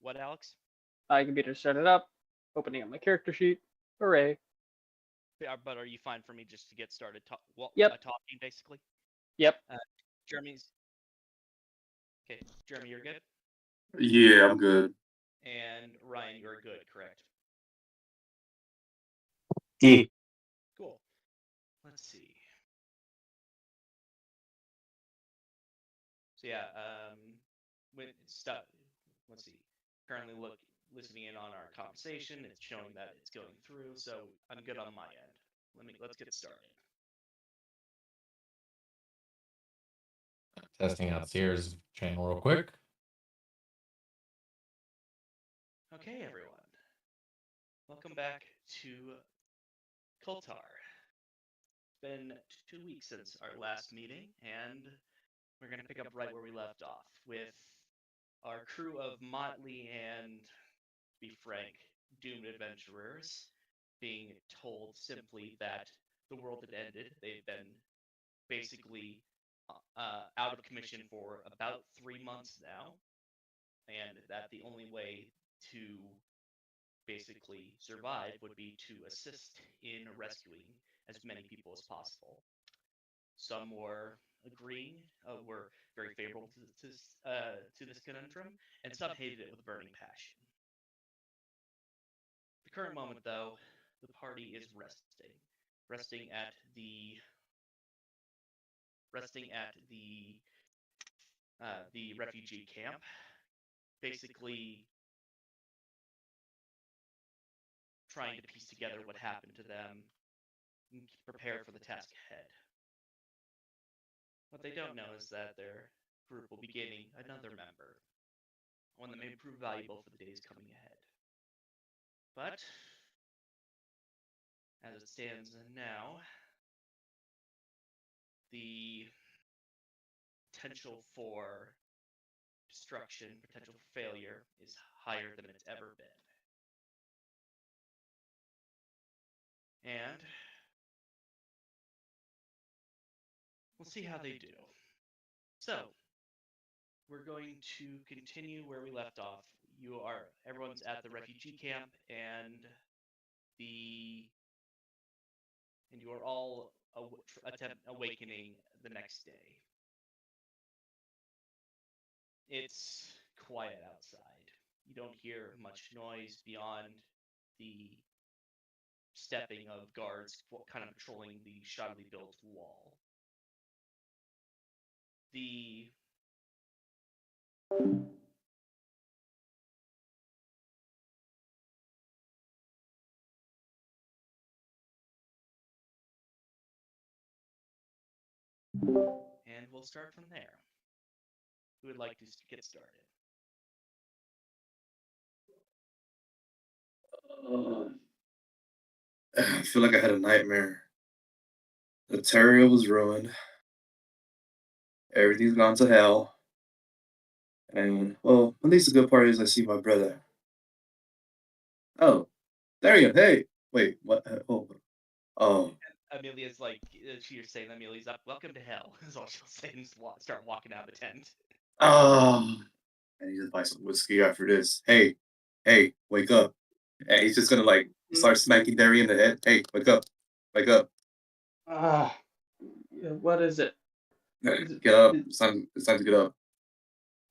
what, Alex? Computer started up, opening up my character sheet. Hooray. But are you fine for me just to get started Yep. talking, basically? Yep. Jeremy's... Okay, Jeremy, you're good? Yeah, I'm good. And Ryan, you're good, correct? Yeah. Cool. Let's see. So yeah, let's see. Currently listening in on our conversation. It's showing that it's going through, so I'm good on my end. Let's get started. Testing out Sears channel real quick. Okay, everyone. Welcome back to Khultar. It's been 2 weeks since our last meeting, and we're going to pick up right where we left off with our crew of motley and, to be frank, doomed adventurers being told simply that the world had ended. They've been basically out of commission for about 3 months now, and that the only way to basically survive would be to assist in rescuing as many people as possible. Some were agreeing, were very favorable to this conundrum, and some hated it with burning passion. The current moment, though, the party is resting at the refugee camp, basically trying to piece together what happened to them and prepare for the task ahead. What they don't know is that their group will be gaining another member, one that may prove valuable for the days coming ahead. But, as it stands now, the potential for destruction, potential for failure, is higher than it's ever been. And we'll see how they do. So, we're going to continue where we left off. Everyone's at the refugee camp, and you are all awakening the next day. It's quiet outside. You don't hear much noise beyond the stepping of guards kind of patrolling the shoddily built wall. And we'll start from there. Who would like to get started? I feel like I had a nightmare. The Terraria was ruined. Everything's gone to hell. And, well, at least the good part is I see my brother. Oh, there you go. Hey, wait, what? Oh. Amelia's like, she's saying Amelia's up. Welcome to hell, is all she'll say, and start walking out of the tent. I need to buy some whiskey after this. Hey, wake up. And he's just gonna, like, start smacking Derry in the head. Hey, wake up. Wake up. What is it? Get up. It's time to get up.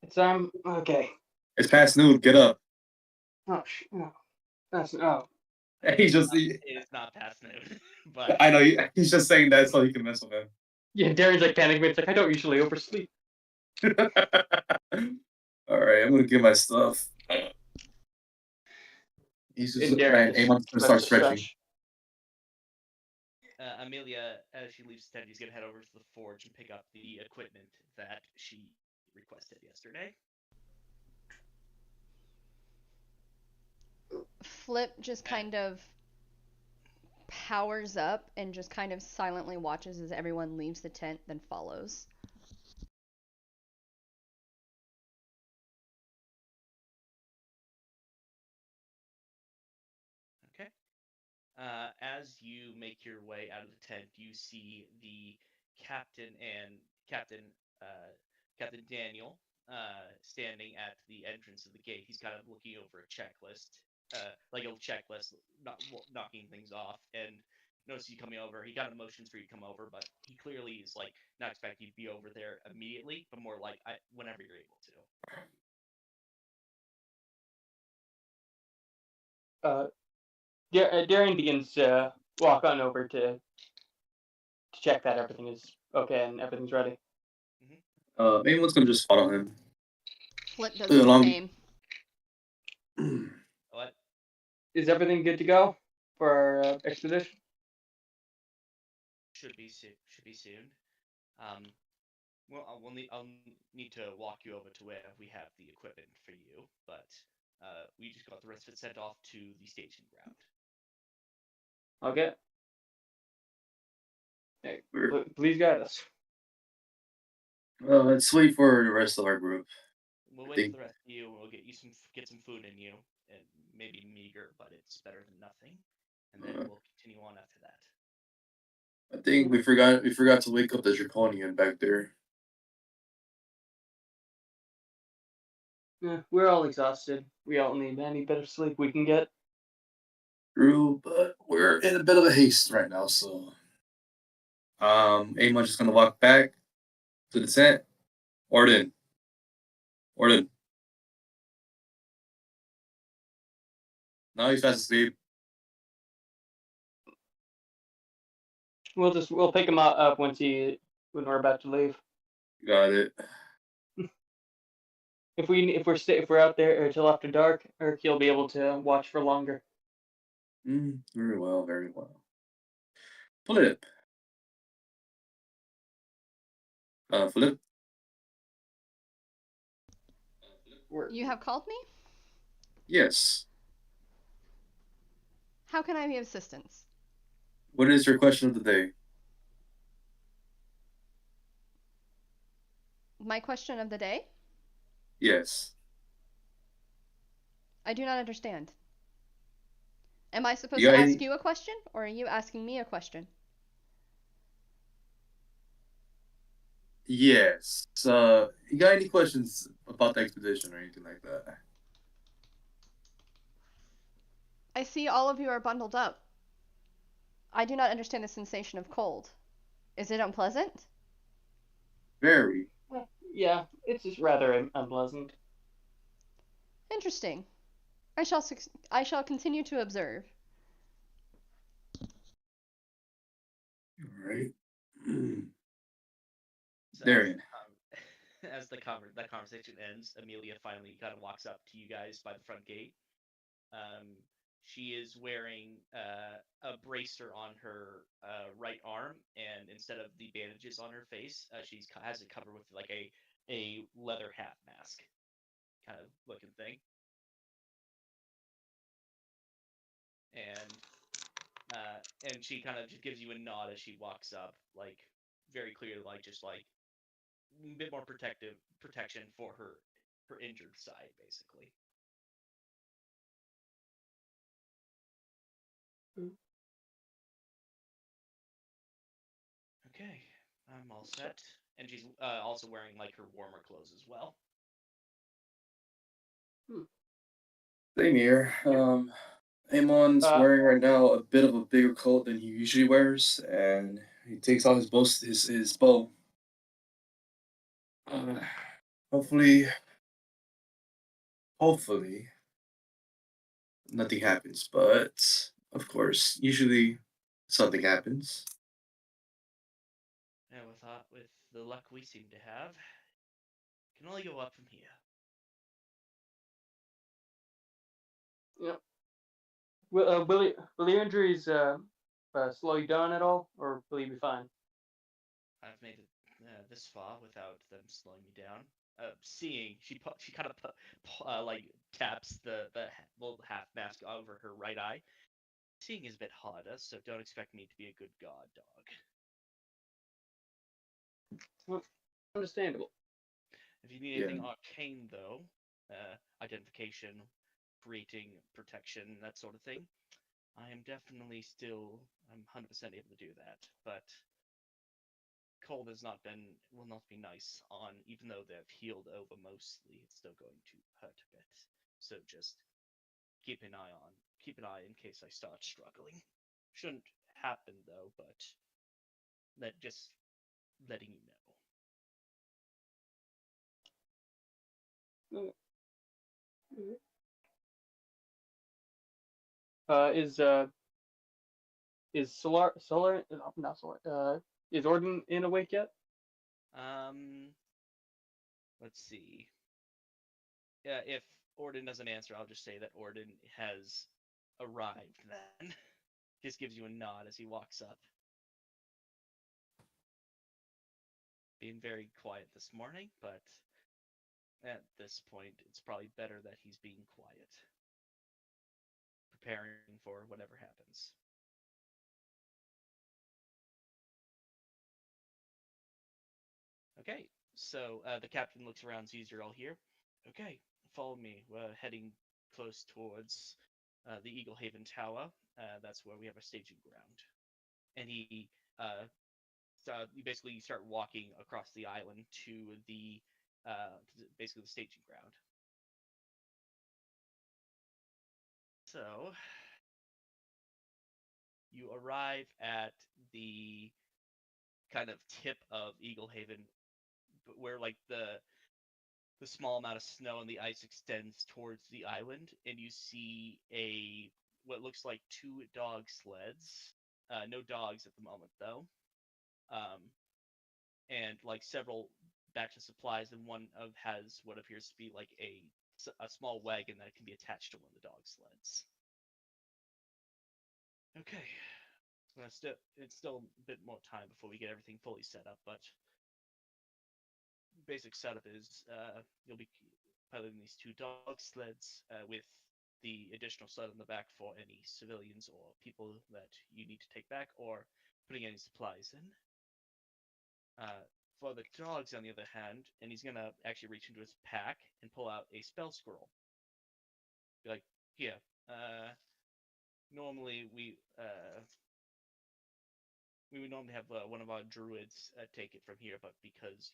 It's okay. It's past noon. Get up. Oh, no. Oh. He's just. It's not past noon, but I know he's just saying that so he can mess with him. Yeah, Darren's like panicking. It's like I don't usually oversleep. All right, I'm gonna get my stuff. He's just Amon start stretching. Amelia, as she leaves the tent, he's gonna head over to the forge and pick up the equipment that she requested yesterday. Flip just kind of powers up and just kind of silently watches as everyone leaves the tent, then follows. Okay. As you make your way out of the tent, you see the captain and Captain Daniel standing at the entrance of the gate. He's kind of looking over a checklist, like a checklist, knocking things off, and notices you coming over. He kind of motions for you to come over, but he clearly is like not expecting you to be over there immediately, but more like whenever you're able to. Darian begins to walk on over to check that everything is okay and everything's ready. Anyone's gonna just follow him. Flip does the Along- same. What? Is everything good to go for our expedition? Should be soon. Well, I'll need to walk you over to where we have the equipment for you, but we just got the rest of it sent off to the staging ground. Okay. Hey, please guide us. Let's wait for the rest of our group. We'll wait for the rest of you. We'll get some food in you, and maybe meager, but it's better than nothing. And then we'll continue on after that. I think we forgot to wake up the draconian back there. Yeah, we're all exhausted. We all need any bit of sleep we can get. True, but we're in a bit of a haste right now, so Amon's just gonna walk back to the tent. Orden. Now he's fast asleep. We'll pick him up when we're about to leave. Got it. If we're out there until after dark, he'll be able to watch for longer. Very well, very well. Flip. Flip. You have called me? Yes. How can I be of assistance? What is your question of the day? My question of the day? Yes. I do not understand. Am I supposed You to got ask any- you a question, or are you asking me a question? Yes. You got any questions about the expedition or anything like that? I see all of you are bundled up. I do not understand the sensation of cold. Is it unpleasant? Very. Yeah, it's just rather unpleasant. Interesting. I shall continue to observe. All right. So Darian. As that conversation ends, Amelia finally kind of walks up to you guys by the front gate. She is wearing a bracer on her right arm, and instead of the bandages on her face, she has it covered with like a leather half mask kind of looking thing. And she kind of just gives you a nod as she walks up, like very clearly, like just like a bit more protection for her injured side, basically. Okay, I'm all set, and she's also wearing like her warmer clothes as well. Same here. Amon's wearing right now a bit of a bigger coat than he usually wears, and he takes out his bow. Hopefully, nothing happens. But of course, usually something happens. And with the luck we seem to have, can only go up from here. Yep. Will your injuries slow you down at all, or will you be fine? I've made it this far without them slowing me down. Seeing she kind of like taps the little half mask over her right eye. Seeing is a bit harder, so don't expect me to be a good guard dog. Well, understandable. If you need anything arcane, though, identification, creating protection, that sort of thing, I'm 100% able to do that. But cold will not be nice on, even though they've healed over mostly, it's still going to hurt a bit. So just keep an eye in case I start struggling. Shouldn't happen though, but just letting you know. Is not Solar, is Orden in awake yet? Let's see. Yeah, if Orden doesn't answer, I'll just say that Orden has arrived then. Just gives you a nod as he walks up. Being very quiet this morning, but at this point, it's probably better that he's being quiet. Preparing for whatever happens. Okay, so the captain looks around, sees you're all here. Okay, follow me. We're heading close towards the Eagle Haven Tower. That's where we have our staging ground. And you basically start walking across the island to the basically the staging ground. So you arrive at the kind of tip of Eagle Haven, where like the small amount of snow and the ice extends towards the island, and you see what looks like 2 dog sleds. No dogs at the moment though. And like several batch of supplies, and one has what appears to be like a small wagon that can be attached to one of the dog sleds. Okay. It's still a bit more time before we get everything fully set up, but basic setup is you'll be piloting these 2 dog sleds with the additional sled on the back for any civilians or people that you need to take back, or putting any supplies in. For the dogs, on the other hand, and he's gonna actually reach into his pack and pull out a spell scroll. Be like, here. Normally we would normally have one of our druids take it from here, but because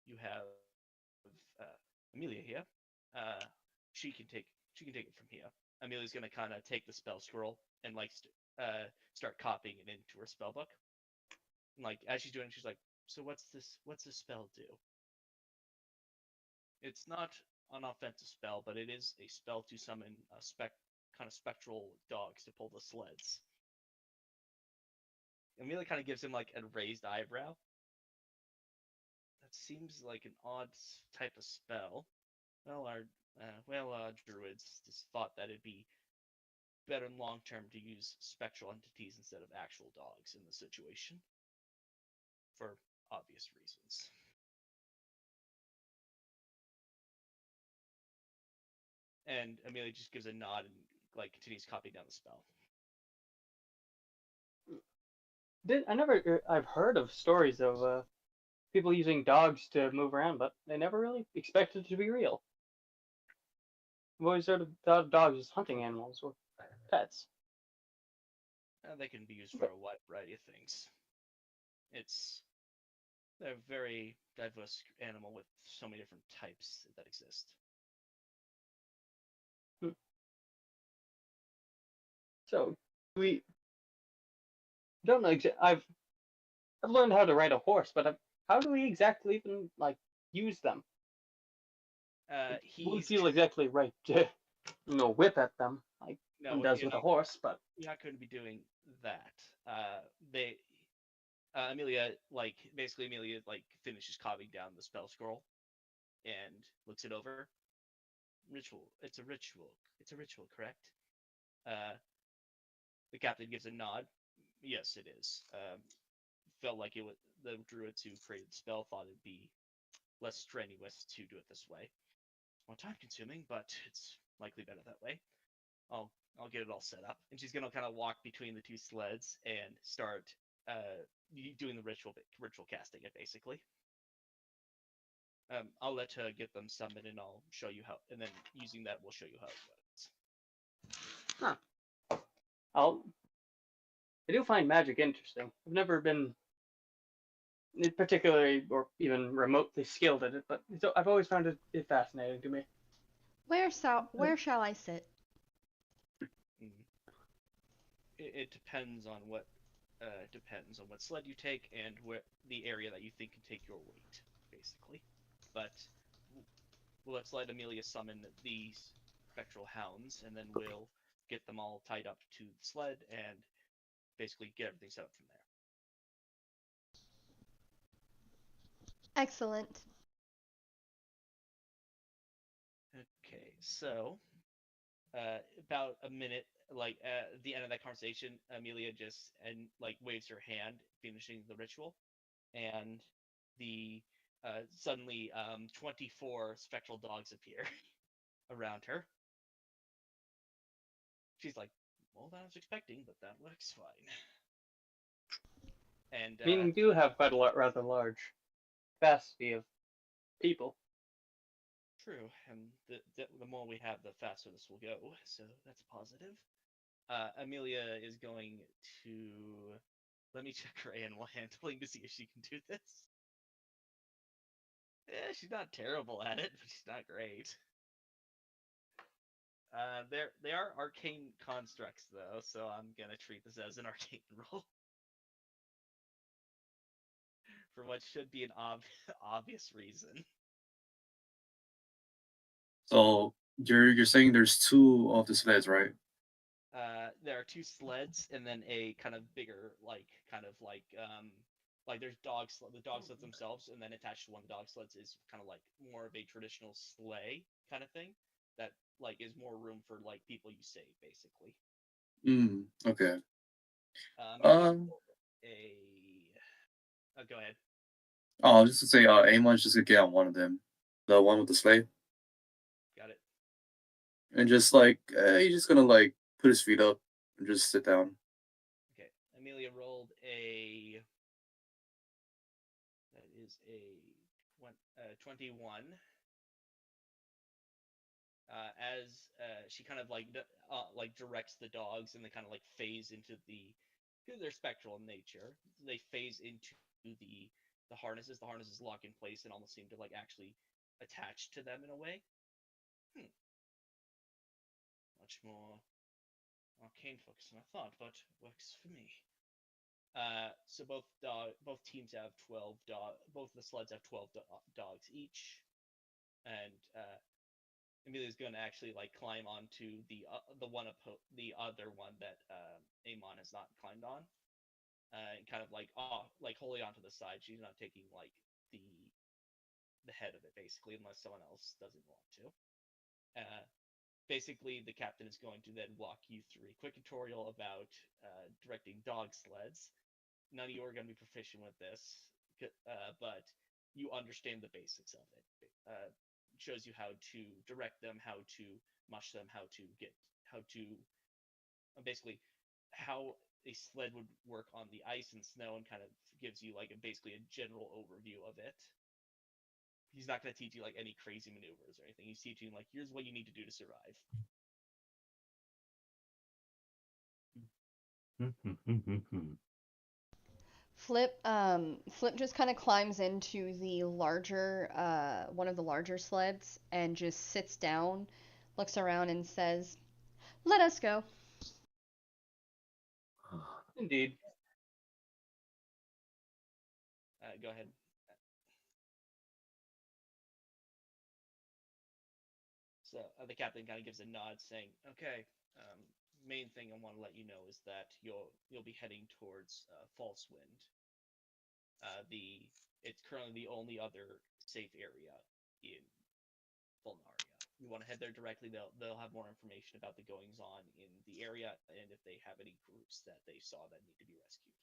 you have Amelia here, she can take it from here. Amelia's gonna kind of take the spell scroll and like start copying it into her spell book. And like as she's doing it, she's like, so what's this spell do? It's not an offensive spell, but it is a spell to summon kind of spectral dogs to pull the sleds. Amelia kind of gives him like a raised eyebrow. That seems like an odd type of spell. Well, our druids just thought that it'd be better in long term to use spectral entities instead of actual dogs in the situation, for obvious reasons. And Amelia just gives a nod and like continues copying down the spell. I've heard of stories of people using dogs to move around, but I never really expected it to be real. I've always thought of dogs as hunting animals or pets. They can be used for a wide variety of things. They're a very diverse animal with so many different types that exist. So we don't know. I've learned how to ride a horse, but how do we exactly even like use them? It wouldn't feel exactly right to whip at them like one does with a horse, but you're not going to be doing that. Amelia finishes copying down the spell scroll and looks it over. Ritual. It's a ritual. It's a ritual, correct? The captain gives a nod. Yes, it is. Felt like it was the druids who created the spell thought it'd be less strenuous to do it this way. It's more time consuming, but it's likely better that way. I'll get it all set up. And she's gonna kind of walk between the 2 sleds and start doing the ritual casting it basically. I'll let her get them summoned and I'll show you how, and then using that we'll show you how it works. Huh. I do find magic interesting. I've never been particularly or even remotely skilled at it, but I've always found it fascinating to me. Where shall I sit? It depends on what sled you take and where the area that you think can take your weight, basically. But let's let Amelia summon these spectral hounds, and then we'll get them all tied up to the sled and basically get everything set up from there. Excellent. Okay, so about a minute, like at the end of that conversation, Amelia just waves her hand, finishing the ritual, and the suddenly 24 spectral dogs appear around her. She's like, "More than I was expecting, but that works fine." And I mean, we do have quite a rather large capacity of people. True, and the more we have, the faster this will go. So that's positive. Amelia is going to let me check her animal handling to see if she can do this. Yeah, she's not terrible at it, but she's not great. They are arcane constructs though, so I'm gonna treat this as an arcane roll for what should be an obvious reason. So you're saying there's 2 of the sleds, right? There are 2 sleds and then a kind of bigger, there's the dog sleds themselves, and then attached to one of the dog sleds is kind of like more of a traditional sleigh kind of thing that is more room for people you save, basically. Okay. Go ahead. Oh, just to say, Amon's just gonna get on one of them, the one with the sleigh, Got it. and just he's just gonna put his feet up and just sit down. Okay, Amelia rolled a. That is a 21. As she kind of directs the dogs, and they kind of phase into because they're spectral in nature. They phase into the harnesses. The harnesses lock in place and almost seem to actually attach to them in a way. Much more arcane focus than I thought, but works for me. So both teams have 12 both the sleds have 12 dogs each, and Amelia's going to actually climb onto the other one that Amon has not climbed on, and kind of wholly onto the side. She's not taking the head of it, basically, unless someone else doesn't want to. Basically, the captain is going to then walk you through a quick tutorial about directing dog sleds. None of you are going to be proficient with this, but you understand the basics of it. Shows you how to direct them, how to mush them, basically how a sled would work on the ice and snow, and kind of gives you basically a general overview of it. He's not going to teach you any crazy maneuvers or anything. He's teaching here's what you need to do to survive. Flip just kind of climbs into the larger one of the larger sleds and just sits down, looks around and says, "Let us go." Indeed. Go ahead. So the captain kind of gives a nod, saying, "Okay, main thing I want to let you know is that you'll be heading towards False Wind. It's currently the only other safe area in Vulnaria. You want to head there directly. They'll have more information about the goings on in the area, and if they have any groups that they saw that need to be rescued.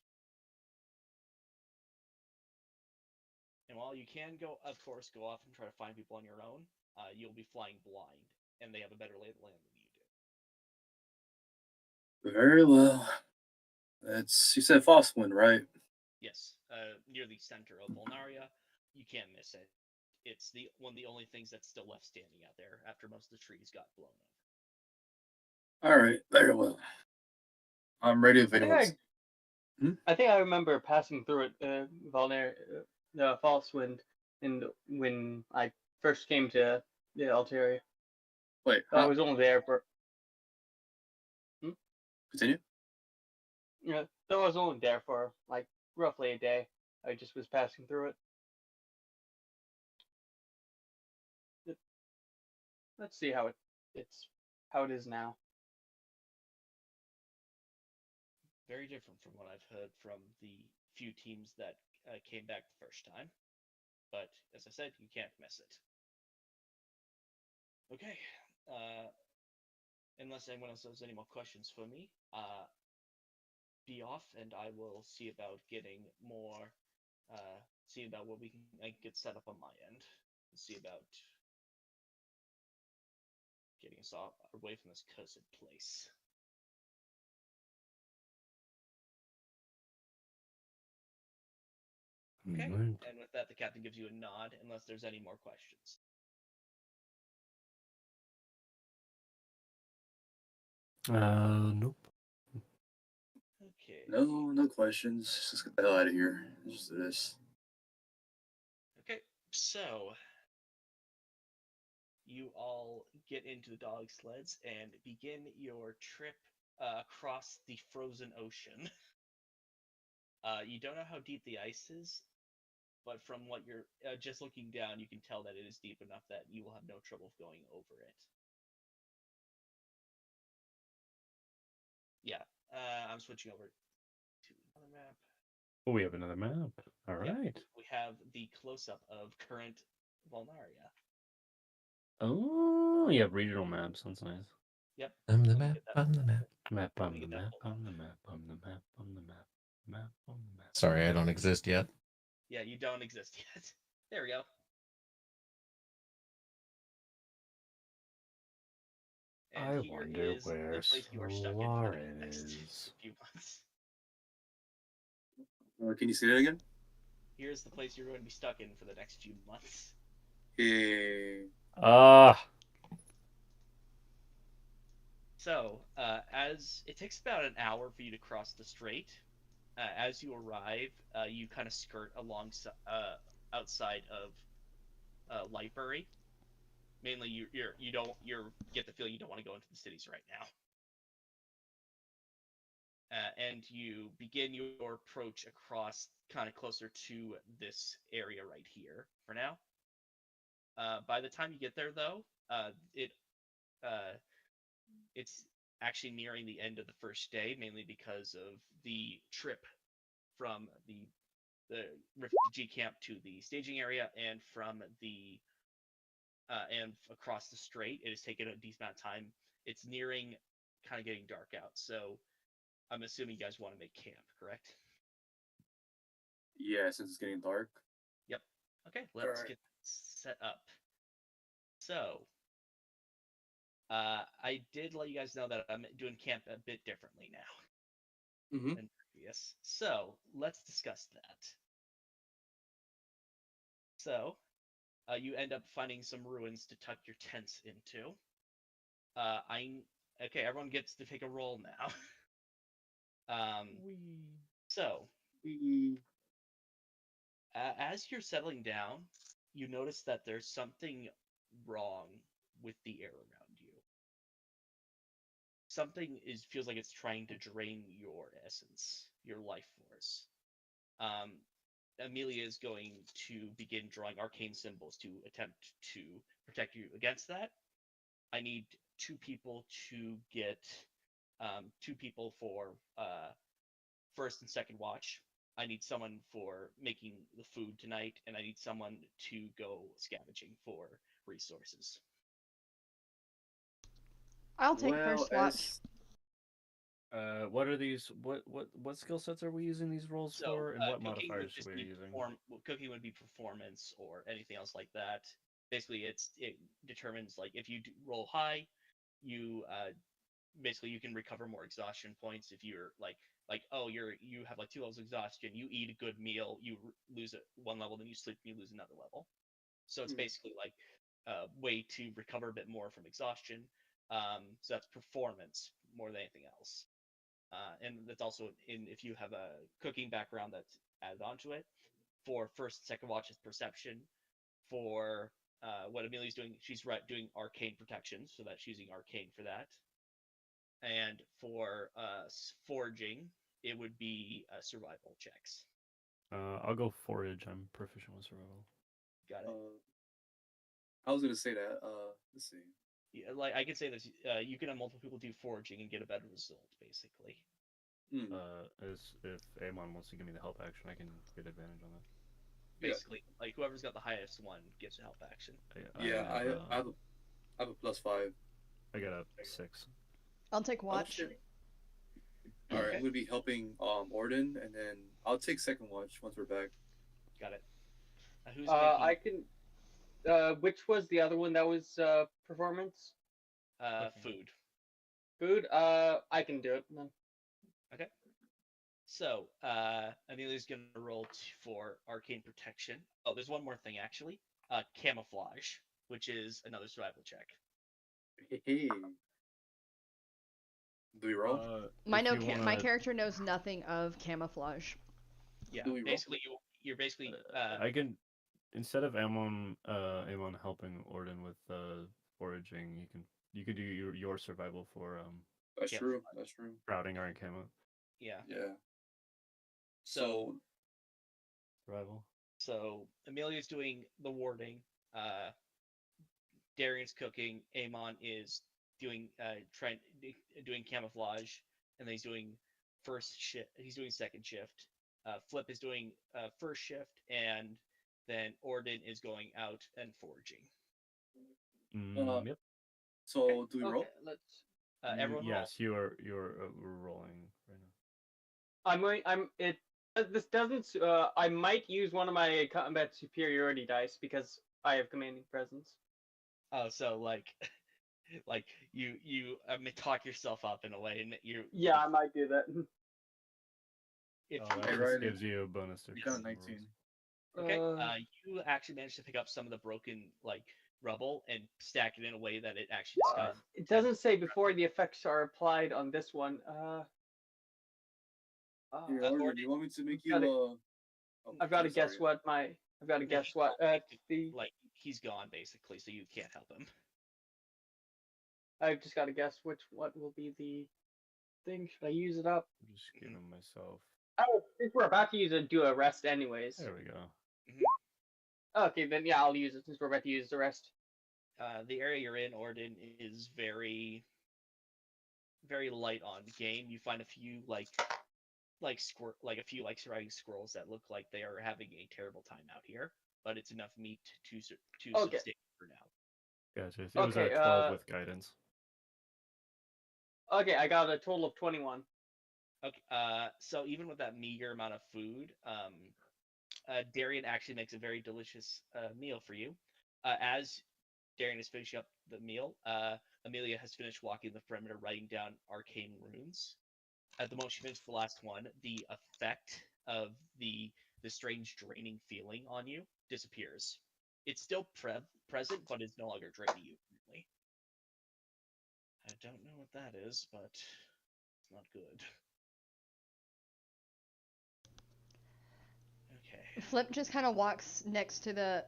And while you can of course, go off and try to find people on your own, you'll be flying blind, and they have a better lay of the land than you do." Very well. You said False Wind, right? Yes, near the center of Vulnaria. You can't miss it. It's one of the only things that's still left standing out there after most of the trees got blown over. All right, very well. I'm ready if anyone. I think I remember passing through it, the false wind, and when I first came to the Altaria. Wait, I was only there for. Continue. Yeah, so I was only there for like roughly a day. I just was passing through it. Let's see how how it is now. Very different from what I've heard from the few teams that came back the first time. But as I said, you can't miss it. Okay. Unless anyone else has any more questions for me, be off, and I will see about getting more. See about what we can get set up on my end. See about getting us off away from this cursed place. Okay. Right. And with that, the captain gives you a nod, unless there's any more questions. Nope. Okay. No questions. Just get the hell out of here. Just do this. Okay. So you all get into the dog sleds and begin your trip across the frozen ocean. You don't know how deep the ice is, but from what you're just looking down, you can tell that it is deep enough that you will have no trouble going over it. Yeah, I'm switching over to another map. Oh, we have another map. All right. Yeah, we have the close-up of current Volnaria. Oh, you have regional maps. That's nice. Yep. I'm the let me map. get that I'm the pulled map. up. Map Let on me the get that map. pulled up. On the map. On the map. On the map. Map on the map. Sorry, I don't exist yet. Yeah, you don't exist yet. There we go. And I here wonder is where the place you are stuck in for Slayiara the next is. few months. Can you say that again? Here's the place you're going to be stuck in for the next few months. Ah. So, as it takes about an hour for you to cross the strait, as you arrive, you kind of skirt along outside of Lightbury. Mainly, you get the feeling you don't want to go into the cities right now. And you begin your approach across, kind of closer to this area right here for now. By the time you get there, though, it's actually nearing the end of the first day, mainly because of the trip from the refugee camp to the staging area, and from the and across the strait. It has taken a decent amount of time. It's nearing, kind of getting dark out, so I'm assuming you guys want to make camp, correct? Yeah, since it's getting dark. Yep. Okay, let's Alright. get set up. So, I did let you guys know that I'm doing camp a bit differently now Mm-hmm. than previous. So, let's discuss that. So, you end up finding some ruins to tuck your tents into. Okay, everyone gets to take a roll now. So, as you're settling down, you notice that there's something wrong with the air around you. Something feels like it's trying to drain your essence, your life force. Amelia is going to begin drawing arcane symbols to attempt to protect you against that. I need two people to get two people for first and second watch. I need someone for making the food tonight, and I need someone to go scavenging for resources. I'll take first watch. What are these? What skill sets are we using these rolls So, for, and what cooking modifiers would just are we be using? cooking would be performance or anything else like that. Basically, it determines, like, if you roll high, you basically you can recover more exhaustion points. If you're like oh, you have like 2 levels of exhaustion, you eat a good meal, you lose one level, then you sleep, and you lose another level. So it's basically like a way to recover a bit more from exhaustion. So that's performance more than anything else. and that's also in if you have a cooking background that's added onto it. For first, second watch is perception. For what Amelia's doing, she's doing arcane protection, so that she's using arcane for that. And for foraging, it would be survival checks. I'll go forage. I'm proficient with survival. Got it. I was gonna say that. Let's see. Yeah, like I can say this, you can have multiple people do foraging and get a better result, basically. As if Amon wants to give me the help action, I can get advantage on that. Basically, like whoever's got the highest one gets a help action. I have a +5. I got a 6. I'll take watch. shit. All right, I'm gonna be helping Orden, and then I'll take second watch once we're back. Got it. Who's I can. Which was the other one that was performance? food? Food. I can do it then. Okay. So, Amelia's gonna roll for arcane protection. Oh, there's one more thing actually. Camouflage, which is another survival check. Hey. Do we roll? My character knows nothing of camouflage. Yeah, Do we roll? basically you're basically. I can, instead of Amon helping Orden with foraging, you can do your survival for That's yeah. true. That's true. sprouting or in camo. Yeah. Yeah. So Survival. So Amelia's doing the warding. Darian's cooking. Amon is doing doing camouflage, and then he's doing first shift. He's doing second shift. Flip is doing first shift, and then Orden is going out and foraging. Yep. So Okay. do we roll? Let's. Everyone roll. Yes, you're rolling right now. This doesn't. I might use one of my combat superiority dice because I have commanding presence. Oh, so like you talk yourself up in a way, and you. Yeah, I might do that. If That you, just right. gives you a bonus to You got a critical 19. rolls. okay, you actually managed to pick up some of the broken rubble and stack it in a way that it actually disguises. It doesn't say before the effects are applied on this one. Here, Orden, do you want me to make you I've got to guess what my. I've got to guess what the. Like he's gone basically, so you can't help him. I've just got to guess what will be the thing. Should I use it up? I'm just giving myself. Oh, since we're about to use it, do a rest anyways. There we go. Okay, then yeah, I'll use it since we're about to use the rest. The area you're in, Orden, is very, very light on game. You find a few a few surviving squirrels that look like they are having a terrible time out here, but it's enough meat to sustain for now. Gotcha. It was a 12 with guidance. Okay, I got a total of 21. Okay, so even with that meager amount of food, Darian actually makes a very delicious meal for you. As Darian is finishing up the meal, Amelia has finished walking the perimeter, writing down arcane runes. At the moment she finished the last one, the effect of the strange draining feeling on you disappears. It's still present, but it's no longer draining you currently. I don't know what that is, but it's not good. Okay. Flip just kind of walks next to the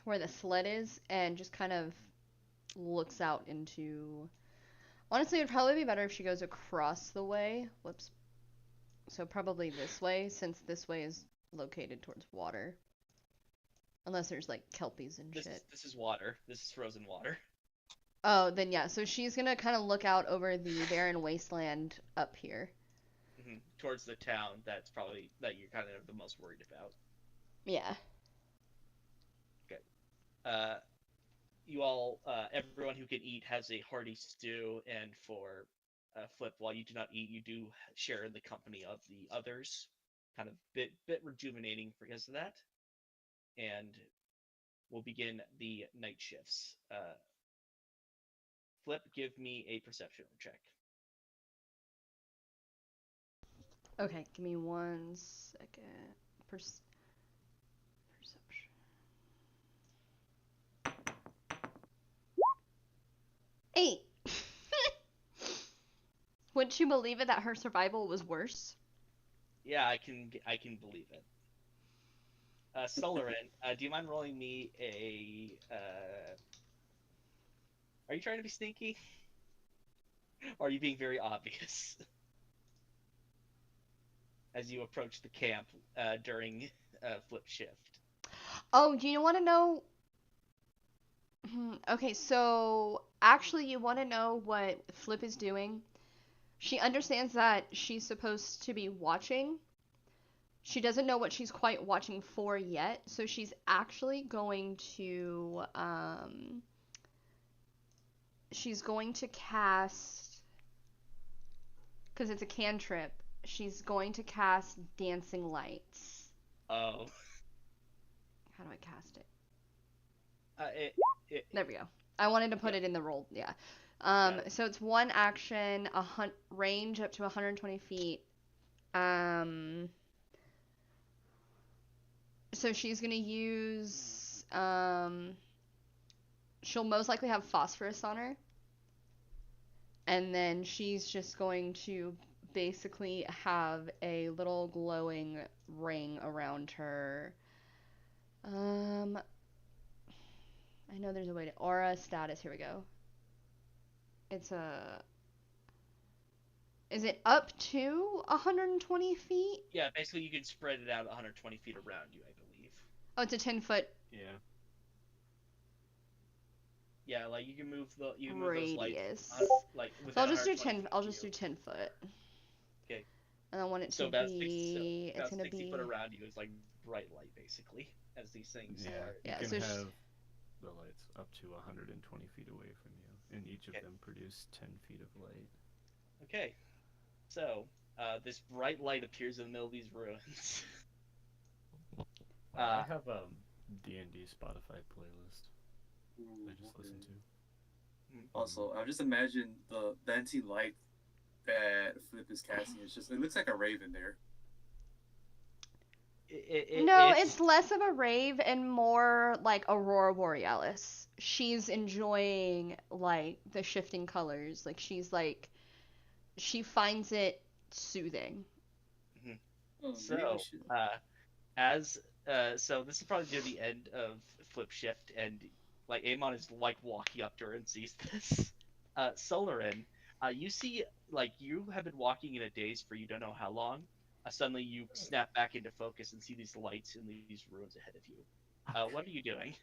where the sled is and just kind of looks out into. Honestly, it would probably be better if she goes across the way. Whoops. So probably this way, since this way is located towards water. Unless there's kelpies and shit. This is water. This is frozen water. Oh, then yeah. So she's gonna kind of look out over the barren wasteland up here. Mm-hmm. Towards the town that you're kind of the most worried about. Yeah. Okay. You all, everyone who can eat has a hearty stew, and for Flip, while you do not eat, you do share in the company of the others. Kind of bit rejuvenating because of that. And we'll begin the night shifts. Flip, give me a perception check. Okay, give me 1 second. Perception. 8. Would you believe it that her survival was worse? Yeah, I can believe it. Solarin, do you mind rolling me a? Are you trying to be sneaky? Or are you being very obvious as you approach the camp during flip shift? Oh, do you want to know? Okay, so actually, you want to know what Flip is doing? She understands that she's supposed to be watching. She doesn't know what she's quite watching for yet, so she's actually going to she's going to cast, because it's a cantrip. She's going to cast Dancing Lights. Oh. How do I cast it? There we go. I wanted to put it in the roll. Yeah. So it's one action, range up to 120 feet. So she's gonna use. She'll most likely have phosphorus on her, and then she's just going to basically have a little glowing ring around her. I know there's a way to aura status. Here we go. It's a. Is it up to 120 feet? Yeah, basically you can spread it out 120 feet around you, I believe. Oh, it's a 10-foot. Yeah. Yeah, like you can move those radius. Like So I'll just do 120 10. I'll just do 10 foot. Okay. And I want it So to about be. It's gonna 60 be. foot around you is like bright light, basically, as these things are. You Yeah, can so have the lights up to 120 feet away from you, and each of them produce 10 feet of light. Okay. So, this bright light appears in the middle of these ruins. I have a D&D Spotify playlist I just listen to. Also, I just imagine the anti-light that Flip is casting. It looks like a raven there. It's less of a rave and more like Aurora Borealis. She's enjoying like the shifting colors. Like she finds it soothing. Oh, So, so this is probably near the end of flip shift, and like Amon is like walking up to her and sees this. Solarin, you see, like you have been walking in a daze for you don't know how long. Suddenly you snap back into focus and see these lights in these ruins ahead of you. What are you doing?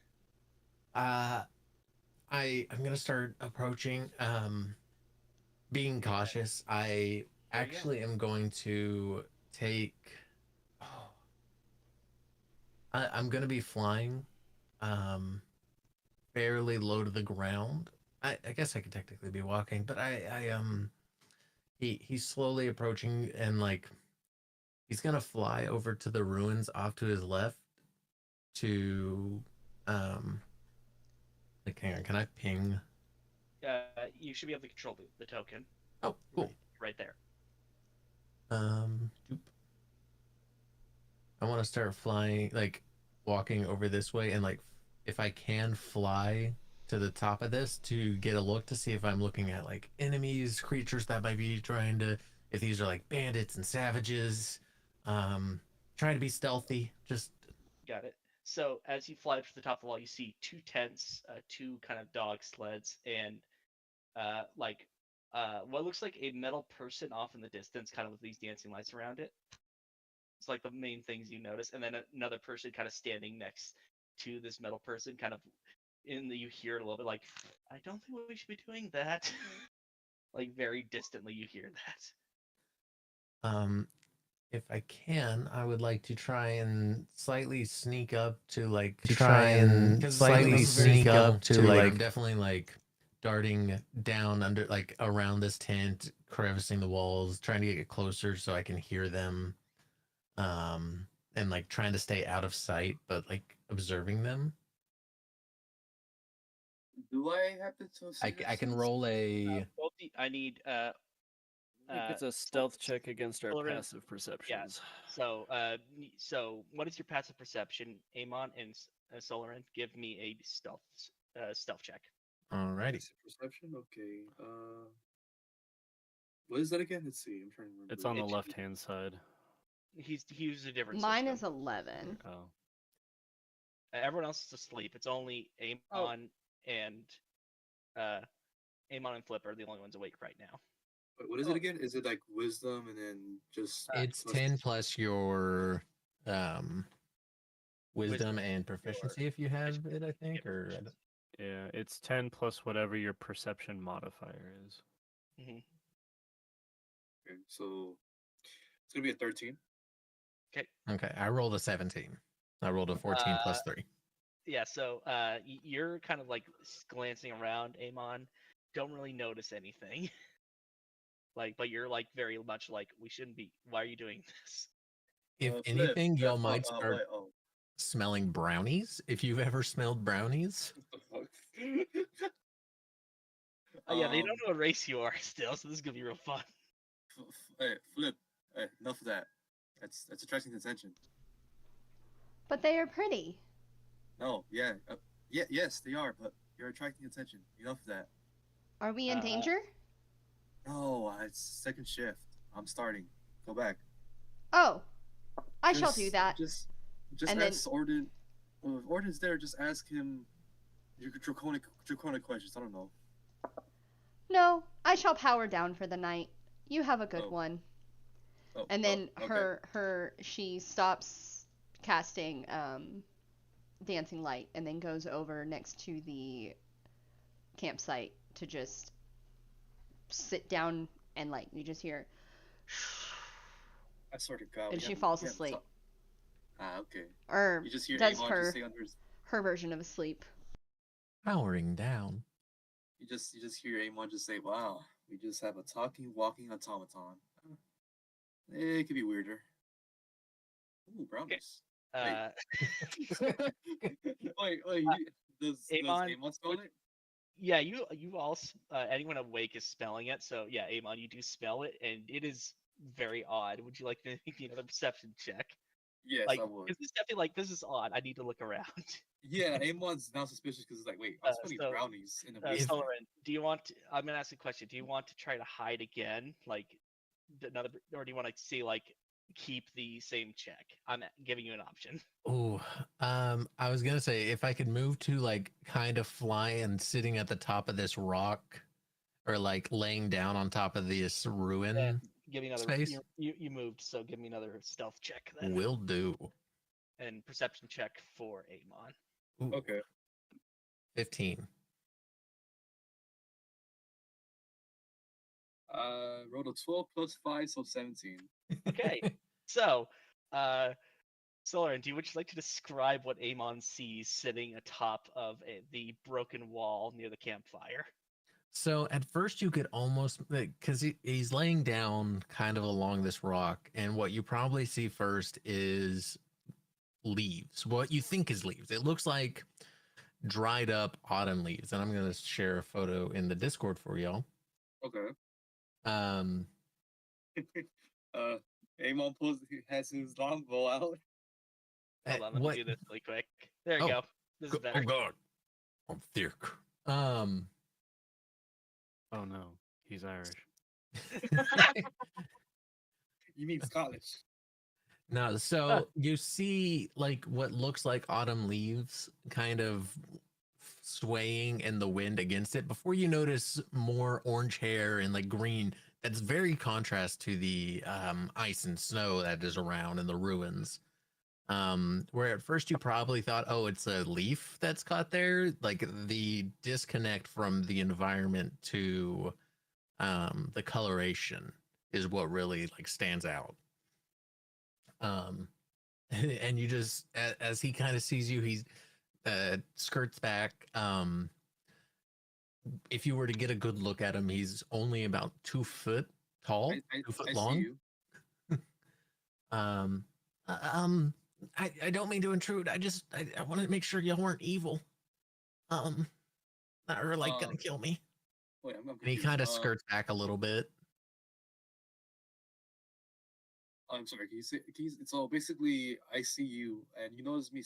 I'm gonna start approaching, being cautious. I actually am going to take. Oh, I'm gonna be flying, fairly low to the ground. I guess I could technically be walking, but he's slowly approaching, and like he's gonna fly over to the ruins off to his left to like, hang on, can I ping? You should be able to control the token. Oh, cool. Right there. Doop. I want to start flying, like walking over this way, and like if I can fly to the top of this to get a look to see if I'm looking at like enemies, creatures that might be trying to, if these are like bandits and savages, trying to be stealthy. Just got it. So as you fly up to the top of the wall, you see two tents, two kind of dog sleds, and what looks like a metal person off in the distance, kind of with these dancing lights around it. It's like the main things you notice, and then another person kind of standing next to this metal person, kind of you hear it a little bit like, I don't think we should be doing that. Like very distantly, you hear that. If I can, I would like to try and slightly sneak up to like I'm definitely like darting down under, like around this tent, crevicing the walls, trying to get closer so I can hear them, and like trying to stay out of sight, but like observing them. Do I happen to? I can roll a. I need. I think it's a stealth check against our passive perceptions. Yeah. So what is your passive perception, Amon and Solarin? Give me a stealth check. Alrighty. Passive perception. Okay. What is that again? Let's see. I'm trying to remember. It's on the It- left-hand side. He used a different Mine system. is 11. Oh. Everyone else is asleep. It's only Amon Oh. and Amon and Flip are the only ones awake right now. Wait, what is it again? Is it like wisdom and then just? It's plus- 10 plus your wisdom and your- proficiency if you have it, I think, or I don't- Yeah, it's 10 plus whatever your perception modifier is. Mhm. Okay, so it's gonna be a 13. okay. I rolled a 17. I rolled a 14 plus 3. Yeah, so you're kind of like glancing around, Amon. Don't really notice anything. But you're like very much like, we shouldn't be. Why are you doing this? If Flip, anything, y'all Flip, might start wait, oh, smelling brownies. If you've ever smelled brownies, what the fuck? Yeah, they don't know what race you are still, so this is gonna be real fun. Hey, Flip. Hey, enough of that. That's attracting attention. But they are pretty. No, yeah, yes, they are, but you're attracting attention. Enough of that. Are we in Uh, danger? No, it's second shift. I'm starting. Go back. Oh, I shall do Just- that. Just And then- ask Orden. Well, if Orden's there, just ask him your draconic questions. I don't know. No, I shall power down for the night. You have a good Oh. one. Oh, And then okay. she stops casting dancing light and then goes over next to the campsite to just sit down and like you just hear I swear to God. and we she have- falls we have asleep. to- Ah, okay. Or You just hear does Amon her just say under his. her version of sleep. powering down. You just hear Amon just say, "Wow, we just have a talking, walking automaton." It could be weirder. Ooh, brownies. Uh, Wait. Does Amon, Amon spell it? yeah, you all anyone awake is smelling it. So yeah, Amon, you do smell it, and it is very odd. Would you like to make me another perception check? Yes, Like, I would. is this definitely like, this is odd? I need to look around. Yeah, Amon's now suspicious because it's like, wait, I'm smelling so- brownies in the If- basement. Soloran, do you want? I'm gonna ask a question. Do you want to try to hide again, like another, or do you want to see like keep the same check? I'm giving you an option. Oh, I was gonna say if I could move to like kind of fly and sitting at the top of this rock, or like laying down on top of this ruin, Give me another. Space? You moved, so give me another stealth check then, will do. and perception check for Amon. Ooh, Okay. 15. Rolled a 12 plus 5, so 17. Okay, so, Soloran, would you like to describe what Amon sees sitting atop of the broken wall near the campfire? So at first you could almost, because he's laying down kind of along this rock, and what you probably see first is leaves. What you think is leaves. It looks like dried up autumn leaves, and I'm gonna share a photo in the Discord for y'all. Okay. Um, Amon has his longbow out. Hold on, let what? me do this really quick. There you Oh, go. This is better. Oh god, I'm thick. Oh no, he's Irish. You mean Scottish? No, so you see like what looks like autumn leaves kind of swaying in the wind against it before you notice more orange hair and like green. That's very contrast to the ice and snow that is around in the ruins. Where at first you probably thought, oh, it's a leaf that's caught there. Like the disconnect from the environment to the coloration is what really like stands out. And you just as he kind of sees you, he's skirts back. If you were to get a good look at him, he's only about 2 foot tall, 2 foot I long. see you. I don't mean to intrude. I wanted to make sure y'all weren't evil. Or like gonna kill me. Wait, I'm And he confused. kind of skirts back a little bit. I'm sorry. So basically, I see you, and you notice me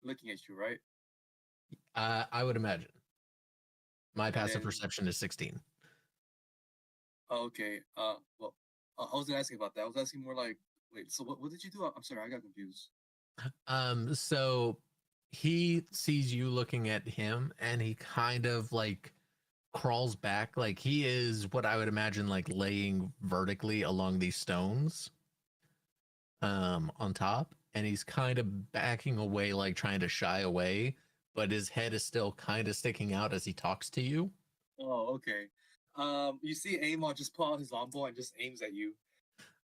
looking at you, right? I would imagine. My passive then- perception is 16. Oh, okay. Well, I wasn't asking about that. I was asking more like, wait. So what did you do? I'm sorry, I got confused. So he sees you looking at him, and he kind of like crawls back, like he is what I would imagine like laying vertically along these stones on top, and he's kind of backing away, like trying to shy away, but his head is still kind of sticking out as he talks to you. Oh, okay. You see Amon just pull out his longbow and just aims at you.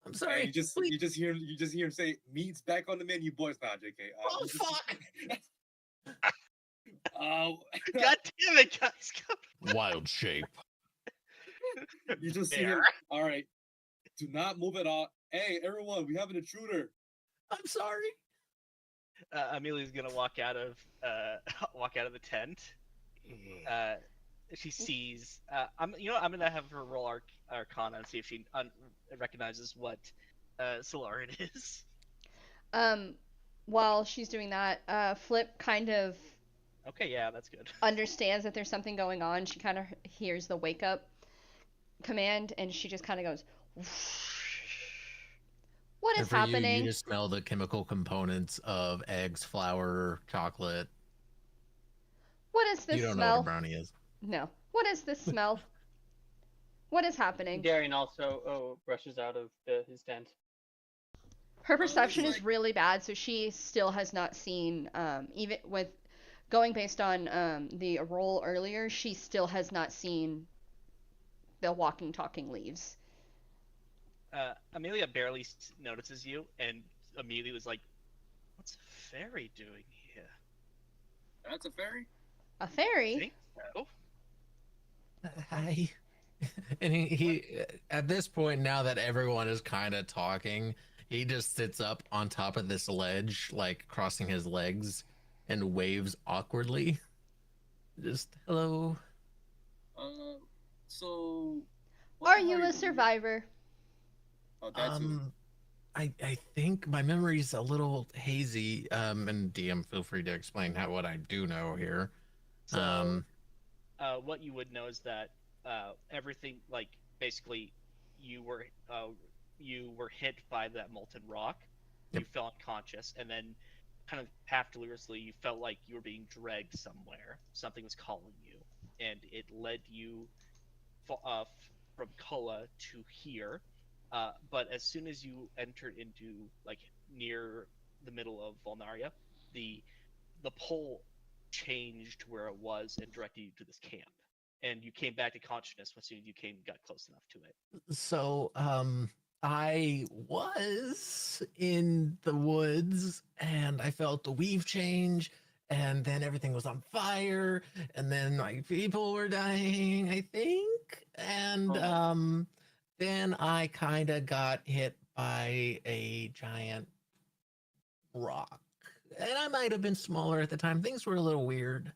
I'm And sorry. you just hear him say, "Meat's back on the menu, boys." Nah, JK. Oh you just- fuck! God damn it, guys! Wild shape. You just see him. All right. Do not move at all. Hey, everyone, we have an intruder. I'm sorry. Amelia's gonna walk out of the tent. She sees. I'm gonna have her roll Arcana and see if she recognizes what Slayiara is. While she's doing that, Flip kind of Okay, yeah, that's good. understands that there's something going on. She kind of hears the wake up command, and she just kind of goes, "What is And for happening?" you just smell the chemical components of eggs, flour, chocolate. What is this You don't know smell? what a brownie is. No. What is this smell? What is happening? Darian also rushes out of his tent. Her perception looks is like- really bad, so she still has not seen, even with going based on the roll earlier, she still has not seen the walking, talking leaves. Amelia barely notices you, and immediately was like, "What's a fairy doing here?" That's a fairy. A I fairy? think so. Hi. And he at this point, now that everyone is kind of talking, he just sits up on top of this ledge, like crossing his legs, and waves awkwardly. Just hello. So. what Are the hell you a doing? survivor? Oh, that's who. I think my memory's a little hazy. And DM, feel free to explain what I do know here. So, what you would know is that everything, like basically, you were hit by that molten rock. Yep. You fell unconscious, and then, kind of half deliriously, you felt like you were being dragged somewhere. Something was calling you, and it led you from Kulla to here. But as soon as you entered into like near the middle of Volnaria, the pole changed where it was and directed you to this camp. And you came back to consciousness as soon as you got close enough to it. So, I was in the woods and I felt the weave change, and then everything was on fire, and then like people were dying, I think. And then I kind of got hit by a giant rock. And I might have been smaller at the time. Things were a little weird.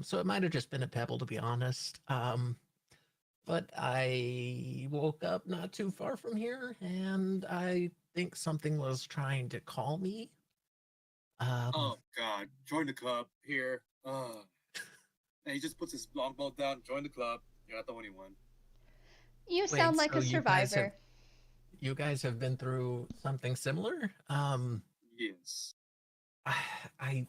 So it might have just been a pebble, to be honest. But I woke up not too far from here, and I think something was trying to call me. Oh God! Join the club here. And he just puts his longbow down. Join the club. You're not the only one. You Wait, sound like so a you guys survivor. you guys have been through something similar? Yes. I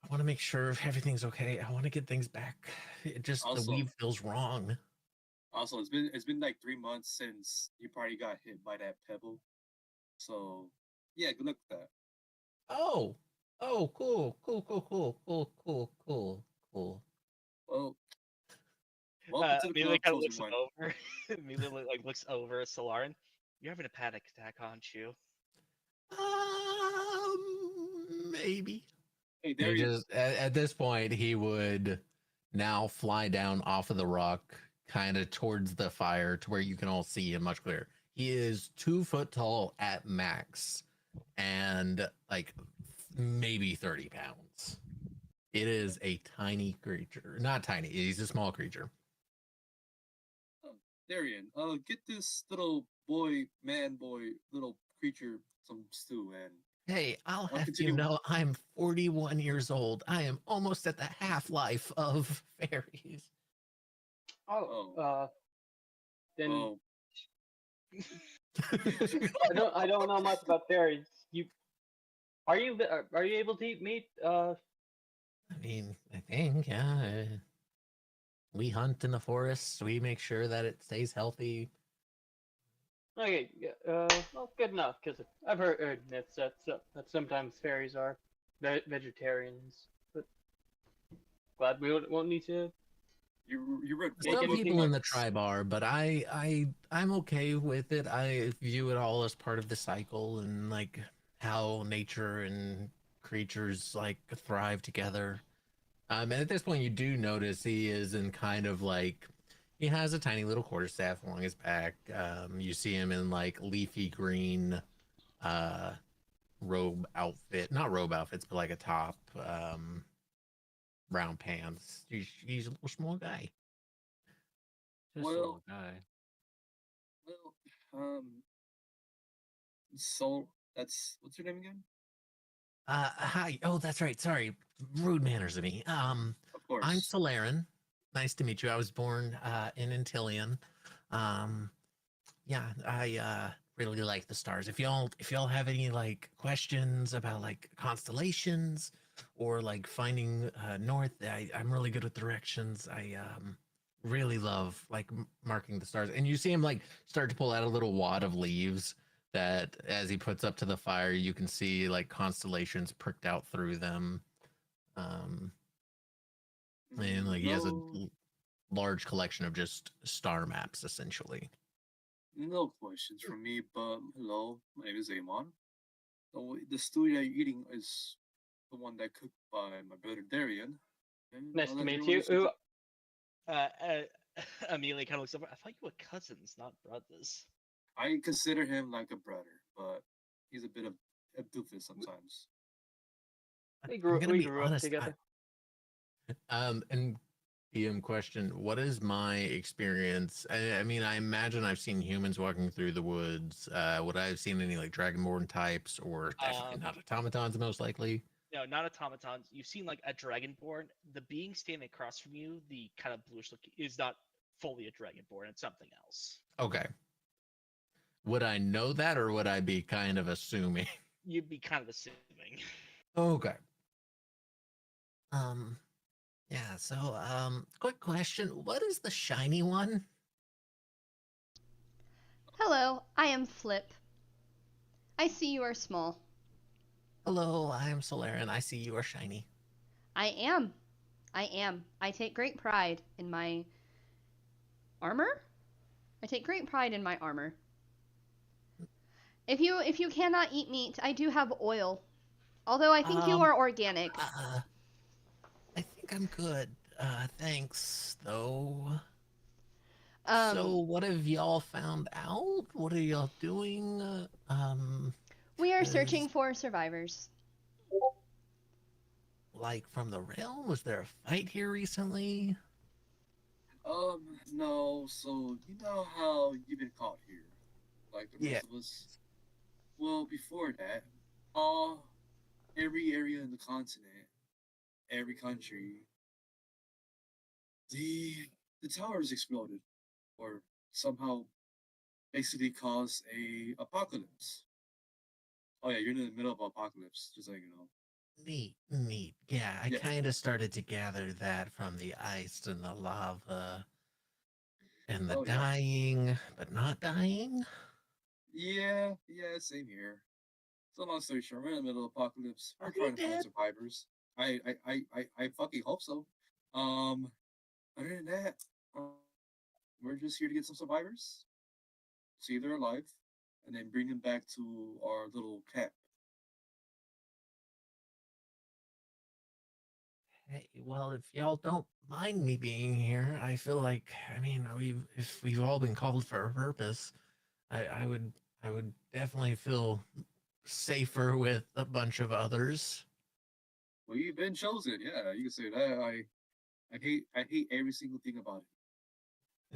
want to make sure everything's okay. I want to get things back. It just the Also- weave feels wrong. Also, it's been like 3 months since you probably got hit by that pebble. So yeah, good luck with that. Oh, cool. Well, welcome to the Amelia club, kind of chosen looks one. over. Amelia looks over at Solarin. You're having a panic attack, aren't you? Maybe. Hey, there He he is. just at this point he would now fly down off of the rock, kind of towards the fire, to where you can all see him much clearer. He is 2 foot tall at max, and like maybe 30 pounds. It is a tiny creature. Not tiny. He's a small creature. Darian, get this little little creature some stew, and Hey, I'll have continue. you know I'm 41 years old. I am almost at the half-life of fairies. Oh, then Oh, I don't know much about fairies. Are you able to eat meat? I mean, I think, yeah. We hunt in the forests. We make sure that it stays healthy. Okay, well, good enough. Because I've heard that sometimes fairies are vegetarians, but glad we won't need to. you read Make Some anything people in the else. tribe are, but I'm okay with it. I view it all as part of the cycle and like how nature and creatures like thrive together. And at this point, you do notice he is in kind of like he has a tiny little quarterstaff along his back. You see him in like leafy green uh robe outfit, not robe outfits, but like a top, brown pants. He's a little small guy. Just a Well, little guy. well, um, so what's your name again? Hi. Oh, that's right. Sorry, rude manners of me. Of I'm course. Slayiara. Nice to meet you. I was born in Antillion. Um, yeah, I really like the stars. If y'all have any like questions about like constellations or like finding north, I'm really good with directions. I really love like marking the stars. And you see him like start to pull out a little wad of leaves that as he puts up to the fire, you can see like constellations pricked out through them. Um, and like he has a No, large collection of just star maps essentially. no questions from me. But hello, my name is Amon. The stew that you're eating is the one that cooked by my brother Darian. And Nice I'll to let meet everyone you. else continue. Amelia kind of looks over. I thought you were cousins, not brothers. I consider him like a brother, but he's a bit of a doofus sometimes. We I'm grew gonna we be grew up honest. together. And PM question: what is my experience? I mean, I imagine I've seen humans walking through the woods. Would I have seen any like dragonborn types, or definitely not automatons? Most likely. No, not automatons. You've seen like a dragonborn. The being standing across from you, the kind of bluish look, is not fully a dragonborn. It's something else. Okay. Would I know that, or would I be kind of assuming? You'd be kind of assuming. Okay. Um. Yeah. So, quick question: what is the shiny one? Hello, I am Flip. I see you are small. Hello, I am Slayiara. I see you are shiny. I am. I am. I take great pride in my armor. I take great pride in my armor. If you cannot eat meat, I do have oil. Although I think you Um. are organic. I think I'm good. Thanks, though. So, Um, what have y'all found out? What are y'all doing? we are Is searching for survivors. like from the realm? Was there a fight here recently? No. So you know how you've been caught here, like the Yeah. rest of us. Well, before that, uh, every area in the continent, every country, the the towers exploded, or somehow basically caused a apocalypse. Oh yeah, you're in the middle of apocalypse, just like you know. Neat, neat. Yeah, I Yeah, kind of started to gather that from the ice and the lava and the oh yeah, dying, but not dying. yeah, same here. So long story short, we're in the middle of apocalypse. Are We're we trying to find dead? survivors. I fucking hope so. Um, other than that, we're just here to get some survivors, see they're alive, and then bring them back to our little camp. Hey, well, if y'all don't mind me being here, I feel like, I mean, if we've all been called for a purpose, I would definitely feel safer with a bunch of others. Well, you've been chosen. Yeah, you can say that. I hate every single thing about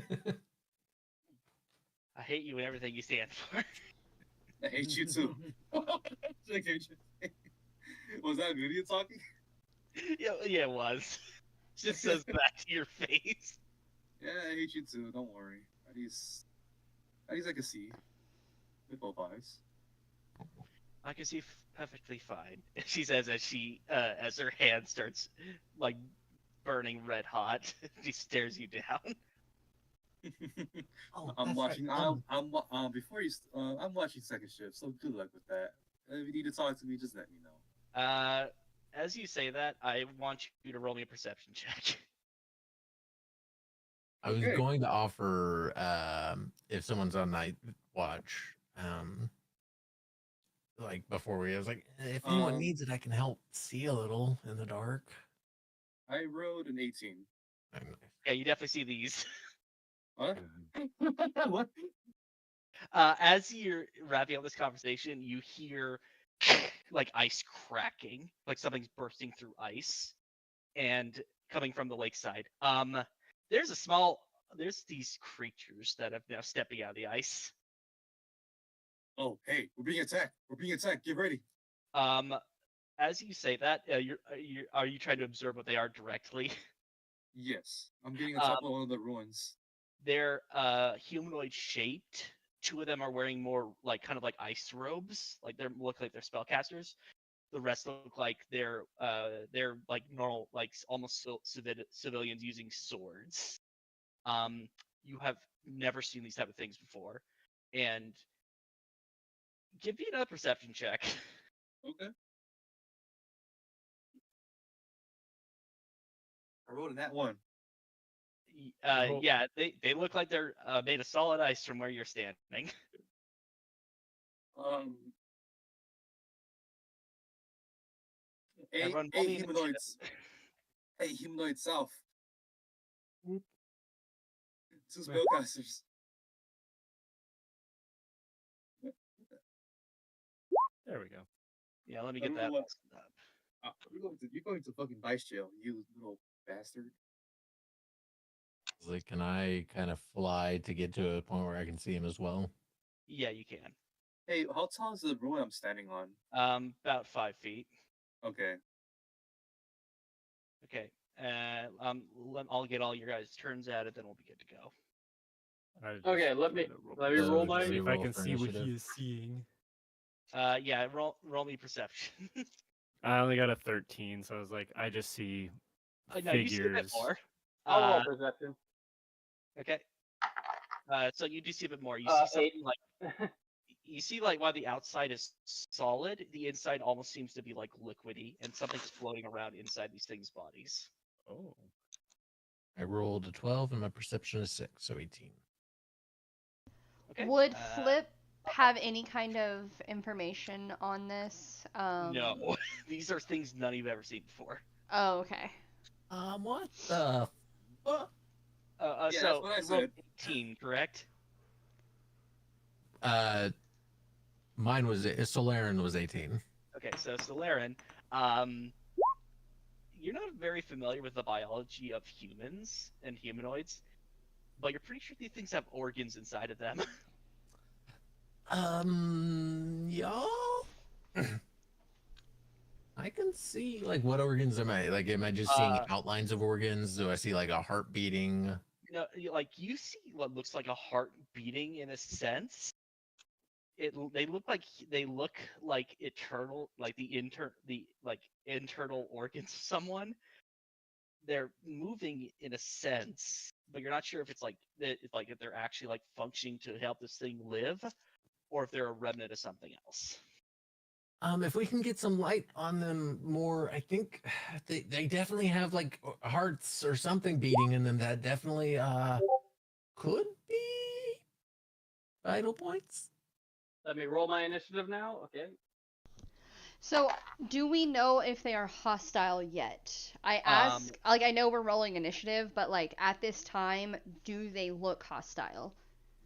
it. I hate you and everything you stand for. I hate you too. I hate you. Was that Lydia talking? Yeah, it was. Just says that to your face. Yeah, I hate you too. Don't worry. At least At least I can see with both eyes. I can see perfectly fine. She says as as her hand starts like burning red hot. She stares you down. Oh, I'm that's watching. right. Before you. I'm watching second shift, so good luck with that. If you need to talk to me, just let me know. As you say that, I want you to roll me a perception check. I was Okay. going to offer if someone's on night watch, like before I was like, if anyone needs it, I can help see a little in the dark. I rolled an 18. Nice. Yeah, you definitely see these. What? What? As you're wrapping up this conversation, you hear like ice cracking, like something's bursting through ice, and coming from the lakeside. There's these creatures that have now stepping out of the ice. Oh, hey, we're being attacked. We're being attacked. Get ready. As you say that, are you trying to observe what they are directly? Yes, I'm getting on top of one of the ruins. They're humanoid shaped. Two of them are wearing more like kind of like ice robes, like they look like they're spellcasters. The rest look like they're like normal, like almost civilians using swords. You have never seen these type of things before, and give me another perception check. Okay. I rolled in that one. Yeah, they look like they're made of solid ice from where you're standing. Hey, Everyone, hey roll me humanoids. Hey, humanoid south. Two spellcasters. There we go. Yeah, let me get that. Everyone- Up. You're going to fucking vice jail, you little bastard. Like, can I kind of fly to get to a point where I can see him as well? Yeah, you can. Hey, how tall is the ruin I'm standing on? About 5 feet. Okay. Okay. I'll get all your guys' turns at it, then we'll be good to go. Okay, let me roll my. See if I can for see what he initiative. is seeing. Yeah, roll me perception. I only got a 13, so I was like, I just see No, you see a bit figures. more. I'll roll perception. Okay. So you do see a bit more. You see something like you see like while the outside is solid, the inside almost seems to be like liquidy, and something's floating around inside these things' bodies. Oh. I rolled a 12 and my perception is 6, so 18. Okay. Would Flip have any kind of information on this? No, these are things none of you've ever seen before. Oh, okay. What the fuck? Yeah, So that's what I you rolled said. 18, correct? Mine was Solarin was 18. Okay, so Slayiara, you're not very familiar with the biology of humans and humanoids, but you're pretty sure these things have organs inside of them. Y'all? I can see, like, what organs am I? Like, am I just seeing outlines of organs? Do I see, like, a heart beating? No, like you see what looks like a heart beating in a sense. They look like eternal, like the internal organs of someone. They're moving in a sense, but you're not sure if it's like if they're actually like functioning to help this thing live, or if they're a remnant of something else. If we can get some light on them more, I think they definitely have like hearts or something beating in them. That definitely could be vital points. Let me roll my initiative now. Okay. So, do we know if they are hostile yet? I ask, like, I know we're rolling initiative, but like at this time, do they look hostile?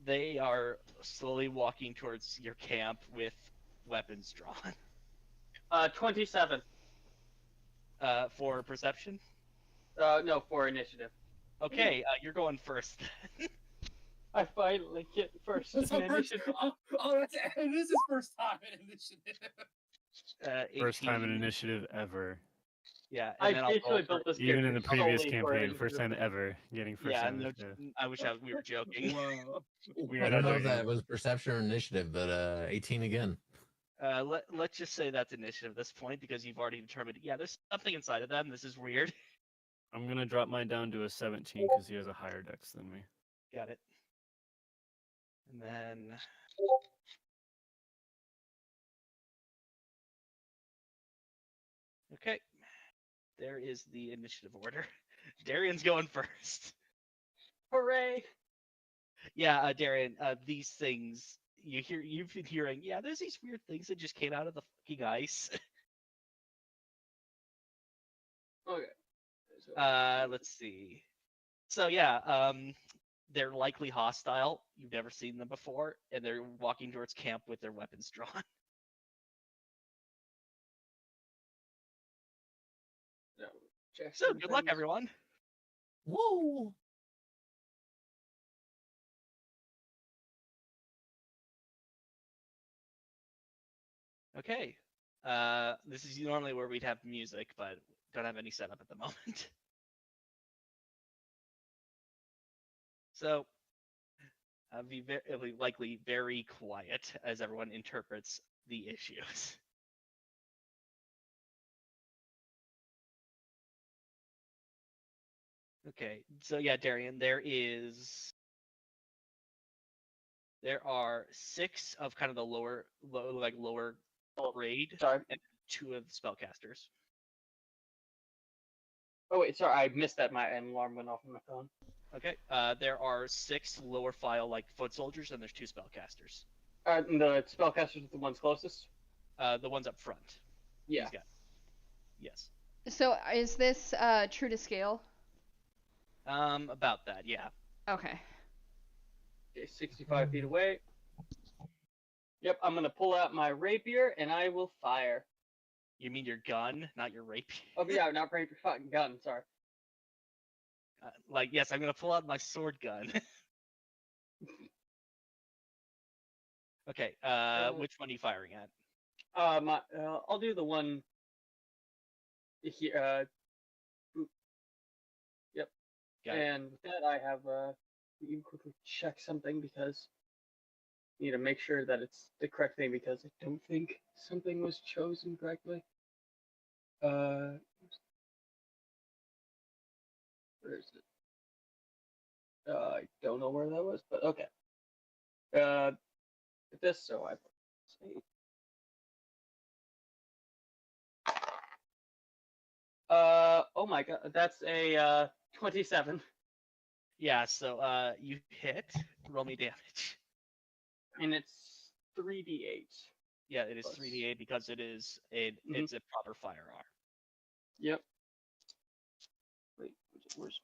They are slowly walking towards your camp with weapons drawn. 27. For perception. No, for initiative. Okay, you're going first. I finally get first in initiative. This is first time in initiative. 18. First time in 18. initiative ever. Yeah, I and then I'll roll basically for built this Even in the character previous solely for campaign, it. first time ever getting first yeah. time. No, I wish we were joking. Wow. We I are don't not know if joking. that was perception or initiative, but 18 again. Let's just say that's initiative at this point because you've already determined. Yeah, there's something inside of them. This is weird. I'm gonna drop mine down to a 17 because he has a higher dex than me. Got it. And then. Okay. There is the initiative order. Darian's going first. Hooray! Yeah, Darian, these things you've been hearing, yeah, there's these weird things that just came out of the fucking ice. Okay. So, Let's see. So yeah, they're likely hostile. You've never seen them before, and they're walking towards camp with their weapons drawn. no, check So some good luck, things. everyone. Whoa! Okay. This is normally where we'd have music, but don't have any setup at the moment. So it'll be likely very quiet as everyone interprets the issues. Okay, so yeah, Darian, there are 6 of kind of the lower grade Sorry. and 2 of the spellcasters. Oh wait, sorry, I missed that. An alarm went off on my phone. Okay, there are 6 lower file like foot soldiers, and there's 2 spellcasters. And the spellcasters are the ones closest. The ones up front. Yeah. These guys. Yes. So is this true to scale? About that, yeah. Okay. Okay, 65 feet away. Yep, I'm gonna pull out my rapier and I will fire. You mean your gun, not your rapier? Oh yeah, not rapier, fucking gun. Sorry. Yes, I'm gonna pull out my sword gun. Okay. Which one are you firing at? I'll do the one here. Yep. Got it. And with that, I have you quickly check something because I need to make sure that it's the correct thing because I don't think something was chosen correctly. Where is it? I don't know where that was, but okay. This, so I save. Oh my god, that's a 27. Yeah. So you hit. Roll me damage. And it's 3d8. Yeah, it is Plus. 3d8 because it is it's a proper firearm. Yep. Wait, where's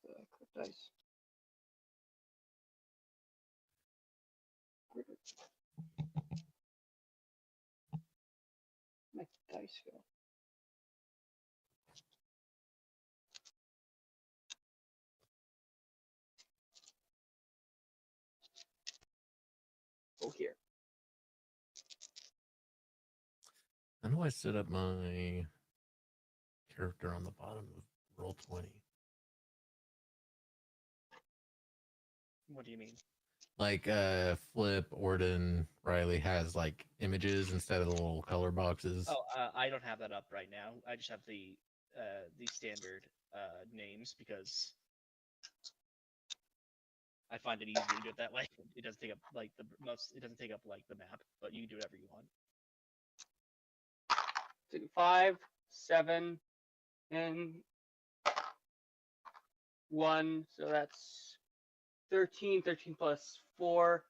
the clip dice? Where did my dice go? Oh, here. How do I set up my character on the bottom of Roll20? What do you mean? Like Flip, Orden, Riley has like images instead of the little color boxes. Oh, I don't have that up right now. I just have the standard names because I find it easier to do it that way. It doesn't take up like the most. It doesn't take up like the map, but you can do whatever you want. 5, 7, and 1. So that's 13. 13 plus 4,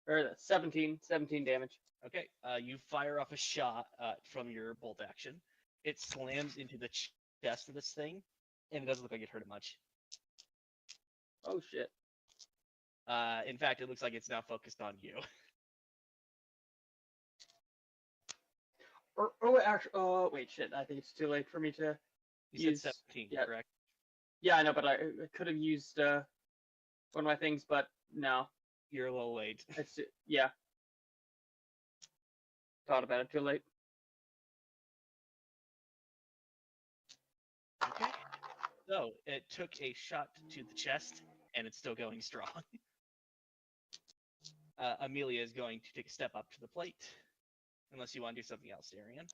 or that's 17. 17 damage. Okay. You fire off a shot from your bolt action. It slams into the chest of this thing, and it doesn't look like it hurt it much. Oh shit. In fact, it looks like it's now focused on you. Wait, shit. I think it's too late for me to You use. said 17, yeah. correct? Yeah, I know, but I could have used one of my things, but no. You're a little late. Yeah. Thought about it too late. So it took a shot to the chest, and it's still going strong. Amelia is going to take a step up to the plate, unless you want to do something else, Darian.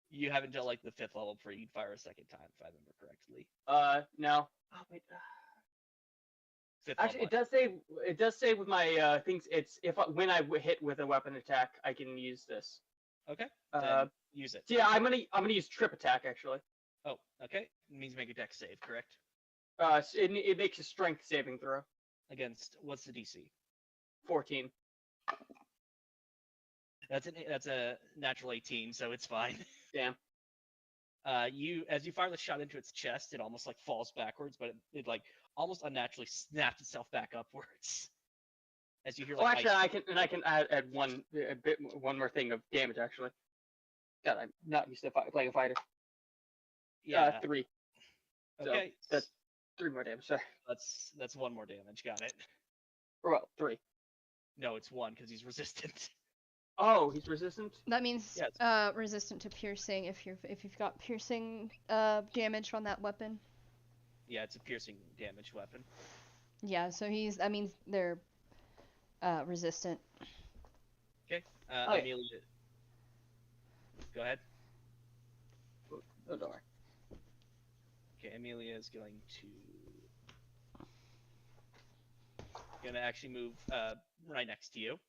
You have until like the 5th level before you can fire a second time, if I remember correctly. No. Oh wait. 5th Actually, level. it does say with my things. It's when I hit with a weapon attack, I can use this. Okay. Then use it. So yeah, I'm gonna use trip attack actually. Oh, okay. It means make a dex save, correct? It makes a strength saving throw. Against what's the DC? 14. That's a natural 18, so it's fine. Damn. As you fire the shot into its chest, it almost like falls backwards, but it like almost unnaturally snaps itself back upwards. As you hear like. Oh, actually, I can add one more thing of damage actually. God, I'm not used to playing a fighter. Yeah. 3. Okay. So that's 3 more damage. Sorry. That's 1 more damage. Got it. Well, 3. No, it's 1 because he's resistant. Oh, he's resistant. That means resistant to piercing if you've got piercing damage on that weapon. Yeah, it's a piercing damage weapon. Yeah, so that means they're resistant. Okay. Okay. Amelia. Go ahead. Oh, door. Okay, Amelia is going to actually move right next to you.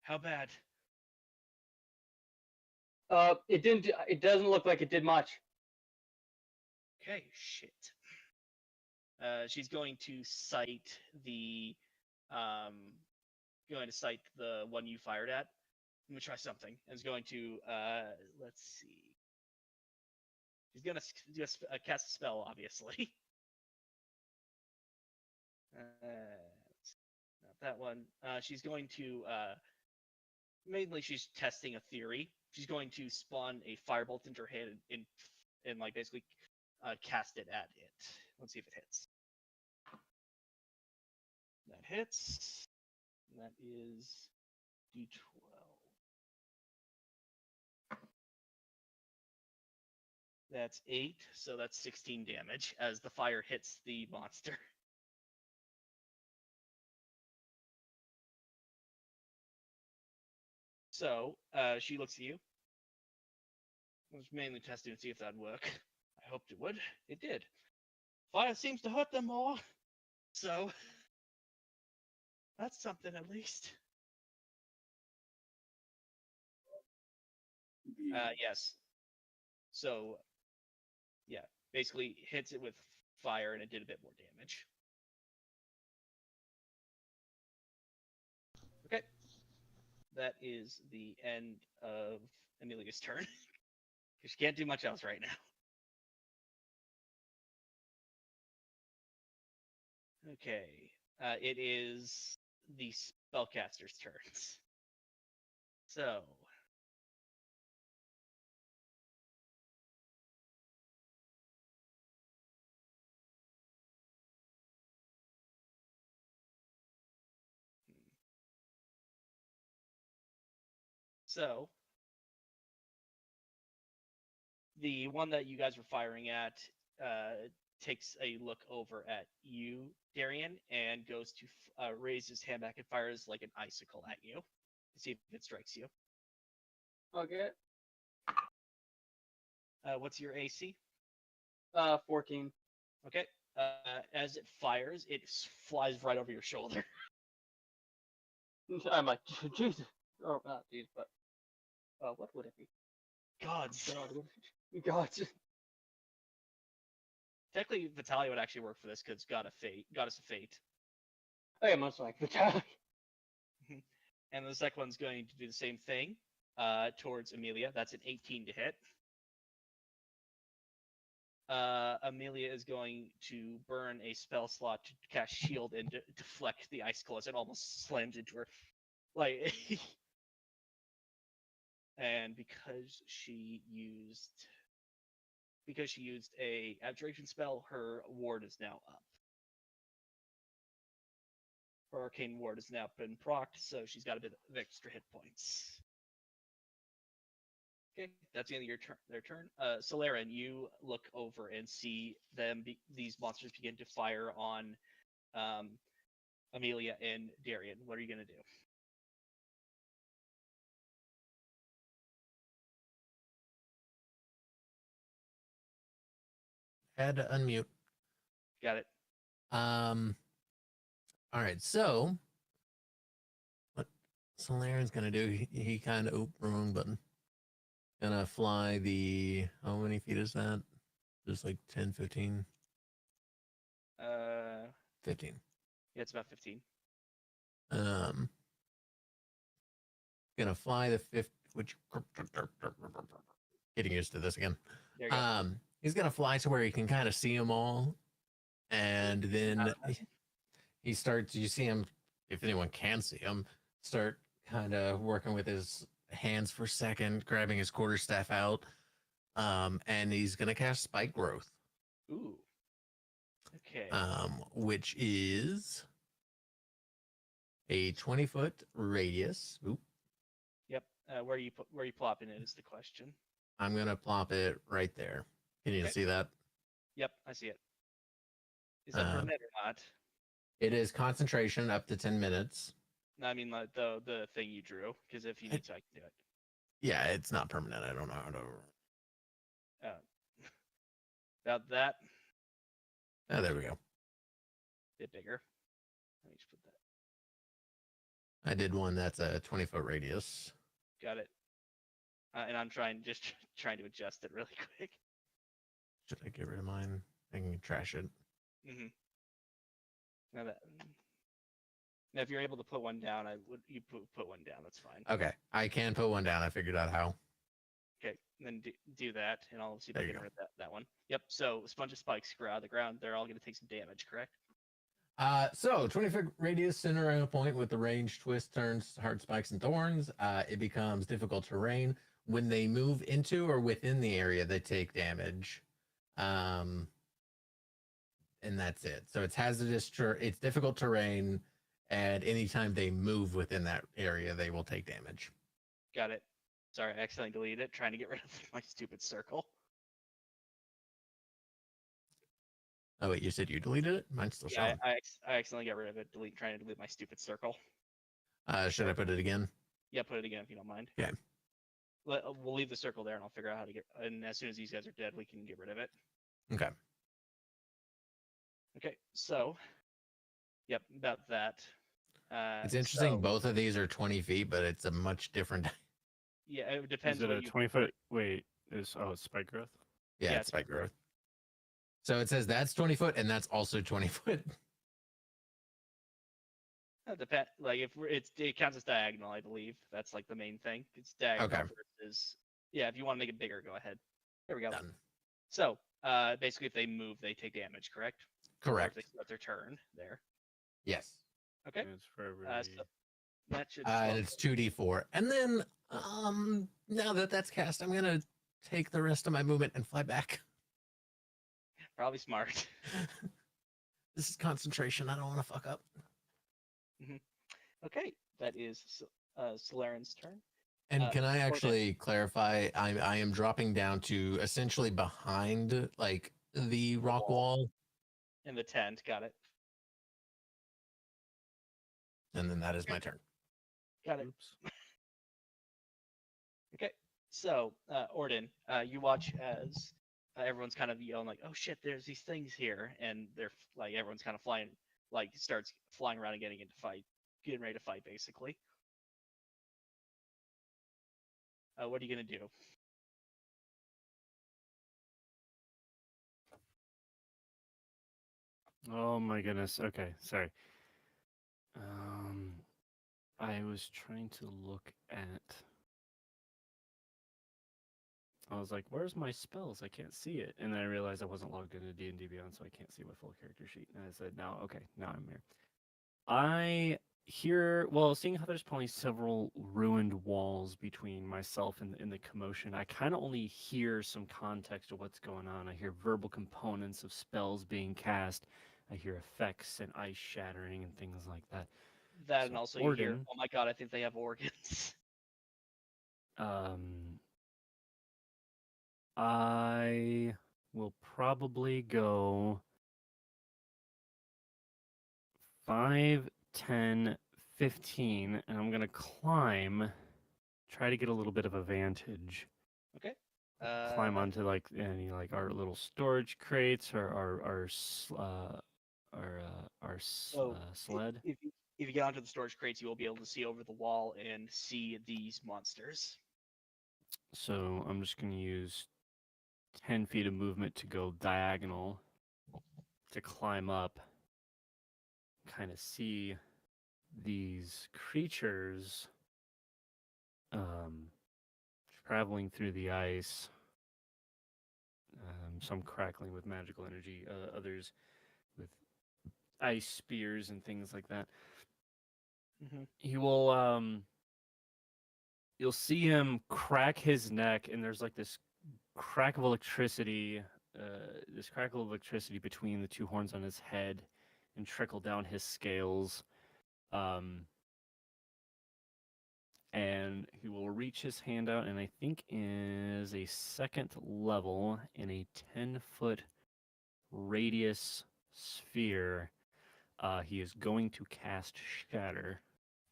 How bad? It didn't. It doesn't look like it did much. Okay, shit. She's going to cite the one you fired at. Let me try something. And is going to let's see. She's gonna do cast a spell, obviously. Not that one. She's going to mainly she's testing a theory. She's going to spawn a firebolt into her head and like basically cast it at it. Let's see if it hits. That hits. That is D12. That's 8, so that's 16 damage as the fire hits the monster. So, she looks at you. I was mainly testing to see if that'd work. I hoped it would. It did. Fire seems to hurt them more. So, that's something at least. Yes. So, yeah, basically hits it with fire and it did a bit more damage. Okay. That is the end of Amelia's turn. Because she can't do much else right now. Okay. It is the spellcaster's turns. So. So. The one that you guys were firing at takes a look over at you, Darian, and goes to raise his hand back and fires like an icicle at you to see if it strikes you. Okay. What's your AC? 14. Okay. As it fires, it flies right over your shoulder. I'm like, Jesus. Oh, not Jesus, but what would it be? Gods. Gods. Technically, Vitalia would actually work for this because Goddess of Fate. Oh yeah, most likely Vitalia. And the second one's going to do the same thing towards Amelia. That's an 18 to hit. Amelia is going to burn a spell slot to cast shield and deflect the icicle as it almost slams into her. Like, and because she used a abjuration spell, her ward is now up. Her arcane ward has now been procced, so she's got a bit of extra hit points. Okay, that's the end of your turn. Their turn. Slayiara, you look over and see these monsters begin to fire on Amelia and Darian. What are you gonna do? Had to unmute. Got it. All right, so what Solarian's gonna do? He kind of wrong button. Gonna fly the how many feet is that? Just like 10, 15? 15. Yeah, it's about 15. Gonna fly the fifth. Which getting used to this again. There you go. He's gonna fly to where he can kind of see them all, and then he starts. You see him, if anyone can see him, start kind of working with his hands for a second, grabbing his quarterstaff out, and he's gonna cast Spike Growth. Ooh. Okay. Which is a 20-foot radius. Oop. Yep. Where you plopping it is the question. I'm gonna plop it right there. Can you Okay. see that? Yep, I see it. Is that permanent or not? It is concentration up to 10 minutes. No, I mean the thing you drew. Because if you need to, I can do it. Yeah, it's not permanent. I don't know how to. About that. Oh, there we go. Bit bigger. Let me just put that. I did one that's a 20-foot radius. Got it. And I'm trying to adjust it really quick. Should I get rid of mine? I can trash it. Mm-hmm. Now if you're able to put one down, you put one down. That's fine. Okay, I can put one down. I figured out how. Okay, then do that, and I'll see if There I you can go. rid that one. Yep. So a bunch of spikes grow out of the ground. They're all going to take some damage, correct? So 20-foot radius, center of a point with the range twist turns hard spikes and thorns. It becomes difficult terrain. When they move into or within the area, they take damage. And that's it. So it's hazardous. It's difficult terrain, and anytime they move within that area, they will take damage. Got it. Sorry, I accidentally deleted it, trying to get rid of my stupid circle. Oh wait, you said you deleted it? Mine's still showing. I accidentally got rid of it. Trying to delete my stupid circle. Should I put it again? Yeah, put it again if you don't mind. Okay. We'll leave the circle there, and I'll figure out how to get. And as soon as these guys are dead, we can get rid of it. Okay. Okay. So, yep, about that. It's interesting. So, Both of these are 20 feet, but it's a much different. yeah, it depends. Is it what a you 20-foot? Wait, it's spike growth? Yeah, Yeah, it's spike growth. So it says that's 20 foot, and that's also 20 foot. Depend. Like if it counts as diagonal, I believe that's like the main thing. It's diagonal Okay. versus. Yeah, if you want to make it bigger, go ahead. There we go. Done. So, basically, if they move, they take damage, correct? Or if Correct. they start their turn there. Yes. Okay. It's for every... So that should. And it's 2d4. And then, now that that's cast, I'm gonna take the rest of my movement and fly back. Probably smart. This is concentration. I don't want to fuck up. Okay, that is Solarian's turn. And can I actually clarify? I am dropping down to essentially behind like the rock wall, In the tent, got it. and then that is my turn. Got it. Oops. Okay, so Orden, you watch as everyone's kind of yelling like, "Oh shit, there's these things here," and they're like everyone's kind of flying, like starts flying around and getting ready to fight, basically. What are you gonna do? Oh my goodness. Okay, sorry. I was trying to look at. I was like, "Where's my spells? I can't see it." And then I realized I wasn't logged into D&D Beyond, so I can't see my full character sheet. And I said, "No, okay, now I'm here." I hear, well, seeing how there's probably several ruined walls between myself and the commotion, I kind of only hear some context of what's going on. I hear verbal components of spells being cast. I hear effects and ice shattering and things like that. That So and also you hear, Orden- "Oh my god, I think they have organs." I will probably go 5, 10, 15, and I'm gonna climb. Try to get a little bit of a vantage. Okay. Climb onto like any like our little storage crates or So sled. if you get onto the storage crates, you will be able to see over the wall and see these monsters. So I'm just gonna use 10 feet of movement to go diagonal to climb up. Kind of see these creatures traveling through the ice. Some crackling with magical energy, others with ice spears and things like that. Mm-hmm. He will you'll see him crack his neck, and there's like this crack of electricity between the two horns on his head and trickle down his scales. And he will reach his hand out, and I think is a second level in a 10-foot radius sphere. He is going to cast Shatter.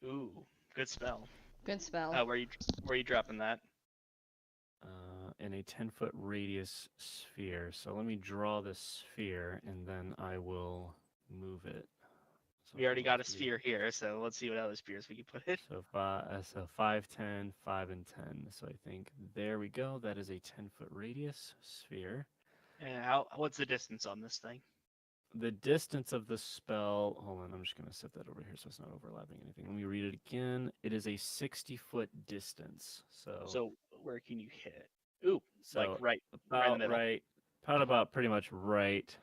Ooh, good spell. Good spell. Where you dropping that? In a 10-foot radius sphere. So let me draw this sphere, and then I will move it. So We already got a 3. sphere here, so let's see what other spheres we can put in. So 5, 10, 5, and 10. So I think there we go. That is a 10-foot radius sphere. And what's the distance on this thing? The distance of the spell. Hold on, I'm just gonna set that over here so it's not overlapping anything. Let me read it again. It is a 60-foot distance. So where can you hit it? Ooh, So like right in the about middle. right, pretty much right,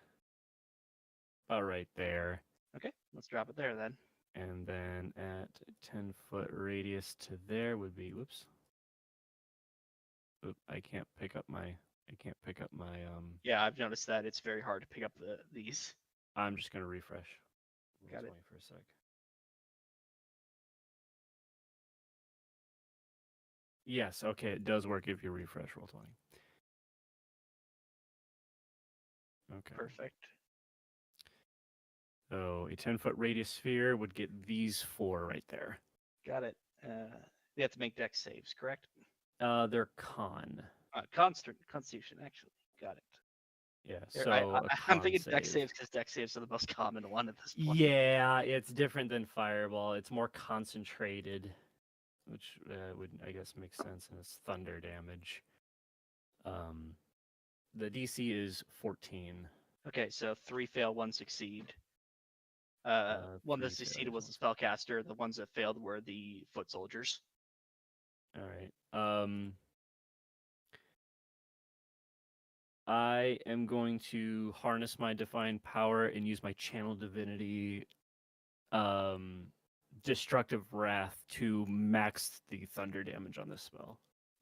about right there. Okay, let's drop it there then. And then at 10-foot radius to there would be, whoops. Oop, I can't pick up my. Yeah, I've noticed that it's very hard to pick up these. I'm just gonna refresh. Got it. Wait for a sec. Yes, okay, it does work if you refresh Roll20. Okay. Perfect. So a 10-foot radius sphere would get these 4 right there. Got it. They have to make dex saves, correct? They're con. Constitution, actually. Got it. Yeah, Here, so I'm thinking dex saves because dex saves are the most common one at this point. Yeah, it's different than Fireball. It's more concentrated, which would, I guess, make sense, and it's thunder damage. The DC is 14. Okay, so 3 fail, 1 succeed. One that 3 succeeded was fails. the spellcaster. The ones that failed were the foot soldiers. All right. I am going to harness my divine power and use my channel divinity destructive wrath to max the thunder damage on this spell.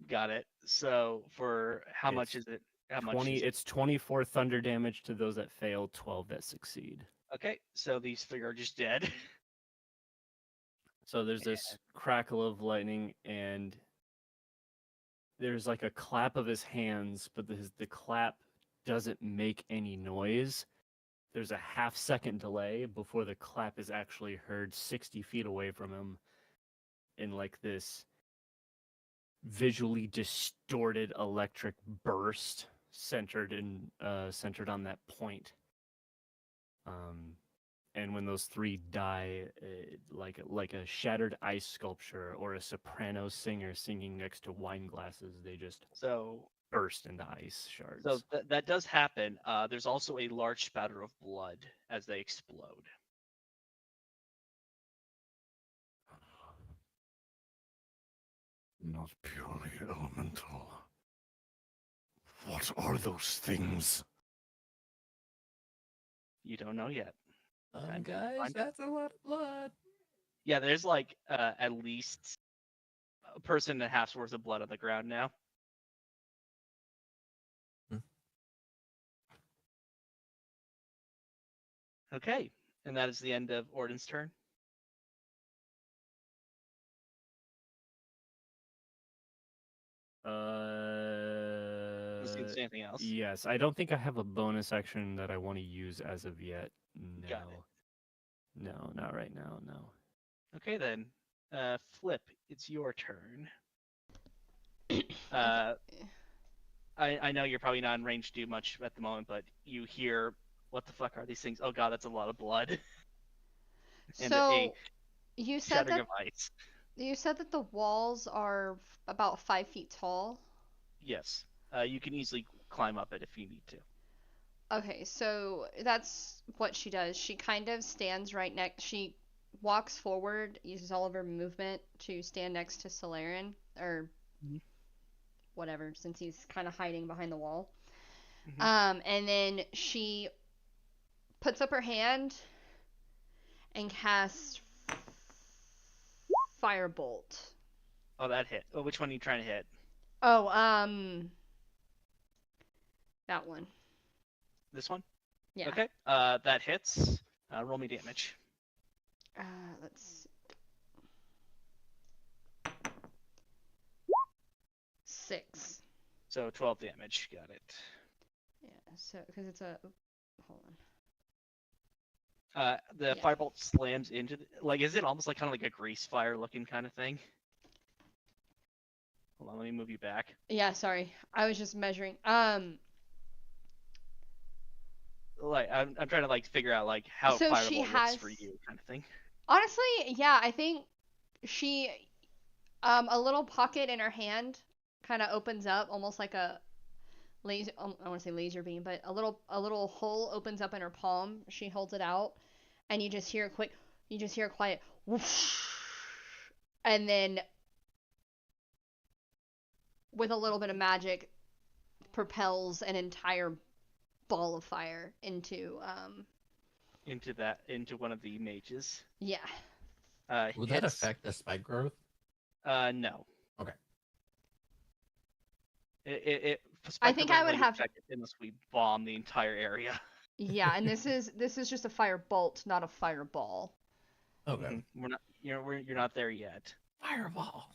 Got it. So for how much is it? How much? It's 24 thunder damage to those that fail, 12 that succeed. Okay, so these 3 are just dead. So there's this crackle of lightning, and there's like a clap of his hands, but the clap doesn't make any noise. There's a half-second delay before the clap is actually heard 60 feet away from him in like this visually distorted electric burst centered on that point. And when those 3 die, like a shattered ice sculpture or a soprano singer singing next to wine glasses, they just burst into ice shards. So that does happen. There's also a large spatter of blood as they explode. Not purely elemental. What are those things? You don't know yet. Guys, that's a lot of blood. Yeah, there's like at least a person and a half's worth of blood on the ground now. Okay, and that is the end of Orden's turn. see anything else. Yes, I don't think I have a bonus action that I want to use as of yet. No. Got it. No, not right now. No. Okay then. Flip, it's your turn. I know you're probably not in range to do much at the moment, but you hear, what the fuck are these things? Oh god, that's a lot of blood. And So you said shattering that of ice. you said that the walls are about 5 feet tall. Yes. You can easily climb up it if you need to. Okay, so that's what she does. She kind of stands right next. She walks forward, uses all of her movement to stand next to Solarian or Mhm. whatever, since he's kind of hiding behind the wall. Mhm. And then she puts up her hand and casts Firebolt. Oh, that hit. Oh, which one are you trying to hit? Oh, that one. This one? Yeah. Okay. That hits. Roll me damage. Let's see. 6. So 12 damage. Got it. Yeah, so because it's a hold on. The Yeah. firebolt slams into is it almost like kind of like a grease fire looking kind of thing? Hold on, let me move you back. Yeah, sorry. I was just measuring. I'm trying to figure out how So fireable she looks has for you kind of thing. honestly, yeah, I think she a little pocket in her hand kind of opens up almost like a laser I want to say laser beam, but a little hole opens up in her palm. She holds it out and you just hear a quiet whoosh, and then with a little bit of magic propels an entire ball of fire into into one of the mages. yeah. Would that affect the spike growth? No. Okay. I think I would have unless we bomb the entire area. yeah, and this is just a fire bolt, not a fireball. Okay. We're not you're not there yet. Fireball.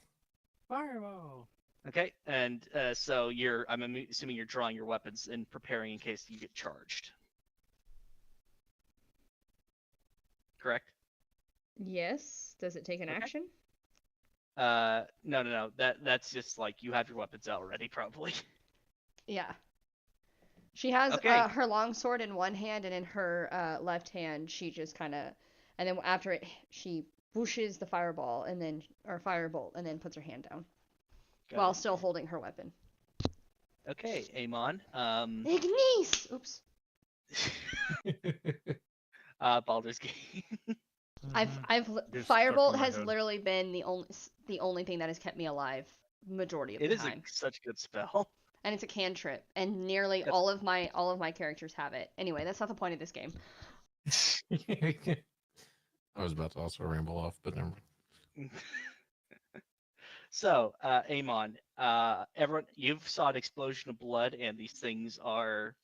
Fireball. Okay, and so I'm assuming you're drawing your weapons and preparing in case you get charged. Correct? Yes. Does it take an action? No. That's just you have your weapons out already, probably. Yeah. She has Okay. her long sword in one hand, and in her left hand, she just kind of, and then after it, she whooshes the fireball or firebolt, and then puts her hand down Got while it. still holding her weapon. Okay, Amon. Ignis! Oops. Baldur's Gate. Just Firebolt stuck in my has head. literally been the only thing that has kept me alive majority of It the is time. such a good spell. And it's a cantrip, and nearly That's- all of my characters have it. Anyway, that's not the point of this game. I was about to also ramble off, but never mind. So, Amon, everyone, you've saw an explosion of blood, and these things are,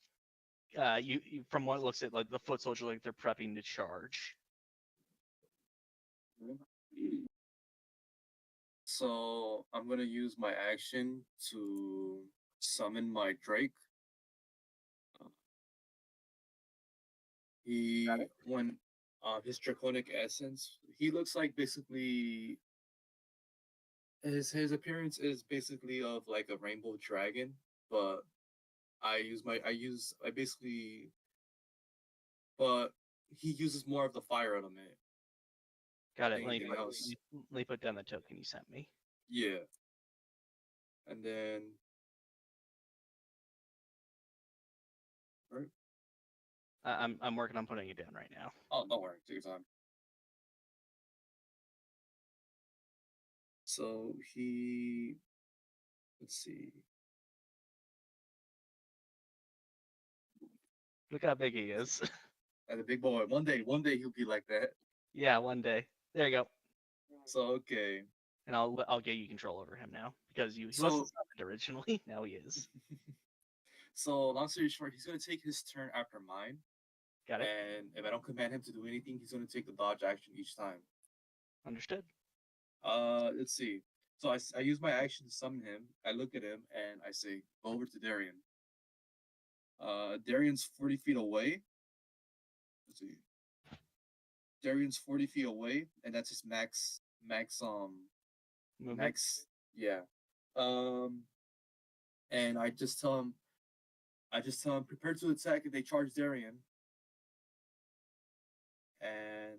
you from what it looks at, the foot soldiers, they're prepping to charge. So I'm gonna use my action to summon my Drake. When his draconic essence, he looks like basically his appearance is basically of a rainbow dragon, but but he uses more of the fire element. Got it. Let Anything else? me put down the token you sent me. Yeah. And then I'm working on putting it down right now. oh, don't worry, take your time. So let's see. Look how big he is. And the big boy. One day he'll be like that. Yeah, one day. There you go. So okay. And I'll give you control over him now because he So- wasn't summoned originally. Now he is. So long story short, he's gonna take his turn after mine. Got it. And if I don't command him to do anything, he's gonna take the dodge action each time. Understood. Let's see. So I use my action to summon him. I look at him and I say, "Go over to Darian." Darian's 40 feet away. Let's see. Darian's 40 feet away, and that's his max Movement. max, yeah. And I just tell him prepare to attack if they charge Darian. And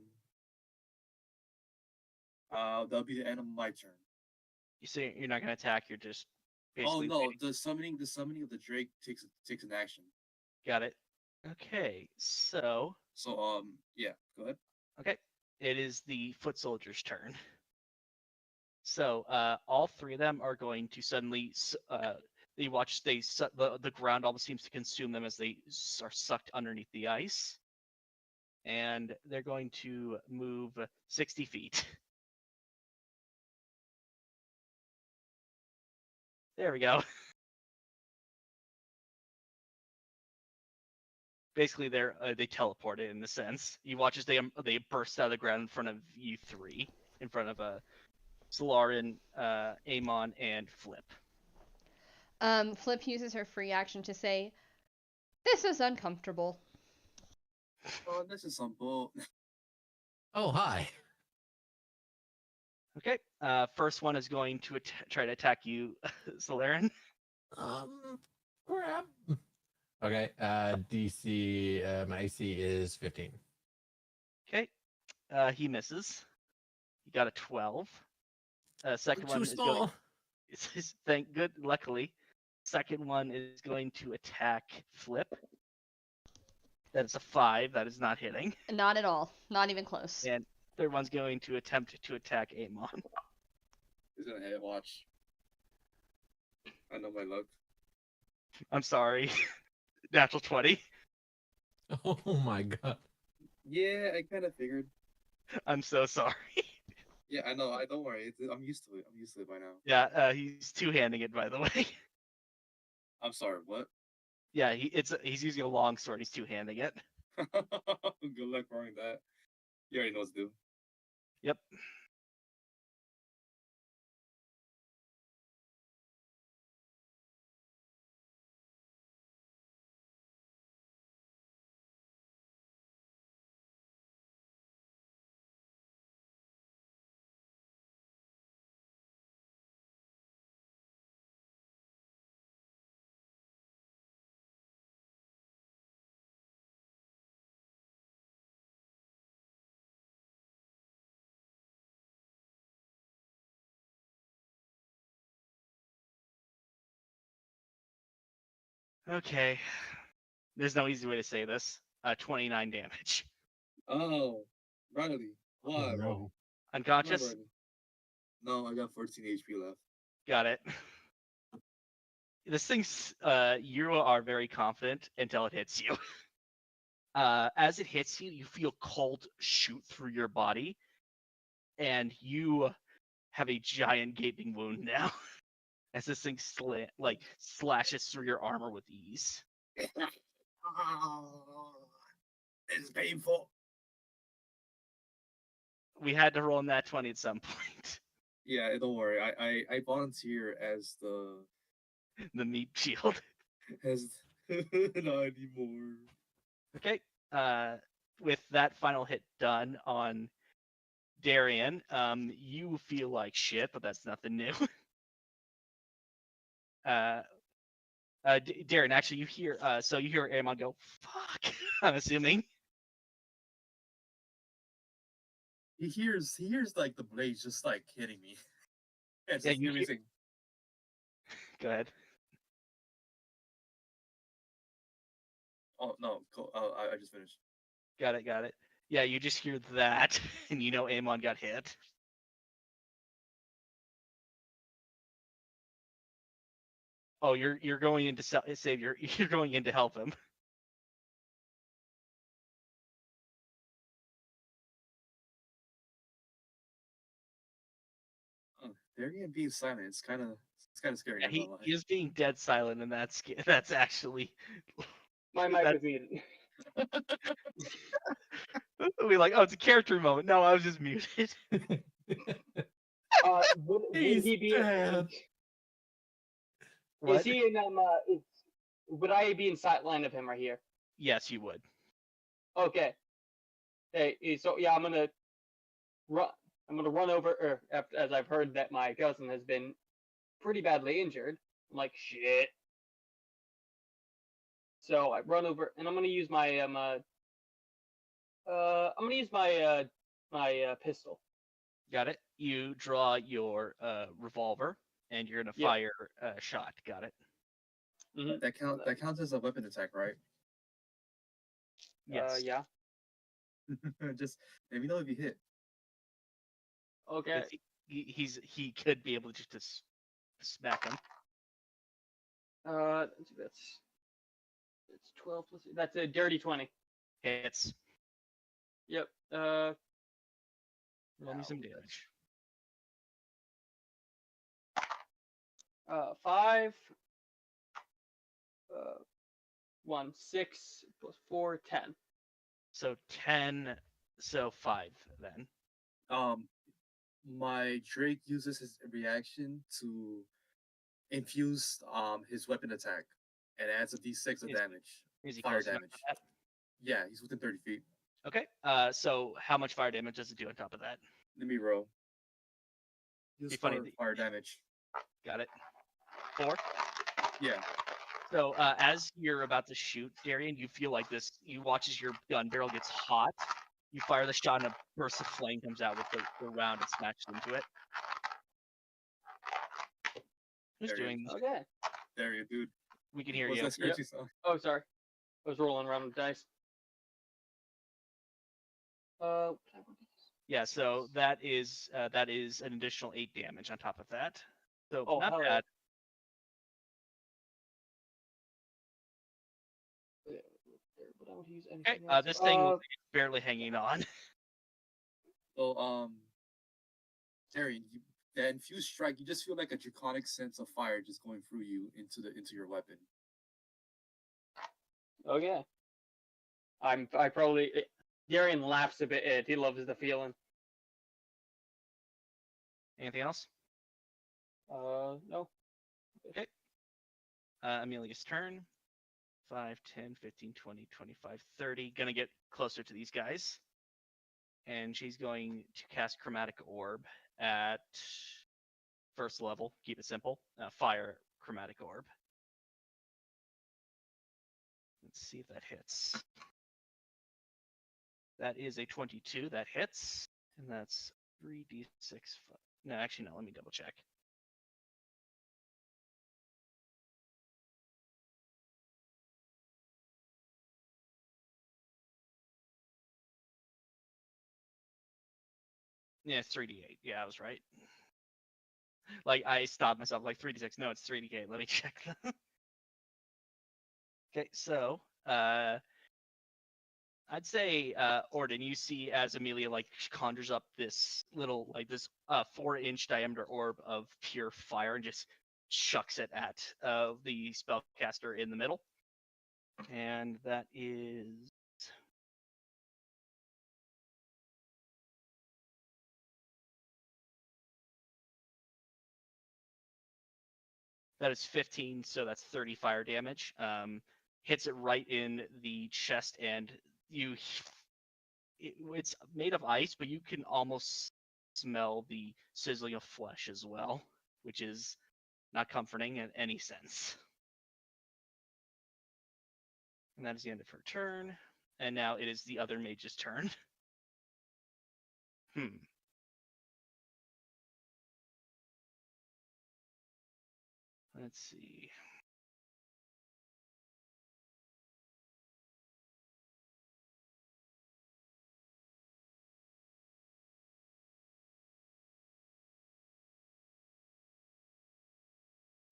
that'll be the end of my turn. You say you're not gonna attack. You're just Oh basically. no, waiting. the summoning of the Drake takes an action. Got it. Okay, so So yeah, go ahead. okay, it is the foot soldier's turn. So all three of them are going to suddenly. They watch. The ground almost seems to consume them as they are sucked underneath the ice, and they're going to move 60 feet. There we go. Basically, they teleported in the sense. You watch as they burst out of the ground in front of you three, in front of Slayiara, Amon, and Flip. Flip uses her free action to say, "This is uncomfortable." Oh, this is some bull. Oh, hi. Okay. First one is going to try to attack you, Slayiara. Crap. Okay. DC. My AC is 15. Okay. He misses. He got a 12. Second one Too is small. going. Thank good. Luckily, second one is going to attack Flip. That's a 5. That is not hitting. Not at all. Not even close. And third one's going to attempt to attack Amon. He's gonna hit. Watch. I know my luck. I'm sorry. Natural 20. Oh my god. Yeah, I kind of figured. I'm so sorry. Yeah, I know. Don't worry. I'm used to it. I'm used to it by now. Yeah, he's two-handing it, by the way. I'm sorry. What? Yeah, he's using a long sword. He's two-handing it. Good luck throwing that. You already know what to do. Yep. Okay. There's no easy way to say this. 29 damage. Oh, Riley. Why? Oh, no. Unconscious? Riley? No, I got 14 HP left. Got it. This thing's, you are very confident until it hits you. As it hits you, you feel cold shoot through your body, and you have a giant gaping wound now. As this thing slashes through your armor with ease. It's painful. We had to roll in that 20 at some point. Yeah, don't worry. I volunteer as the meat shield. Not anymore. Okay. With that final hit done on Darian, you feel like shit, but that's nothing new. Darren, actually, you hear Amon go, "Fuck." I'm assuming. He hears like the blades just like hitting me. It's Yeah, just amazing. Go ahead. Oh no, cool. I just finished. Got it. Yeah, you just hear that, and you know Amon got hit. Oh, you're going in to save you're going in to help him. Darian being silent, it's kind of scary. Yeah, I'm not gonna lie. he is being dead silent, and that's actually. My mic was muted. We like, oh, it's a character moment. No, I was just muted. Would he be? He's dead. Is he in would I be in sight line of him right here? Yes, you would. Okay. Hey, so yeah, I'm gonna run. I'm gonna run over, as I've heard that my cousin has been pretty badly injured. I'm like, shit. So I run over, and I'm gonna use my my pistol. Got it. You draw your revolver, and you're gonna Yep. fire a shot. Got it. Mm-hmm. That counts as a weapon attack, right? Yes. Yeah. Just let me know if you hit. Okay. He could be able just to smack him. That's 12 plus. That's a dirty 20. Hits. Yep. Roll me Ow, some damage. 5. 1, 6 plus 4, 10. So 10. So 5 then. My Drake uses his reaction to infuse his weapon attack and adds a d6 of Is- damage. Is he Fire close enough damage. for that? Yeah, he's within 30 feet. Okay. So how much fire damage does it do on top of that? Let me roll. Be Use funny for that- fire damage. Got it. 4. Yeah. So as you're about to shoot, Darian, you feel like this. You watch as your gun barrel gets hot. You fire the shot, and a burst of flame comes out with the round and smashed into it. Who's There you doing? Okay. There you, dude. We can hear What's you. that scratchy sound? Oh, sorry. I was rolling around with dice. Yeah. So that is an additional 8 damage on top of that. So Oh, not hell yeah. bad. But I would use Okay. anything else. This thing is barely hanging on. So, Darian, that infused strike, you just feel like a draconic sense of fire just going through you into your weapon. Okay. I probably Darian laughs a bit. He loves the feeling. Anything else? No. Amelia's turn. 5, 10, 15, 20, 25, 30. Gonna get closer to these guys. And she's going to cast Chromatic Orb at first level. Keep it simple. Fire Chromatic Orb. Let's see if that hits. That is a 22. That hits. And that's 3d6. No, actually, no. Let me double check. Yeah, it's 3d8. Yeah, I was right. Like, I stopped myself, like 3d6. No, it's 3d8. Let me check. Okay, so, I'd say, Orden, you see as Amelia, like, conjures up this little, like, this 4-inch diameter orb of pure fire and just chucks it at the spellcaster in the middle. And that is... That is 15, so that's 30 fire damage. Hits it right in the chest, and it's made of ice, but you can almost smell the sizzling of flesh as well, which is not comforting in any sense. And that is the end of her turn. And now it is the other mage's turn. Let's see.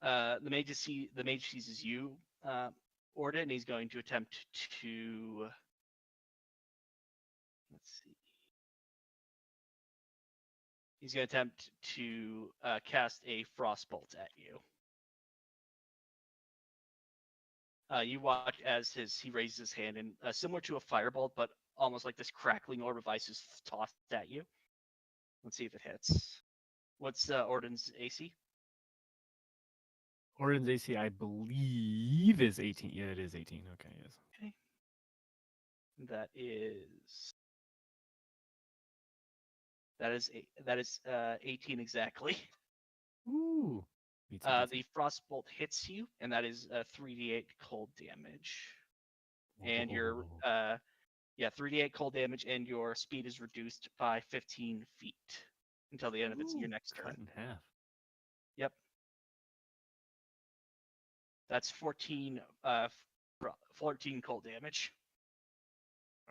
The mage sees you, Orden, and he's going to attempt to. Let's see. He's going to attempt to cast a frostbolt at you. You watch as he raises his hand, and similar to a firebolt, but almost like this crackling orb of ice is tossed at you. Let's see if it hits. What's Orden's AC? Orion's AC, I believe, is 18. Yeah, it is 18. Okay, yes. Okay. That is 18 exactly. Ooh. Beats it, beats The frostbolt hits you, and that is 3d8 cold damage. it. And your 3d8 cold damage, and your speed is reduced by 15 feet until the end of your next cut turn. in half. Yep. That's 14 cold damage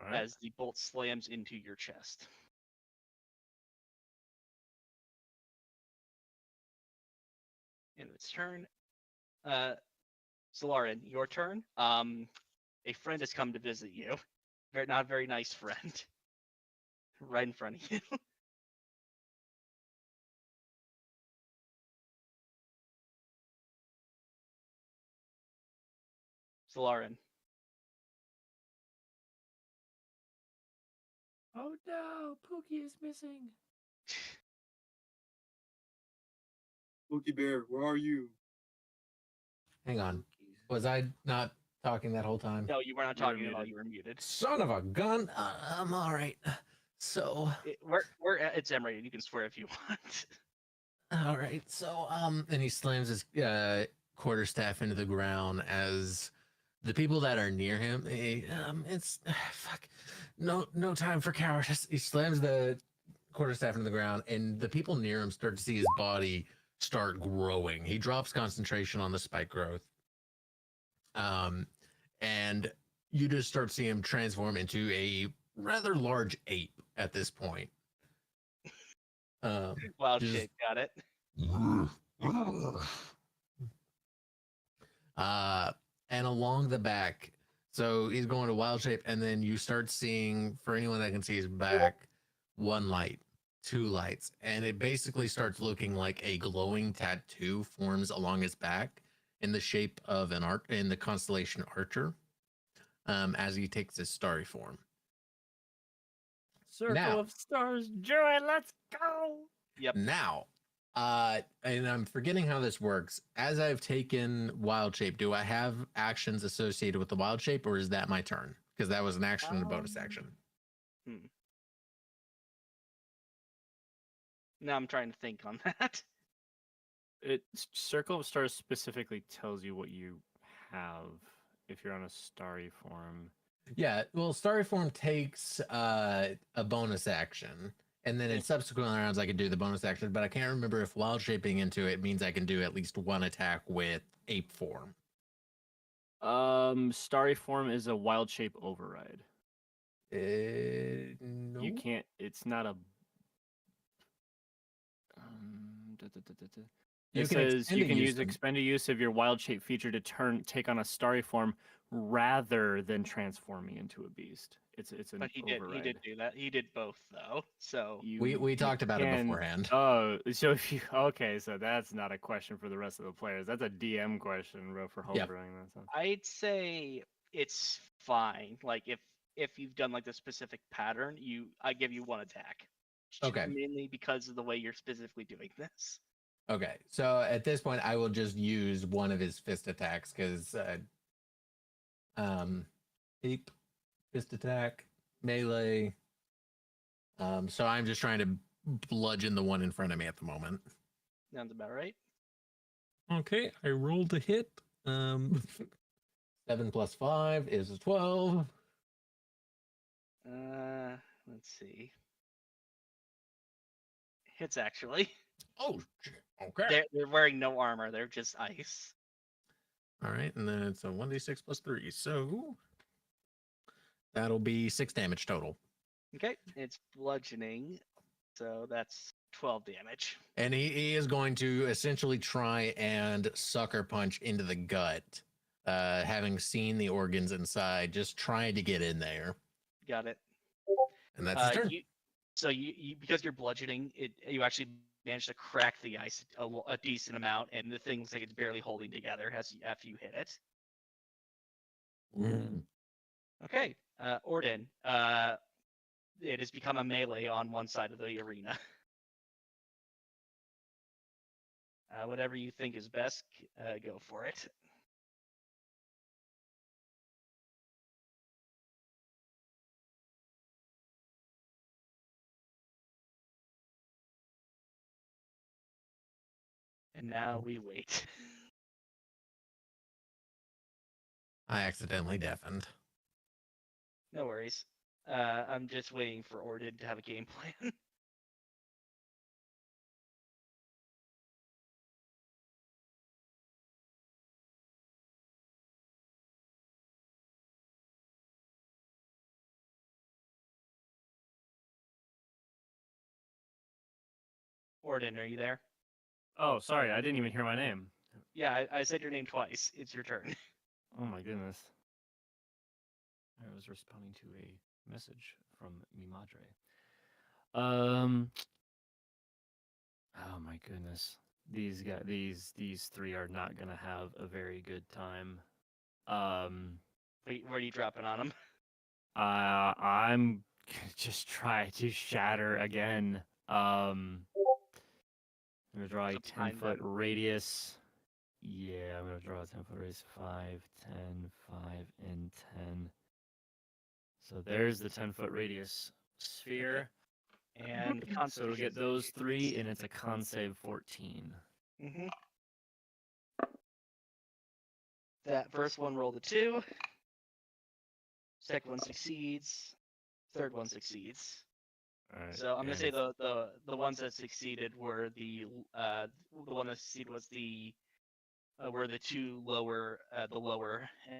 All right. as the bolt slams into your chest. In its turn, Zalarin, your turn. A friend has come to visit you. Not a very nice friend. Right in front of you. Zalarin. Oh no, Pookie is missing. Pookie Bear, where are you? Hang on. Was I not talking that whole time? No, you were not You were talking at all. muted. You were muted. Son of a gun. I'm all right. So, It's M-rated. You can swear if you want. all right. So, and he slams his quarterstaff into the ground as the people that are near him. It's fuck. No time for cowardice. He slams the quarterstaff into the ground, and the people near him start to see his body start growing. He drops concentration on the spike growth. And you just start seeing him transform into a rather large ape at this point. Wild just- shape, got it. And along the back, so he's going to wild shape, and then you start seeing, for anyone that can see his back, 1 light, 2 lights, and it basically starts looking like a glowing tattoo forms along his back in the shape of an arc in the constellation Archer, as he takes his starry form. Circle Now- of stars, joy, let's go. Yep. Now, and I'm forgetting how this works. As I've taken wild shape, do I have actions associated with the wild shape, or is that my turn? Because that was an action and a bonus action. Now I'm trying to think on that. Circle of stars specifically tells you what you have if you're on a starry form. Yeah, well, starry form takes a bonus action, and then in subsequent rounds I can do the bonus action, but I can't remember if wild shaping into it means I can do at least 1 attack with ape form. Starry form is a wild shape override. No. You can't. It's not a. You It can says expend you a can use use them. expend a use of your wild shape feature to take on a starry form rather than transforming into a beast. It's an But he override. did do that. He did both though. So We talked about it can- beforehand. Oh, so if you so that's not a question for the rest of the players. That's a DM question, bro, for Yep. homebrewing. That I'd say it's fine. Like if you've done like the specific pattern, I give you 1 attack. Okay. Mainly because of the way you're specifically doing this. Okay, so at this point, I will just use one of his fist attacks because, ape, fist attack, melee. So I'm just trying to bludgeon the one in front of me at the moment. Sounds about right. Okay, I rolled a hit. 7 plus 5 is 12. Let's see. Hits actually. Oh, shit. Okay. They're wearing no armor. They're just ice. All right, and then it's a 1d6 plus 3. So that'll be 6 damage total. Okay, it's bludgeoning, so that's 12 damage. And he is going to essentially try and sucker punch into the gut, having seen the organs inside, just trying to get in there. Got it. And that's his turn. You because you're bludgeoning, you actually managed to crack the ice a decent amount, and the thing looks like it's barely holding together after you hit it. Mm. Okay, Orden. It has become a melee on one side of the arena. Whatever you think is best, go for it. And now we wait. I accidentally deafened. No worries. I'm just waiting for Orden to have a game plan. Orden, are you there? Oh, sorry, I didn't even hear my name. Yeah, I said your name twice. It's your turn. Oh my goodness. I was responding to a message from mi madre. Oh my goodness. These guys, these three are not gonna have a very good time. Wait, where are you dropping on him? I'm gonna just try to shatter again. I'm gonna draw a So behind 10-foot them. radius. Yeah, I'm gonna draw a 10-foot radius. 5, 10, 5, and 10. So there's the 10-foot radius sphere. And So it'll get those three, and it's a con save 14. Mm-hmm. That first one rolled a 2. Second one succeeds. Third one succeeds. All right. So I'm gonna say the ones that succeeded were the one that succeeded was the were the two lower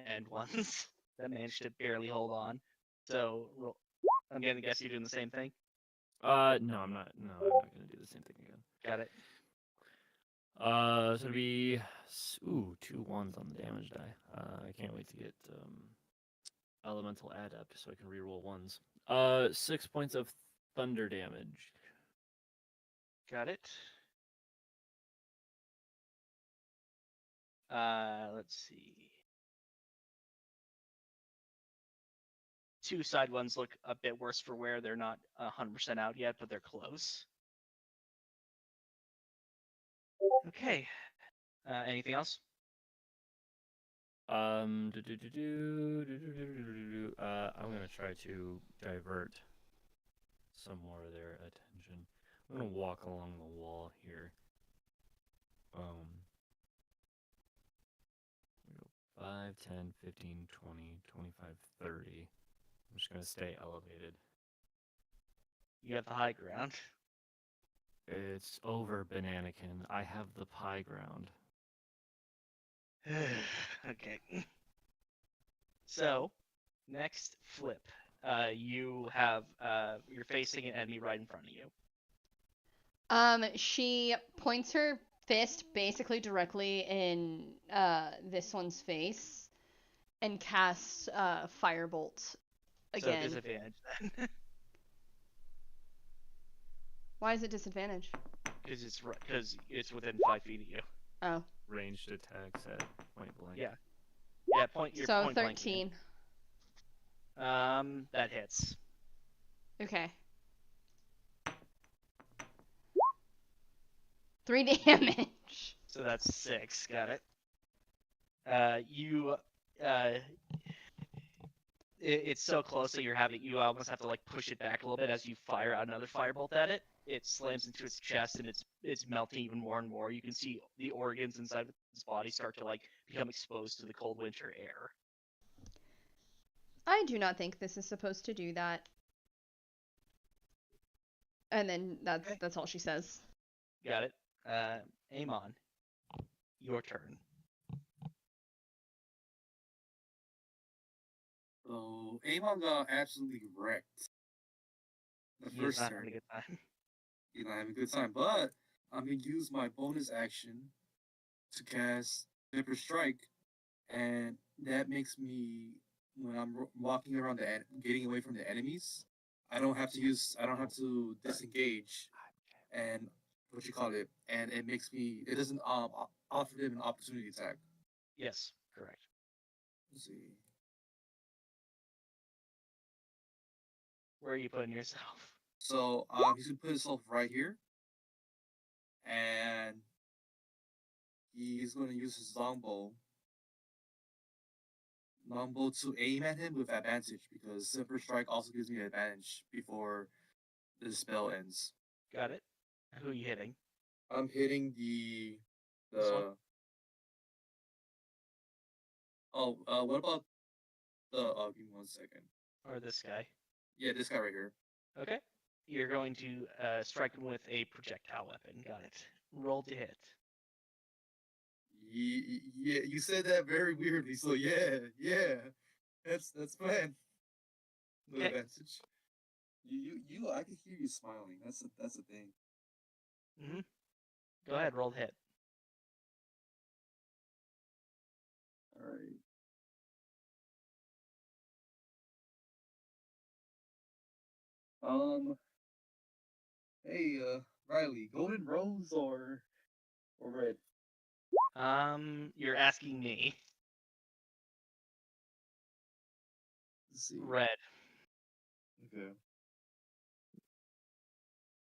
end ones that managed to barely hold on. So I'm gonna guess you're doing the same thing. No, I'm not. No, I'm not gonna do the same thing again. Got it. So it'll be 2 1s on the damage die. I can't wait to get elemental adept so I can reroll 1s. 6 points of thunder damage. Got it. Let's see. 2 side ones look a bit worse for wear. They're not 100% out yet, but they're close. Okay. Anything else? I'm gonna try to divert some more of their attention. I'm gonna walk along the wall here. 5, 10, 15, 20, 25, 30. I'm just gonna stay elevated. You got the high ground. It's over, Bananakin. I have the pie ground. Okay. So, next flip. You have you're facing an enemy right in front of you. She points her fist basically directly in this one's face and casts firebolt again. So disadvantage then. Why is it disadvantage? Because it's within 5 feet of you. Oh. Ranged attacks at point blank. Yeah. Yeah. Your So point blank. 13. That hits. Okay. 3 damage. So that's 6. Got it. It's so close that you almost have to like push it back a little bit as you fire out another firebolt at it. It slams into its chest and it's melting even more and more. You can see the organs inside of its body start to like become exposed to the cold winter air. I do not think this is supposed to do that. And then that's all she says. Got it. Amon, your turn. So Amon got absolutely wrecked. The He's first not turn. having a good time. He's not having a good time, but I'm gonna use my bonus action to cast Vapor Strike, and that makes me, when I'm walking around getting away from the enemies, I don't have to disengage, and and it doesn't offer them an opportunity attack. Yes, correct. Let's see. Where are you putting yourself? So he's gonna put himself right here, and he's going to use his longbow to aim at him with advantage because Super Strike also gives me advantage before the spell ends. Got it. Who are you hitting? I'm hitting the This one? what about the give me 1 second. Or this guy? Yeah, this guy right here. Okay. You're going to strike him with a projectile weapon. Got it. Roll to hit. Yeah, you said that very weirdly. So yeah, that's fine. With Okay. advantage. I can hear you smiling. That's the thing. Mm-hmm. Go ahead, roll to hit. All right. Hey, Riley, golden rose or red? You're asking me. Let's see. Red. Okay.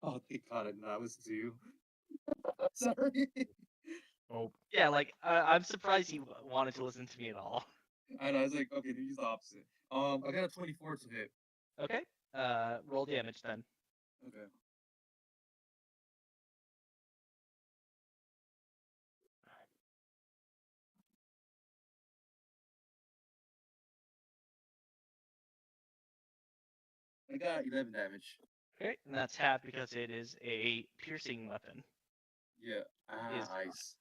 Oh, thank God I did not listen to you. Sorry. Oh, Yeah, like I'm surprised you wanted to listen to me at all. I know. I was like, okay, use the opposite. I got a 24 to hit. Okay. Roll damage then. Okay. I got 11 damage. Okay, and that's half because it is a piercing weapon. Yeah. Is Nice.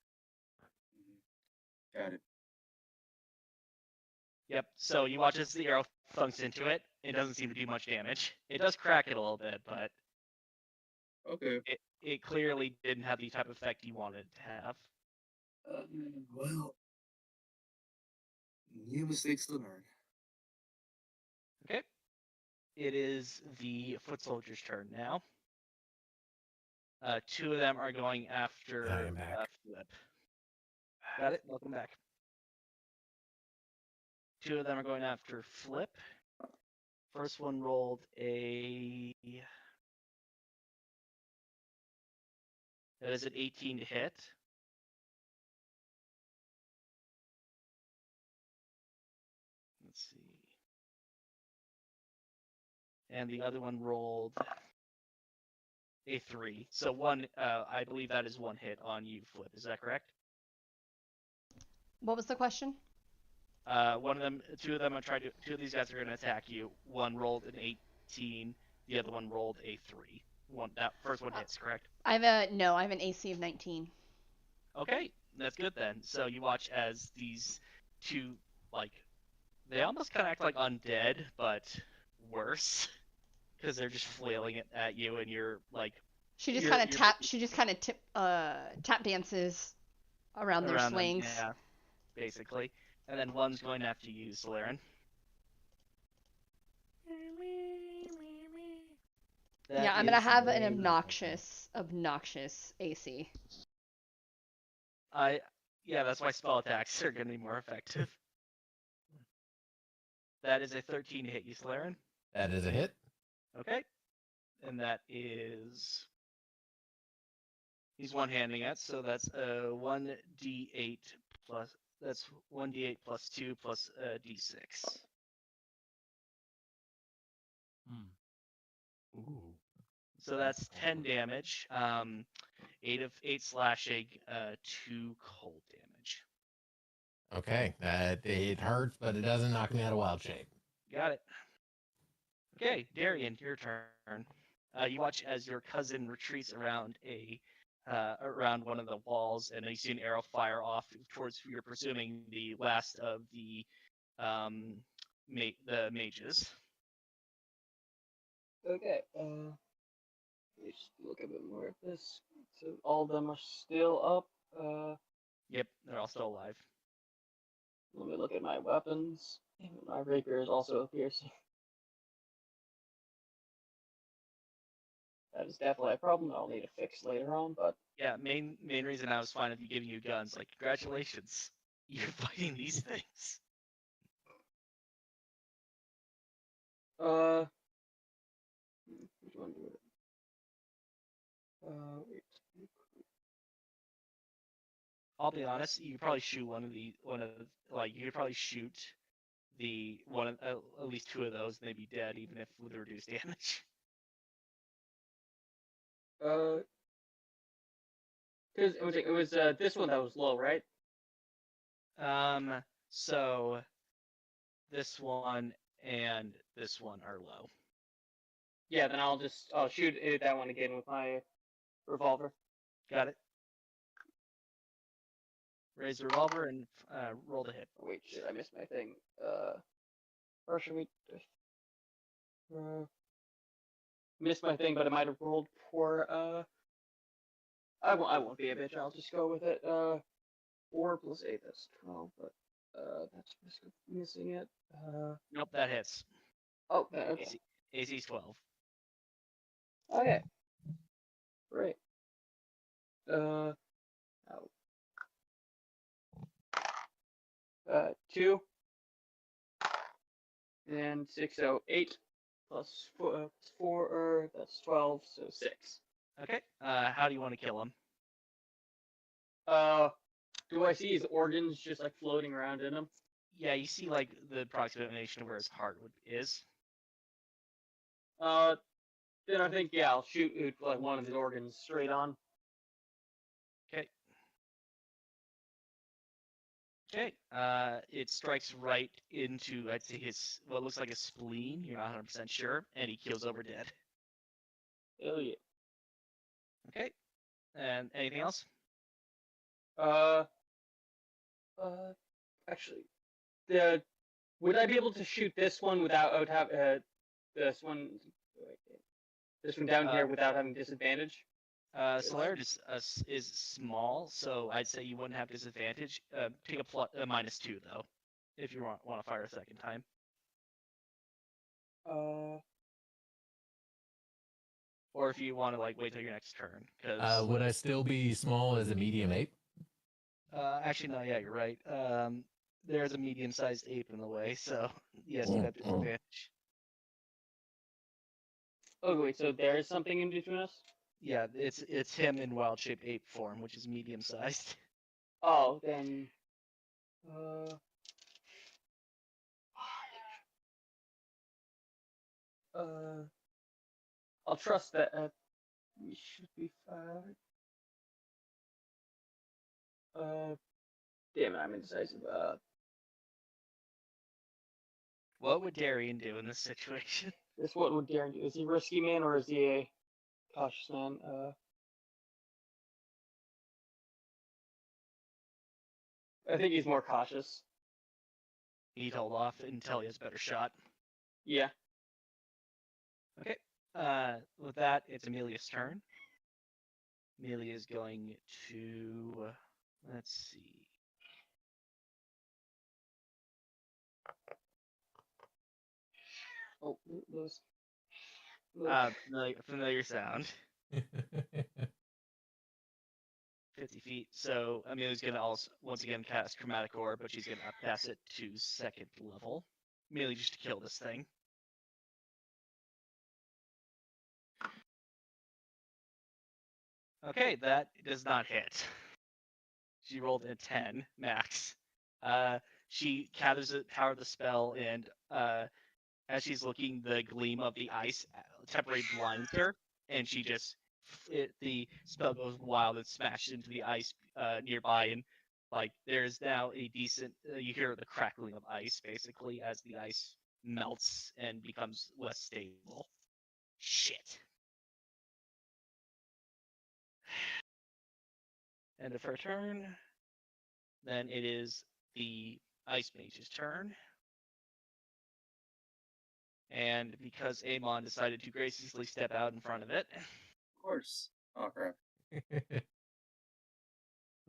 Got it. Yep. So you watch as the arrow thunks into it. It doesn't seem to do much damage. It does crack it a little bit, but Okay. it clearly didn't have the type of effect you wanted it to have. Well, new mistakes to learn. Okay. It is the foot soldier's turn now. Two of them are going after I am back. Flip. Got it? Welcome back. Two of them are going after Flip. First one rolled a... That is an 18 to hit. Let's see. And the other one rolled a 3. So one, I believe that is one hit on you, Flip. Is that correct? What was the question? One of them, two of these guys are going to attack you. One rolled an 18. The other one rolled a 3. That first one hits, correct? I have an AC of 19. Okay, that's good then. So you watch as these two, like, they almost kind of act like undead, but worse, because they're just flailing it at you, and you're like. She just kind of tap dances around their swings. Them, yeah, basically. And then one's going after you, Slayiara. Yeah, I'm gonna have an obnoxious AC. Yeah, that's why spell attacks are gonna be more effective. That is a 13 to hit you, Slayiara. That is a hit. Okay. And that is... He's one-handing it, so that's a 1d8 plus... That's 1d8 plus 2 plus d6. ooh. So that's 10 damage. 8 slashing, 2 cold damage. Okay, it hurts, but it doesn't knock me out of wild shape. Got it. Okay, Darian, your turn. You watch as your cousin retreats around around one of the walls, and you see an arrow fire off towards you're presuming the last of the mages. Okay. Let's just look a bit more at this. So all of them are still up. Yep, they're all still alive. Let me look at my weapons. My rapier is also a piercing. That is definitely a problem that I'll need to fix later on, but... Yeah, main reason I was fine with you giving you guns, like, congratulations. You're fighting these things. Which one do it? Wait. I'll be honest. You could probably shoot you could probably shoot the at least 2 of those, and they'd be dead, even if with the reduced damage. Because it was this one that was low, right? So this one and this one are low. Yeah, then I'll shoot that one again with my revolver. Got it. Raise the revolver and roll the hit. Wait, shit, I missed my thing. Or should we? Missed my thing, but I might have rolled poor. I won't be a bitch. I'll just go with it. 4 plus 8, that's 12. But that's missing it. Nope, that hits. Oh, okay. AC's 12. Okay. Great. Oh. 2 and 6, so 8 plus 4, that's 12, so 6. Okay. How do you want to kill him? Do I see his organs just like floating around in him? Yeah, you see like the approximation of where his heart is. Then I think I'll shoot like one of his organs straight on. Okay. Okay. It strikes right into, I'd say, what looks like a spleen. You're not 100% sure, and he keels over dead. Hell yeah. Okay. And anything else? Actually, would I be able to shoot this one without this one down here without having disadvantage? Slayiara is small, so I'd say you wouldn't have disadvantage. Take a -2 though, if you want to fire a second time. Or if you want to wait till your next turn, because Would I still be small as a medium ape? actually no, yeah, you're right. There's a medium-sized ape in the way, so yes, you have disadvantage. Oh wait, so there is something in between us? Yeah, it's him in wild-shaped ape form, which is medium-sized. Oh, then I'll trust that we should be fine. Damn it, I'm indecisive. What would Darian do in this situation? What would Darren do? Is he a risky man or is he a cautious man? I think he's more cautious. He'd hold off until he has a better shot. Yeah. Okay. With that, it's Amelia's turn. Amelia is going to, let's see. Oh, those. Familiar sound. 50 feet. So Amelia's going to also, once again, cast Chromatic Orb, but she's going to pass it to 2nd level. Merely just to kill this thing. Okay, that does not hit. She rolled a 10 max. She gathers the power of the spell, and as she's looking, the gleam of the ice temporarily blinds her, and she just the spell goes wild and smashes into the ice nearby, and there's now a decent. You hear the crackling of ice basically as the ice melts and becomes less stable. Shit. End of her turn. Then it is the Ice Mage's turn. And because Amon decided to graciously step out in front of it. Of course. Oh, crap.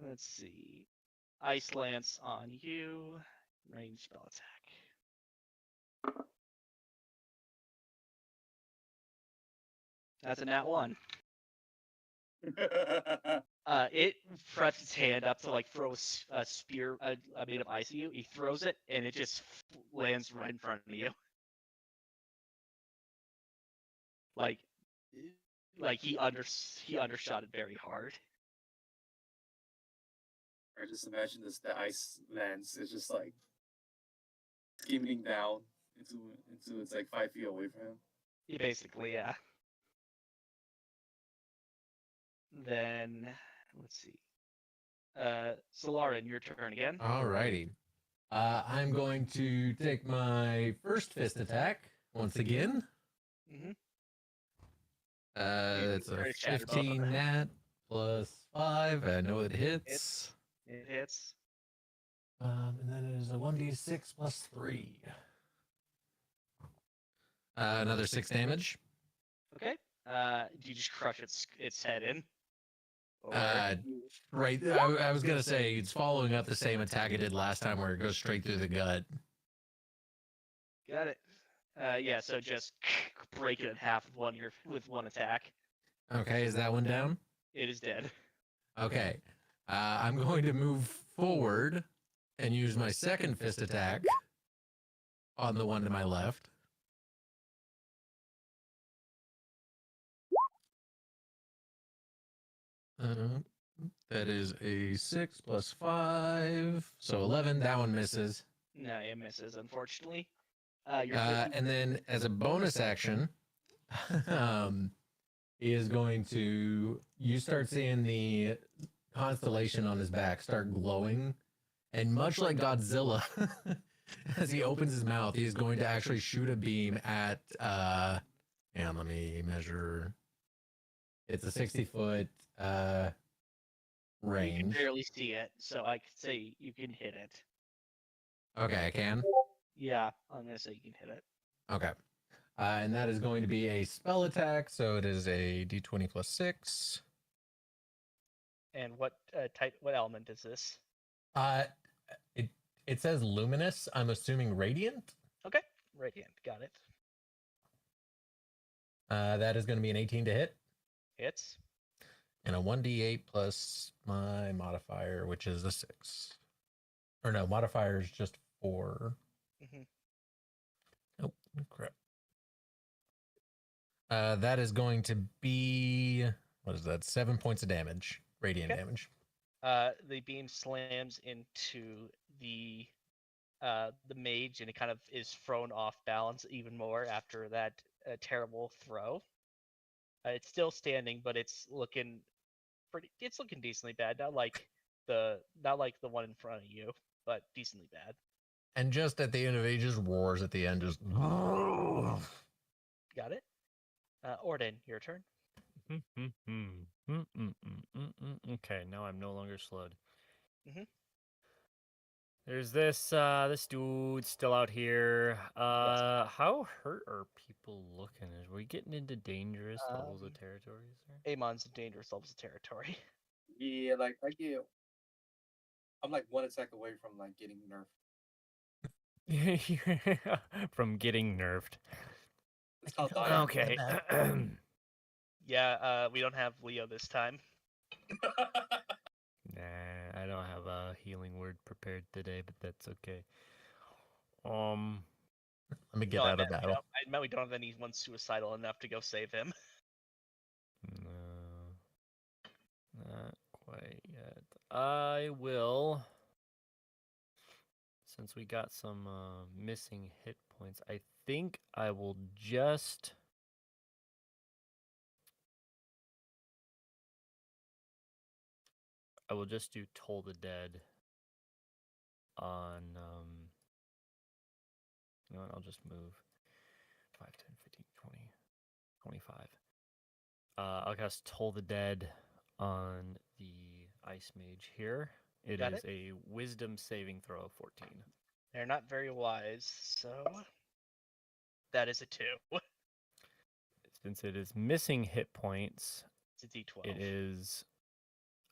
Let's see. Ice Lance on you. Range spell attack. That's a nat 1. It frets its hand up to throw a spear made of ice at you. He throws it, and it just lands right in front of you. He undershot it very hard. I just imagine the icelands is just like skimming down into it's like 5 feet away from him. Yeah, basically, yeah. Then let's see. Slayaara, your turn again. Alrighty. I'm going to take my first fist attack once again. Mm-hmm. It's a 15 nat plus 5. I know it hits. It hits. And then it is a 1d6 plus 3. Another 6 damage. Okay. Do you just crush its head in? Or Right. I was gonna say it's following up the same attack I did last time, where it goes straight through the gut. got it. Yeah. So just break it in half with one attack. Okay, is that one down? It is dead. Okay. I'm going to move forward and use my second fist attack on the one to my left. That is a 6 plus 5, so 11. That one misses. No, it misses, unfortunately. And then, as a bonus action, he is going to. You start seeing the constellation on his back start glowing, and much like Godzilla, as he opens his mouth, he is going to actually shoot a beam at. And let me measure. It's a 60-foot range. You can barely see it, so I could say you can hit it. Okay, I can. Yeah, I'm gonna say you can hit it. Okay. And that is going to be a spell attack, so it is a d20 plus 6. And what type? What element is this? It says luminous. I'm assuming radiant. Okay, radiant. Got it. That is going to be an 18 to hit, Hits. and a 1d8 plus my modifier, which is a 6. Or no, modifier is just 4. Mhm. Oh, crap. That is going to be, what is that? 7 points of damage, radiant damage. The beam slams into the mage, and it kind of is thrown off balance even more after that terrible throw. It's still standing, but it's looking decently bad. Not like the one in front of you, but decently bad. And just at the end of it, he just roars at the end, just. Got it. Orden, your turn. Okay, now I'm no longer slowed. Mhm. There's this dude still out here. How hurt are people looking? Are we getting into dangerous levels of territories there? Amon's in dangerous levels of territory. Yeah, like I'm like one attack away from like getting nerfed. From getting nerfed. It's called dying. Okay. Yeah, we don't have Leo this time. Nah, I don't have a healing word prepared today, but that's okay. Let me get out of battle. I meant we don't have anyone suicidal enough to go save him. No, not quite yet. I will, since we got some missing hit points, I think I will just do Toll the Dead on you know what, I'll just move 5, 10, 15, 20, 25. I'll cast Toll the Dead on the Ice Mage here. It is a Wisdom saving throw of 14. They're not very wise, so that is a 2. Since it is missing hit points, It's a D12. it is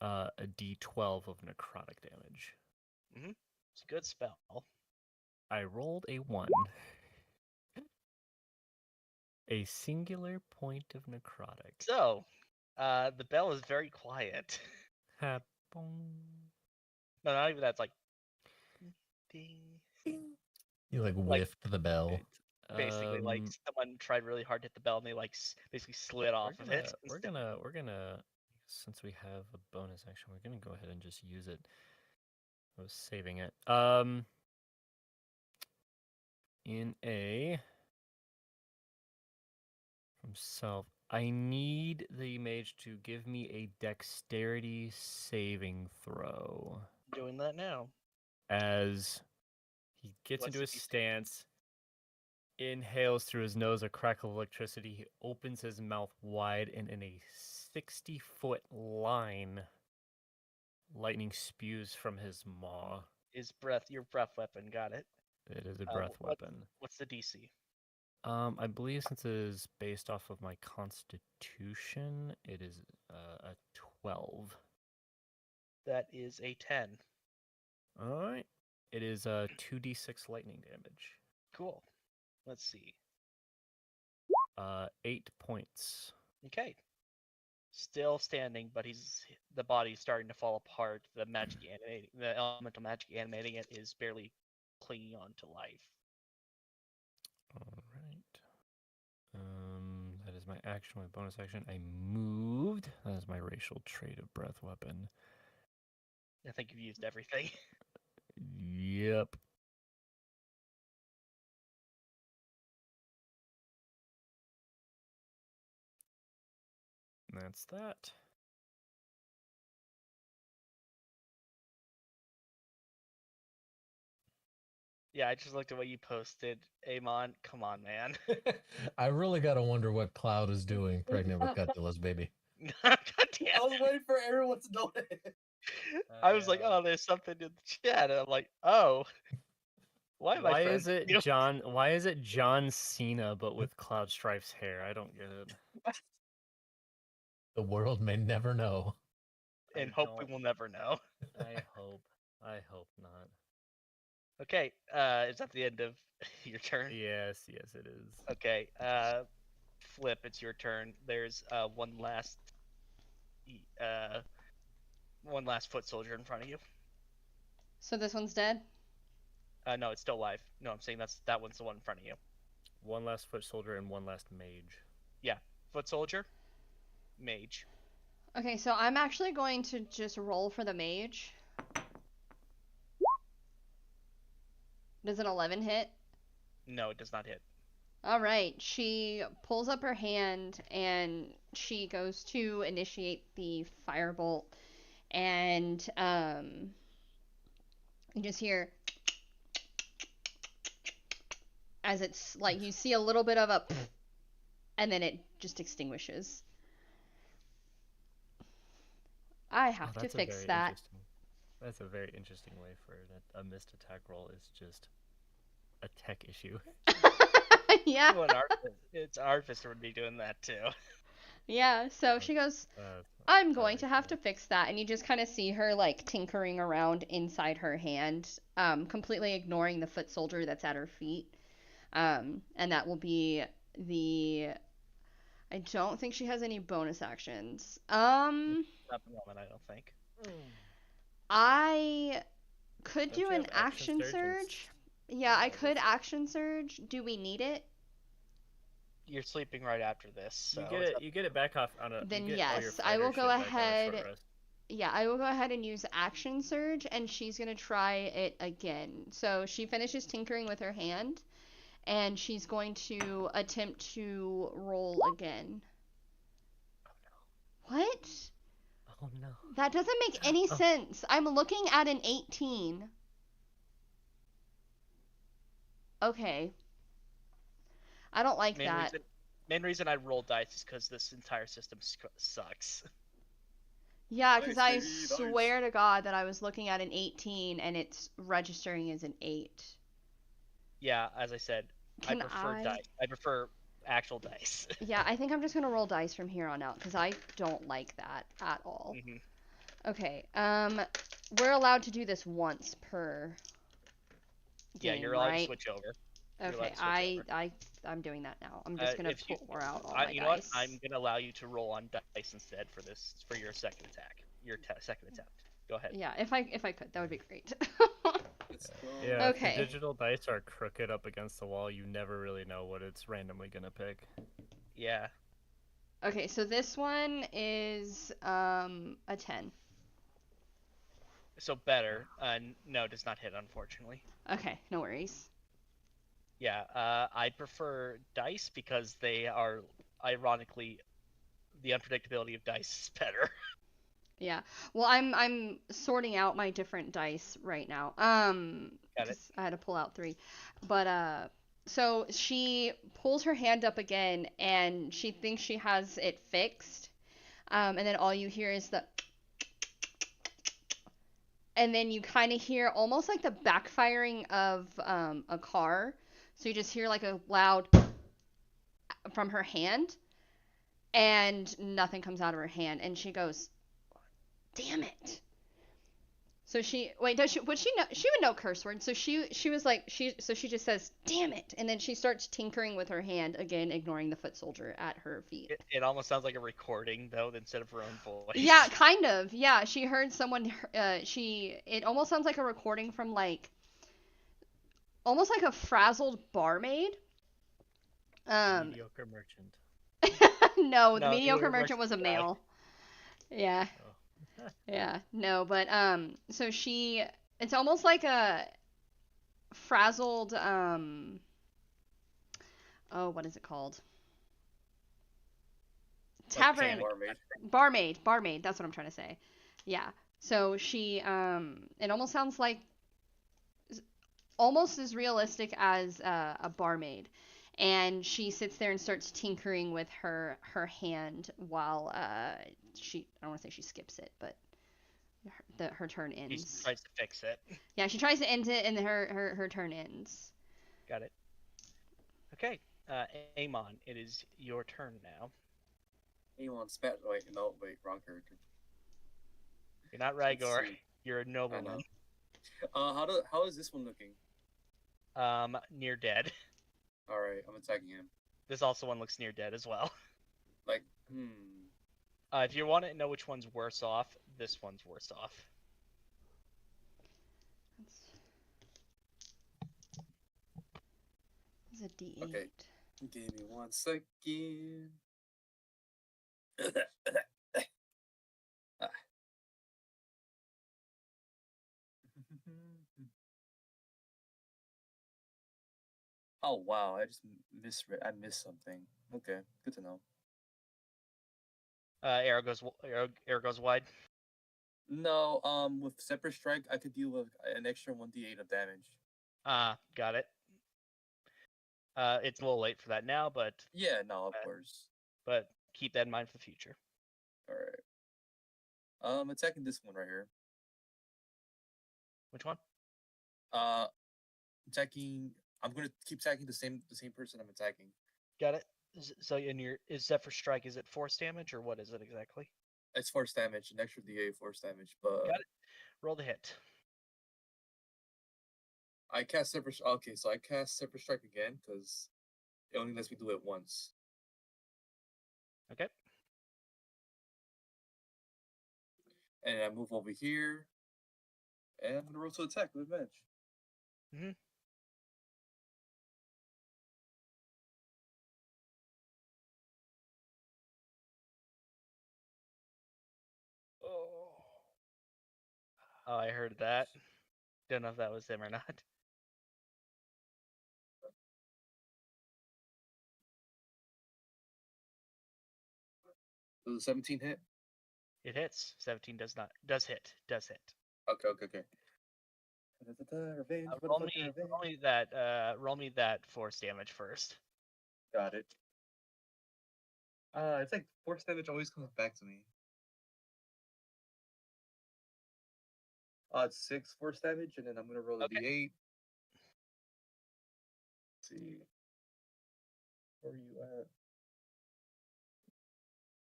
a D12 of necrotic damage. It's a good spell. I rolled a 1. A singular point of necrotic. So, the bell is very quiet. Ha-boom. No, not even that. It's like ding. You like whiffed the bell. Basically, like someone tried really hard to hit the bell, and they like basically slid off of it. We're gonna, since we have a bonus action, we're gonna go ahead and just use it. I was saving it. In a from self, I need the mage to give me a dexterity saving throw Doing that now. as he gets What's into the his DC? stance, inhales through his nose a crackle of electricity. He opens his mouth wide, and in a 60-foot line, lightning spews from his maw. Is your breath weapon? Got it. It is a breath weapon. What's the DC? I believe since it is based off of my constitution, it is a 12. That is a 10. All right. It is 2d6 lightning damage. Cool. Let's see. 8 points. Okay. Still standing, but the body's starting to fall apart. The elemental magic animating it is barely clinging on to life. All right. That is my action. My bonus action. I moved. That is my racial trait of breath weapon. I think you've used everything. Yep. That's that. Yeah, I just looked at what you posted, Amon. Come on, man. I really gotta wonder what Cloud is doing, pregnant with Godzilla's baby. God damn. I was waiting for everyone to know it. I was like, oh, there's something in the chat. And I'm like, oh. Why am I Why friends is it with you? John? Why is it John Cena but with Cloud Strife's hair? I don't get it. The world may never know. And I hope we don't- will never know. I hope not. Okay, is that the end of your turn? Yes, it is. Okay, Flip, it's your turn. There's one last foot soldier in front of you. So this one's dead? No, it's still alive. No, I'm saying that one's the one in front of you. One last foot soldier and one last mage. Foot soldier, mage. Okay, so I'm actually going to just roll for the mage. Does an 11 hit? No, it does not hit. Alright, she pulls up her hand and she goes to initiate the firebolt. And, you just hear as it's like you see a little bit of a and then it just extinguishes. I have to that's a fix very that. interesting- That's a very interesting way for a missed attack roll is just a tech issue. Yeah. It's Artificer would be doing that too. Yeah, so she goes, That's I'm going to very have to cool. fix that. And you just kind of see her like tinkering around inside her hand, completely ignoring the foot soldier that's at her feet. And that will be I don't think she has any bonus actions. Not the moment, I don't think. I could Don't do you an have action surge and surge. Yeah, I Oh, could that's- action surge. Do we need it? You're sleeping right after this, so You get it back off on a. Then you get all your yes, I will fighter go shit back on a short ahead. rest. Yeah, I will go ahead and use action surge, and she's gonna try it again. So she finishes tinkering with her hand, and she's going to attempt to roll again. What? Oh no. That doesn't make any Oh. sense. I'm looking at an 18. Okay. I don't like that. Main reason I roll dice is because this entire system sucks. Yeah, because I Nice, baby, nice. swear to God that I was looking at an 18 and it's registering as an 8. Yeah, as I said, Can I prefer I? dice. I prefer actual dice. Yeah, I think I'm just gonna roll dice from here on out because I don't like that at all. Mhm. Okay, we're allowed to do this once per Yeah, game, you're allowed to right? switch over. You're allowed Okay, to switch over. I'm doing that now. I'm just gonna if you- pour out all my You know what? dice. I'm gonna allow you to roll on dice instead for your second attack. Second attempt. Go ahead. Yeah, if I could, that would be great. Let's go. Yeah. Okay. If the digital dice are crooked up against the wall, you never really know what it's randomly gonna pick. Yeah. Okay, so this one is a 10. So better. No, it does not hit, unfortunately. Okay, no worries. Yeah, I prefer dice because they are, ironically, the unpredictability of dice is better. Yeah. Well, I'm sorting out my different dice right now. Got it. 'Cause I had to pull out 3. But so she pulls her hand up again and she thinks she has it fixed. And then all you hear is the and then you kind of hear almost like the backfiring of a car. So you just hear like a loud from her hand and nothing comes out of her hand and she goes, "Damn it." So she does she would she know she would know curse words. So she was like she just says, "Damn it." And then she starts tinkering with her hand again, ignoring the foot soldier at her feet. It almost sounds like a recording though, instead of her own voice. Yeah, kind of. Yeah, she heard someone it almost sounds like a recording from like almost like a frazzled barmaid. Mediocre merchant. No, the No, mediocre mediocre merchant was a merchant's guy. male. Yeah. Oh. Yeah. No, but so it's almost like a frazzled oh, what is it called? Tavern barmaid, that's what I'm trying to say. Yeah. So she it almost sounds like almost as realistic as a barmaid. And she sits there and starts tinkering with her hand while she I don't want to say she skips it, but her turn She ends. tries to fix it. Yeah, she tries to end it, and her turn ends. Got it. Okay, Amon, it is your turn now. Anyone spat? Wait, no, wait, wrong character. You're not Let's Rygor. see. You're a nobleman. How is this one looking? Near dead. All right, I'm attacking him. This also one looks near dead as well. Like, If you want to know which one's worse off, this one's worse off. It's a D8. Okay. Give me 1 second. Oh wow, I just misread. I missed something. Okay, good to know. Arrow goes wide. No, with separate strike, I could deal with an extra 1d8 of damage. Got it. It's a little late for that now, but Yeah, no, of course. But keep that in mind for the future. All right. I'm attacking this one right here. Which one? Attacking. I'm gonna keep attacking the same person I'm attacking. Got it. So is that for strike? Is it force damage or what is it exactly? It's force damage, an extra d8 force damage, but Got it. Roll the hit. I cast separate. Okay, so I cast separate strike again because it only lets me do it once. Okay. And I move over here, and I'm gonna roll to attack with advantage. Mm-hmm. Oh, I heard that. Don't know if that was him or not. Does a 17 hit? It hits. 17 does hit. Does hit. Okay. Revenge, Roll me that force damage first. Got it. It's like force damage always comes back to me. It's 6 force damage, and then I'm gonna roll a d8. Let's see. Where are you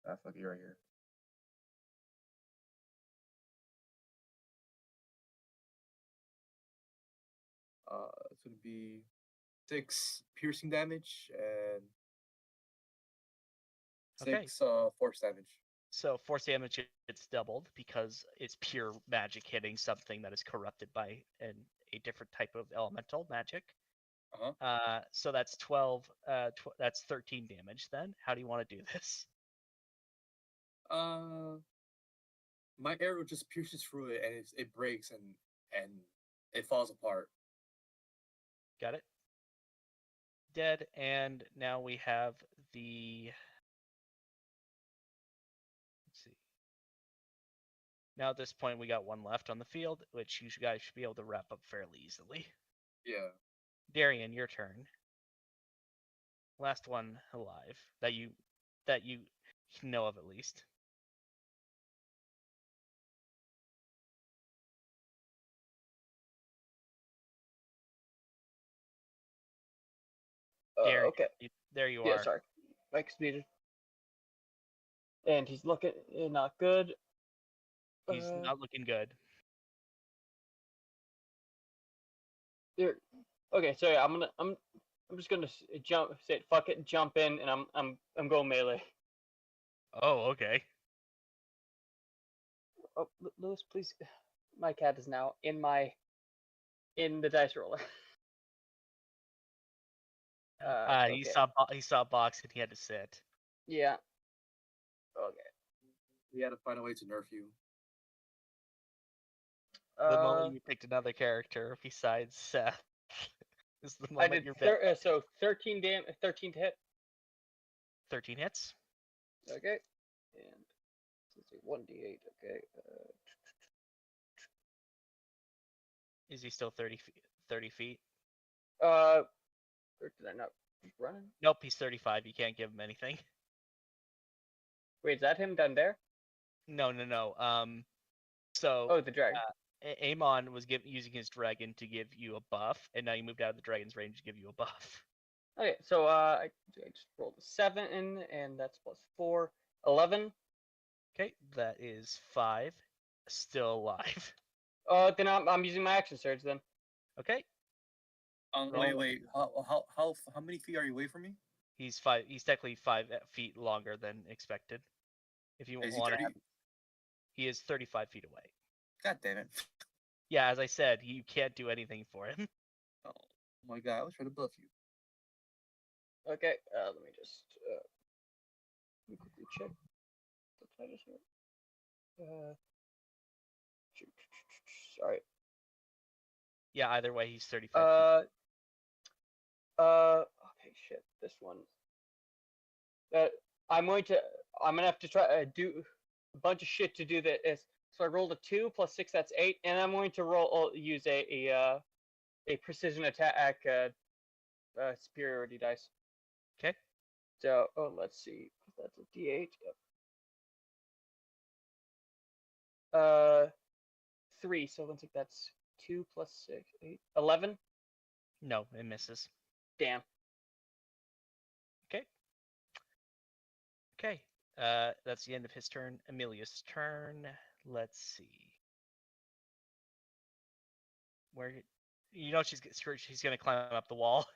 at? Fuck you right here. It's gonna be 6 piercing damage and 6 force damage. So force damage it's doubled because it's pure magic hitting something that is corrupted by a different type of elemental magic. So that's 12. That's 13 damage. Then how do you want to do this? my arrow just pierces through it and it breaks and it falls apart. Got it. Dead, and now we have the. Let's see. Now at this point, we got one left on the field, which you guys should be able to wrap up fairly easily. Yeah. Darian, your turn. Last one alive that you know of at least. Darian, Okay. there you Yeah, are. sorry. Mike's muted. And he's looking not good. He's not looking good. Here. Okay, so yeah, I'm just gonna say fuck it, jump in, and I'm going melee. Oh, okay. Oh, Lewis, please. My cat is now in the dice roller. He Okay. saw a box and he had to sit. Yeah. Okay. We had to find a way to nerf you. The moment you picked another character besides Seth is the I moment did you're so 13 13 to hit. 13 hits. Okay. And let's see, 1d8. Okay. Is he still 30 feet? 30 feet? Or did I not keep running? Nope, he's 35. You can't give him anything. Wait, is that him down there? No. So. Oh, the dragon. Amon was using his dragon to give you a buff, and now you moved out of the dragon's range to give you a buff. Okay, so I just rolled a 7, and that's plus 4, 11. Okay, that is 5. Still alive. Then I'm using my action surge then. Okay. Wait. How many feet are you away from me? He's 5. He's technically 5 feet longer than expected. If you want to, he is 35 feet away. God damn it! Yeah, as I said, you can't do anything for him. Oh my god, I was trying to buff you. Okay, let me just quickly check the titles here. Sorry. Yeah, either way, he's 35 feet. Okay, shit. This one. I'm gonna have to try do a bunch of shit to do this. So I rolled a 2 plus 6, that's 8, and I'm going to use a precision attack superiority dice. Okay. So let's see, that's a D8. Yep. 3. So let's think that's 2 plus 6, 8, 11. No, it misses. Damn. Okay. Okay. That's the end of his turn. Amelia's turn. Let's see. Where she's gonna climb up the wall.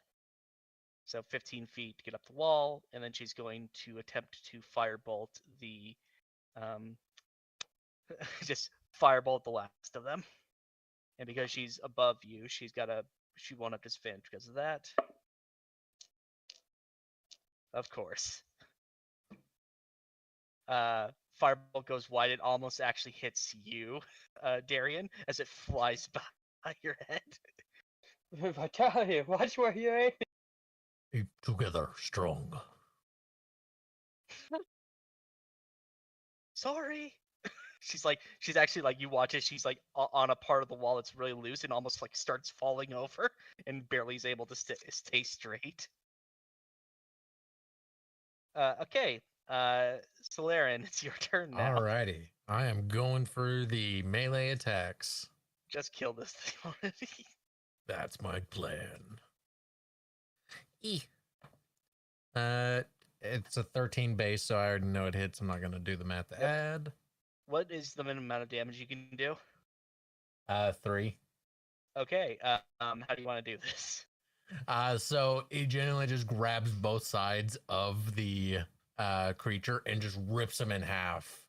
So 15 feet to get up the wall, and then she's going to attempt to firebolt the just firebolt the last of them. And because she's above you, she won't have disadvantage because of that. Of course. Firebolt goes wide. It almost actually hits you, Darian, as it flies by your head. I tell you, watch where you're aiming. Keep together strong. Sorry. She's actually like, you watch it, she's like on a part of the wall that's really loose and almost like starts falling over and barely is able to stay straight. Okay. Solaren, it's your turn now. Alrighty. I am going for the melee attacks. Just kill this thing already. That's my plan. It's a 13 base, so I already know it hits. I'm not gonna do the math to add. What is the minimum amount of damage you can do? 3. Okay. How do you want to do this? So it generally just grabs both sides of the creature and just rips them in half.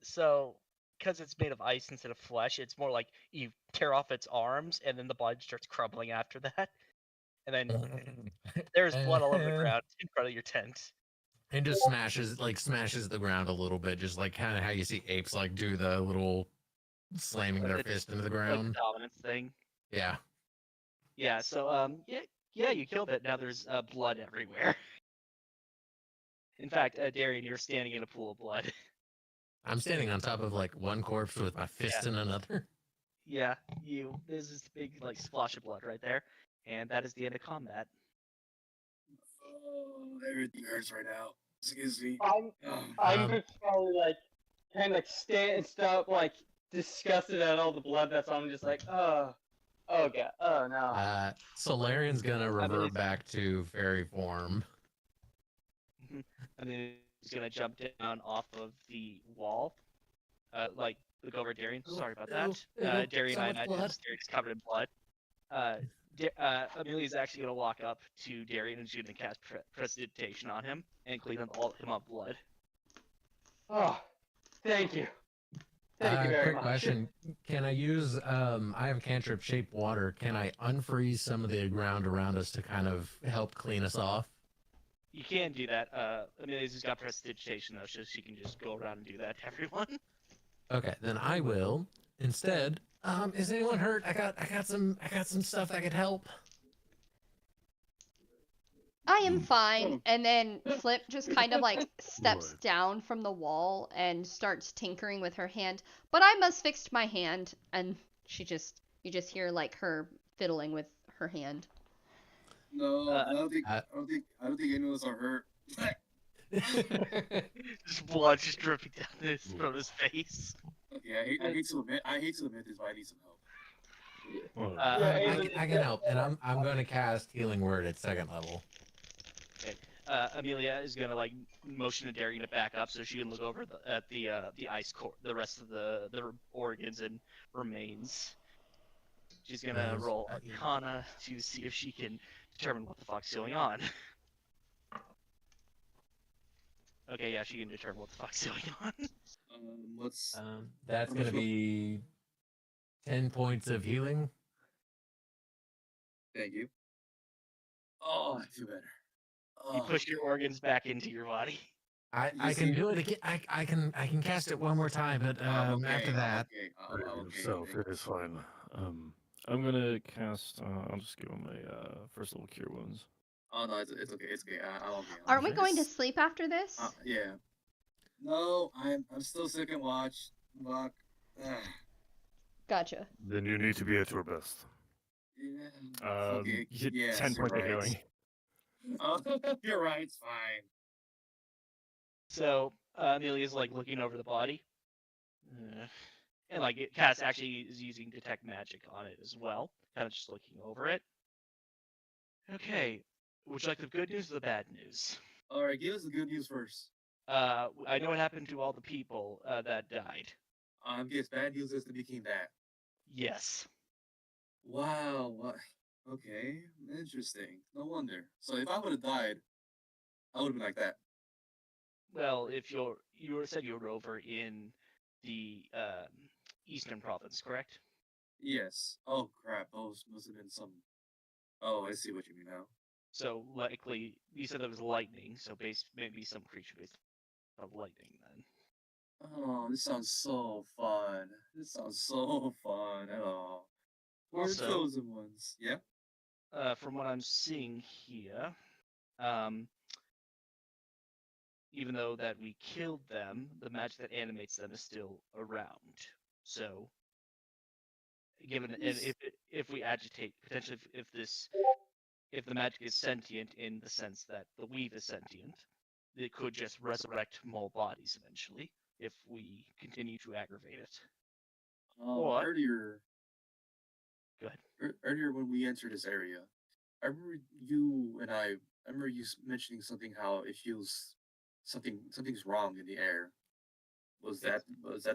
So because it's made of ice instead of flesh, it's more like you tear off its arms and then the body starts crumbling after that. And then there's blood all over the ground in front of your tent. And just smashes the ground a little bit, just like kind of how you see apes like do the little slamming their fist into the Like the ground. dominance thing. Yeah. Yeah. So yeah, you killed it. Now there's blood everywhere. In fact, Darian, you're standing in a pool of blood. I'm standing on top of like one corpse with my fist in another. Yeah, there's this big like splash of blood right there, and that is the end of combat. Oh, everything hurts right now. Excuse me. I'm just probably like kind of stop like disgusted at all the blood that's on. I'm just like, oh god, oh no. Solarian's gonna revert back to fairy form. And then he's gonna jump down off of the wall, like look over at Darian. Sorry about that. Darian so and much I blood. just Darian's covered in blood. Amelia's actually gonna walk up to Darian and she's gonna cast prestidigitation on him and clean him up blood. Oh, thank you. Thank you very Quick much. question: can I use? I have cantrip shaped water. Can I unfreeze some of the ground around us to kind of help clean us off? You can do that. Amelia's just got prestidigitation though, so she can just go around and do that to everyone. Okay, then I will instead. Is anyone hurt? I got some stuff that could help. I am fine. And then Flip just kind of like steps down from the wall and starts tinkering with her hand. But I must fix my hand, and you just hear like her fiddling with her hand. No, I don't think any of us are hurt. Just blood just dripping down from his face. Okay, I hate to admit this, but I need some help. I can help, and I'm going to cast Healing Word at 2nd level. Okay. Amelia is gonna like motion to Darian to back up so she can look over at the ice core, the rest of the organs and remains. She's gonna roll Arcana to see if she can determine what the fuck's going on. Okay, yeah, she can determine what the fuck's going on. That's gonna be 10 points of healing. Thank you. Oh, I feel better. You push your organs back into your body. I can do it again. I can cast it one more time, but after that. It is fine. I'm gonna cast. I'll just give him a first level cure wounds. Oh no, it's okay. It's okay. I'll be. Aren't we going to sleep after this? Yeah. No, I'm still sick and watch. Fuck. Gotcha. Then you need to be at your best. Yeah. You get 10 points of healing. Oh, you're right. It's fine. So Amelia's like looking over the body, and like Cass actually is using detect magic on it as well, kind of just looking over it. Okay, would you like the good news or the bad news? All right, give us the good news first. I know what happened to all the people that died. Guess bad news is to became that. Yes. Wow. What? Okay, interesting. No wonder. So if I would have died, I would have been like that. Well, if you said you were over in the eastern province, correct? Yes. Oh crap! Those must have been some. Oh, I see what you mean now. So likely, you said there was lightning, so maybe some creature based on lightning then. Oh, this sounds so fun. Oh, we're Also, chosen ones. Yeah. From what I'm seeing here, even though that we killed them, the magic that animates them is still around. So, given if we agitate, potentially if the magic is sentient in the sense that the weave is sentient, it could just resurrect more bodies eventually if we continue to aggravate it. Earlier. Go ahead. Earlier when we entered this area, I remember you mentioning something how it feels something's wrong in the air. Was that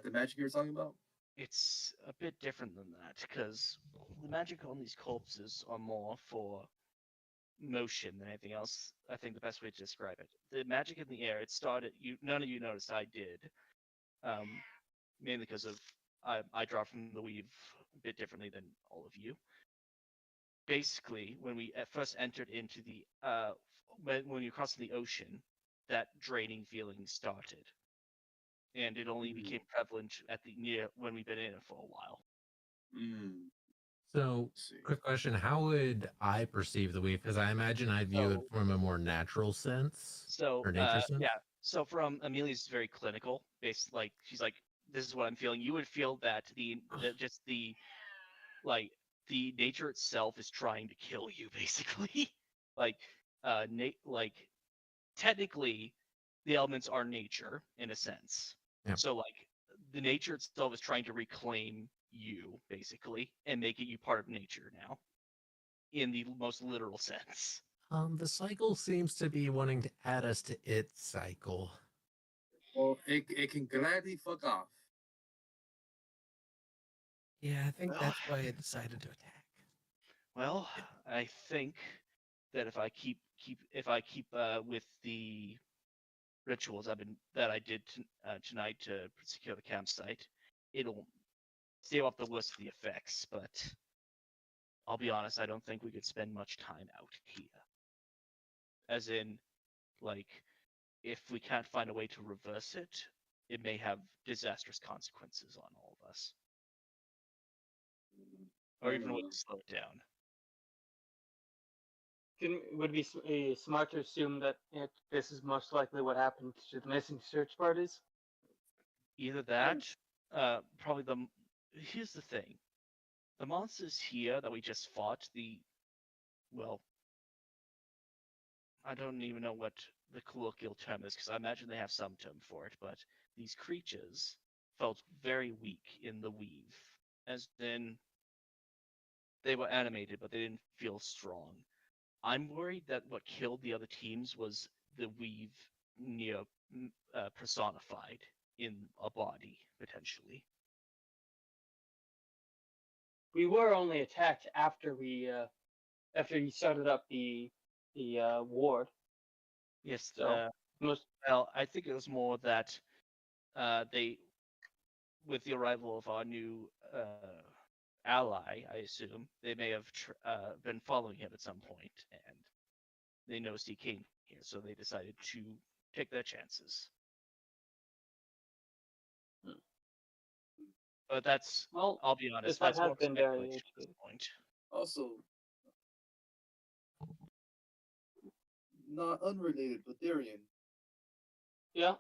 the magic you were talking about? It's a bit different than that because the magic on these corpses are more for motion than anything else. I think the best way to describe it. The magic in the air, it started. None of you noticed. I did, mainly because of I draw from the weave a bit differently than all of you. Basically, when we first entered into the when you crossed the ocean, that draining feeling started, and it only became prevalent at when we've been in it for a while. So, See. quick question: how would I perceive the weave? Because I imagine I view it from a more natural sense So or nature sense. yeah. So from Amelia's very clinical, based like she's like, this is what I'm feeling. You would feel that the nature itself is trying to kill you, basically. like technically, the elements are nature in a sense. Yep. So like the nature itself is trying to reclaim you, basically, and making you part of nature now, in the most literal sense. The cycle seems to be wanting to add us to its cycle. Well, it can gladly fuck off. Yeah, I think Well- that's why it decided to attack. Well, I think that if I keep with the rituals that I did tonight to secure the campsite, it'll stave off the worst of the effects. But I'll be honest, I don't think we could spend much time out here. As in, like, if we can't find a way to reverse it, it may have disastrous consequences on all of us, or even a way to slow it down. Would it be smart to assume that this is most likely what happened to the missing search parties? Either that, probably here's the thing. The monsters here that we just fought, well, I don't even know what the colloquial term is, because I imagine they have some term for it, but these creatures felt very weak in the weave. As in, they were animated, but they didn't feel strong. I'm worried that what killed the other teams was the weave personified in a body, potentially. We were only attacked after you started up the ward. Yes, So most well, I think it was more that they, with the arrival of our new ally, I assume, they may have been following him at some point, and they noticed he came here, so they decided to take their chances. But that's, well, I'll be honest, this might that's more have been very speculation at this point. Also, not unrelated, but Darian. Yeah.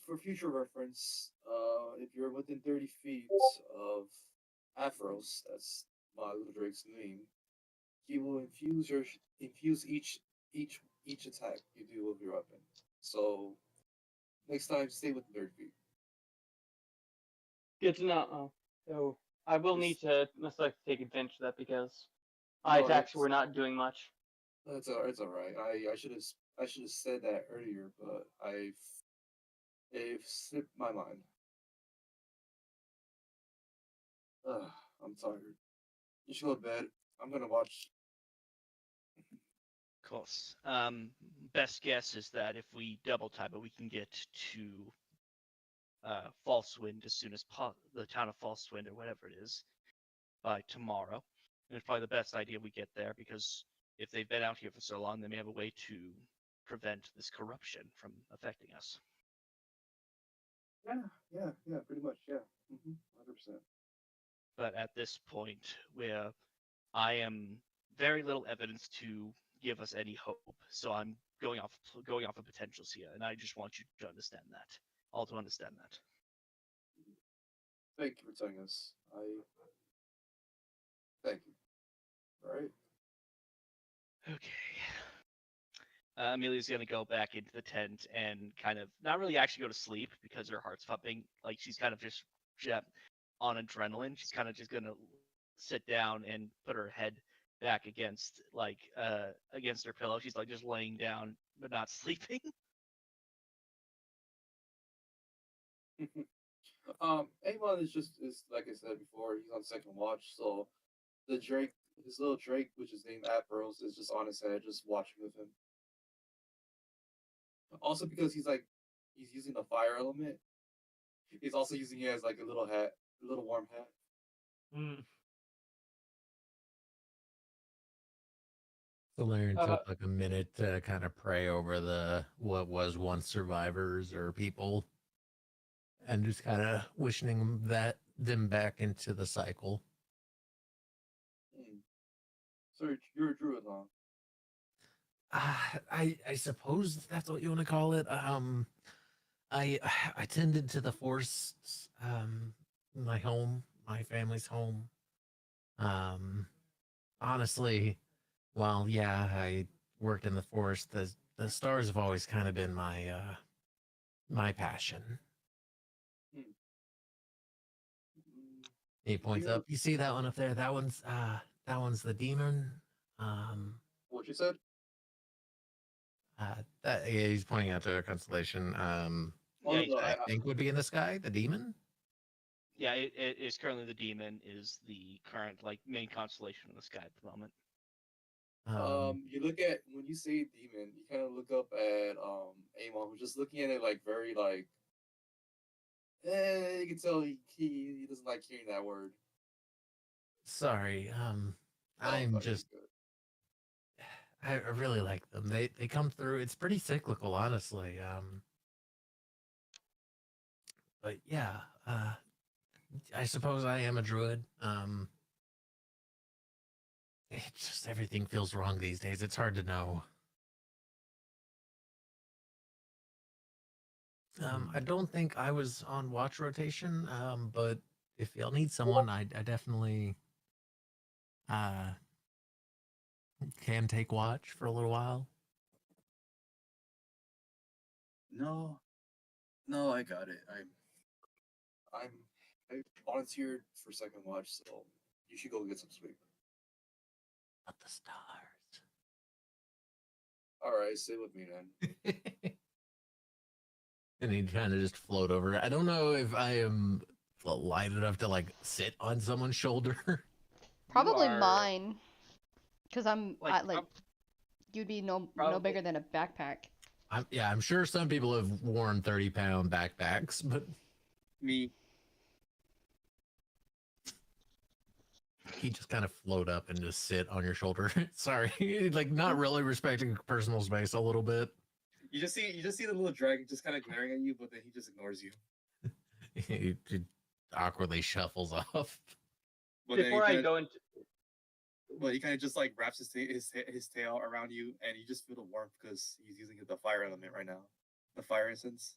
For future reference, if you're within 30 feet of Aphros, that's my little Drake's name, he will infuse each attack you do with your weapon. So next time, stay within 30 feet. Good to know. So I will need to most likely take advantage of that because No, attacks were not doing much. It's all right. I should have said that earlier, but it slipped my mind. I'm tired. You should go to bed. I'm gonna watch. Of course. Best guess is that if we double time it, we can get to Falsewind as soon as the town of Falsewind or whatever it is by tomorrow. And it's probably the best idea we get there, because if they've been out here for so long, they may have a way to prevent this corruption from affecting us. Yeah, pretty much, yeah. 100%. But at this point, where I am very little evidence to give us any hope, so I'm going off of potentials here, and I just want you to understand that. All to understand that. Thank you for telling us. Thank you. All right. Okay. Amelia's gonna go back into the tent and kind of not really actually go to sleep because her heart's pumping. Like, she's kind of just on adrenaline. She's kind of just gonna sit down and put her head back against her pillow. She's like just laying down but not sleeping. Avon is like I said before, he's on second watch, so his little Drake, which is named Aperos, is just on his head, just watching with him. Also because he's using the fire element, he's also using it as like a little warm hat. Solarian Uh, took like a minute to kind of pray over the what was once survivors or people, and just kind of wishing them back into the cycle. So you're a druid, huh? I suppose that's what you want to call it. I tended to the force, my home, my family's home. Honestly, well, yeah, I worked in the forest. The stars have always kind of been my passion. He points up. You see that one up there? That one's the demon. What you said? That yeah, he's pointing out to a constellation. Yeah, no, I think would be in the sky. The demon. yeah, it is currently the demon is the current like main constellation in the sky at the moment. You look at when you say demon, you kind of look up at Amon, who's just looking at it like very like. You can tell he doesn't like hearing that word. Sorry. Oh, I'm but just. good. I really like them. They come through. It's pretty cyclical, honestly. But yeah. I suppose I am a druid. It just everything feels wrong these days. It's hard to know. I don't think I was on watch rotation. But if y'all need someone, I definitely can take watch for a little while. No, I got it. I volunteered for second watch, so you should go get some sleep. But the stars. All right, stay with me then. And he kind of just float over. I don't know if I am light enough to like sit on someone's shoulder. Probably are- mine, because I'm Like, like you'd be no probably- bigger than a backpack. I'm sure some people have worn 30-pound backpacks, but Me. he just kind of float up and just sit on your shoulder. Sorry, like not really respecting personal space a little bit. You just see the little dragon just kind of glaring at you, but then he just ignores you. He awkwardly shuffles off. But before I go into but he kind of just like wraps his tail around you, and you just feel the warmth because he's using the fire element right now, the fire essence.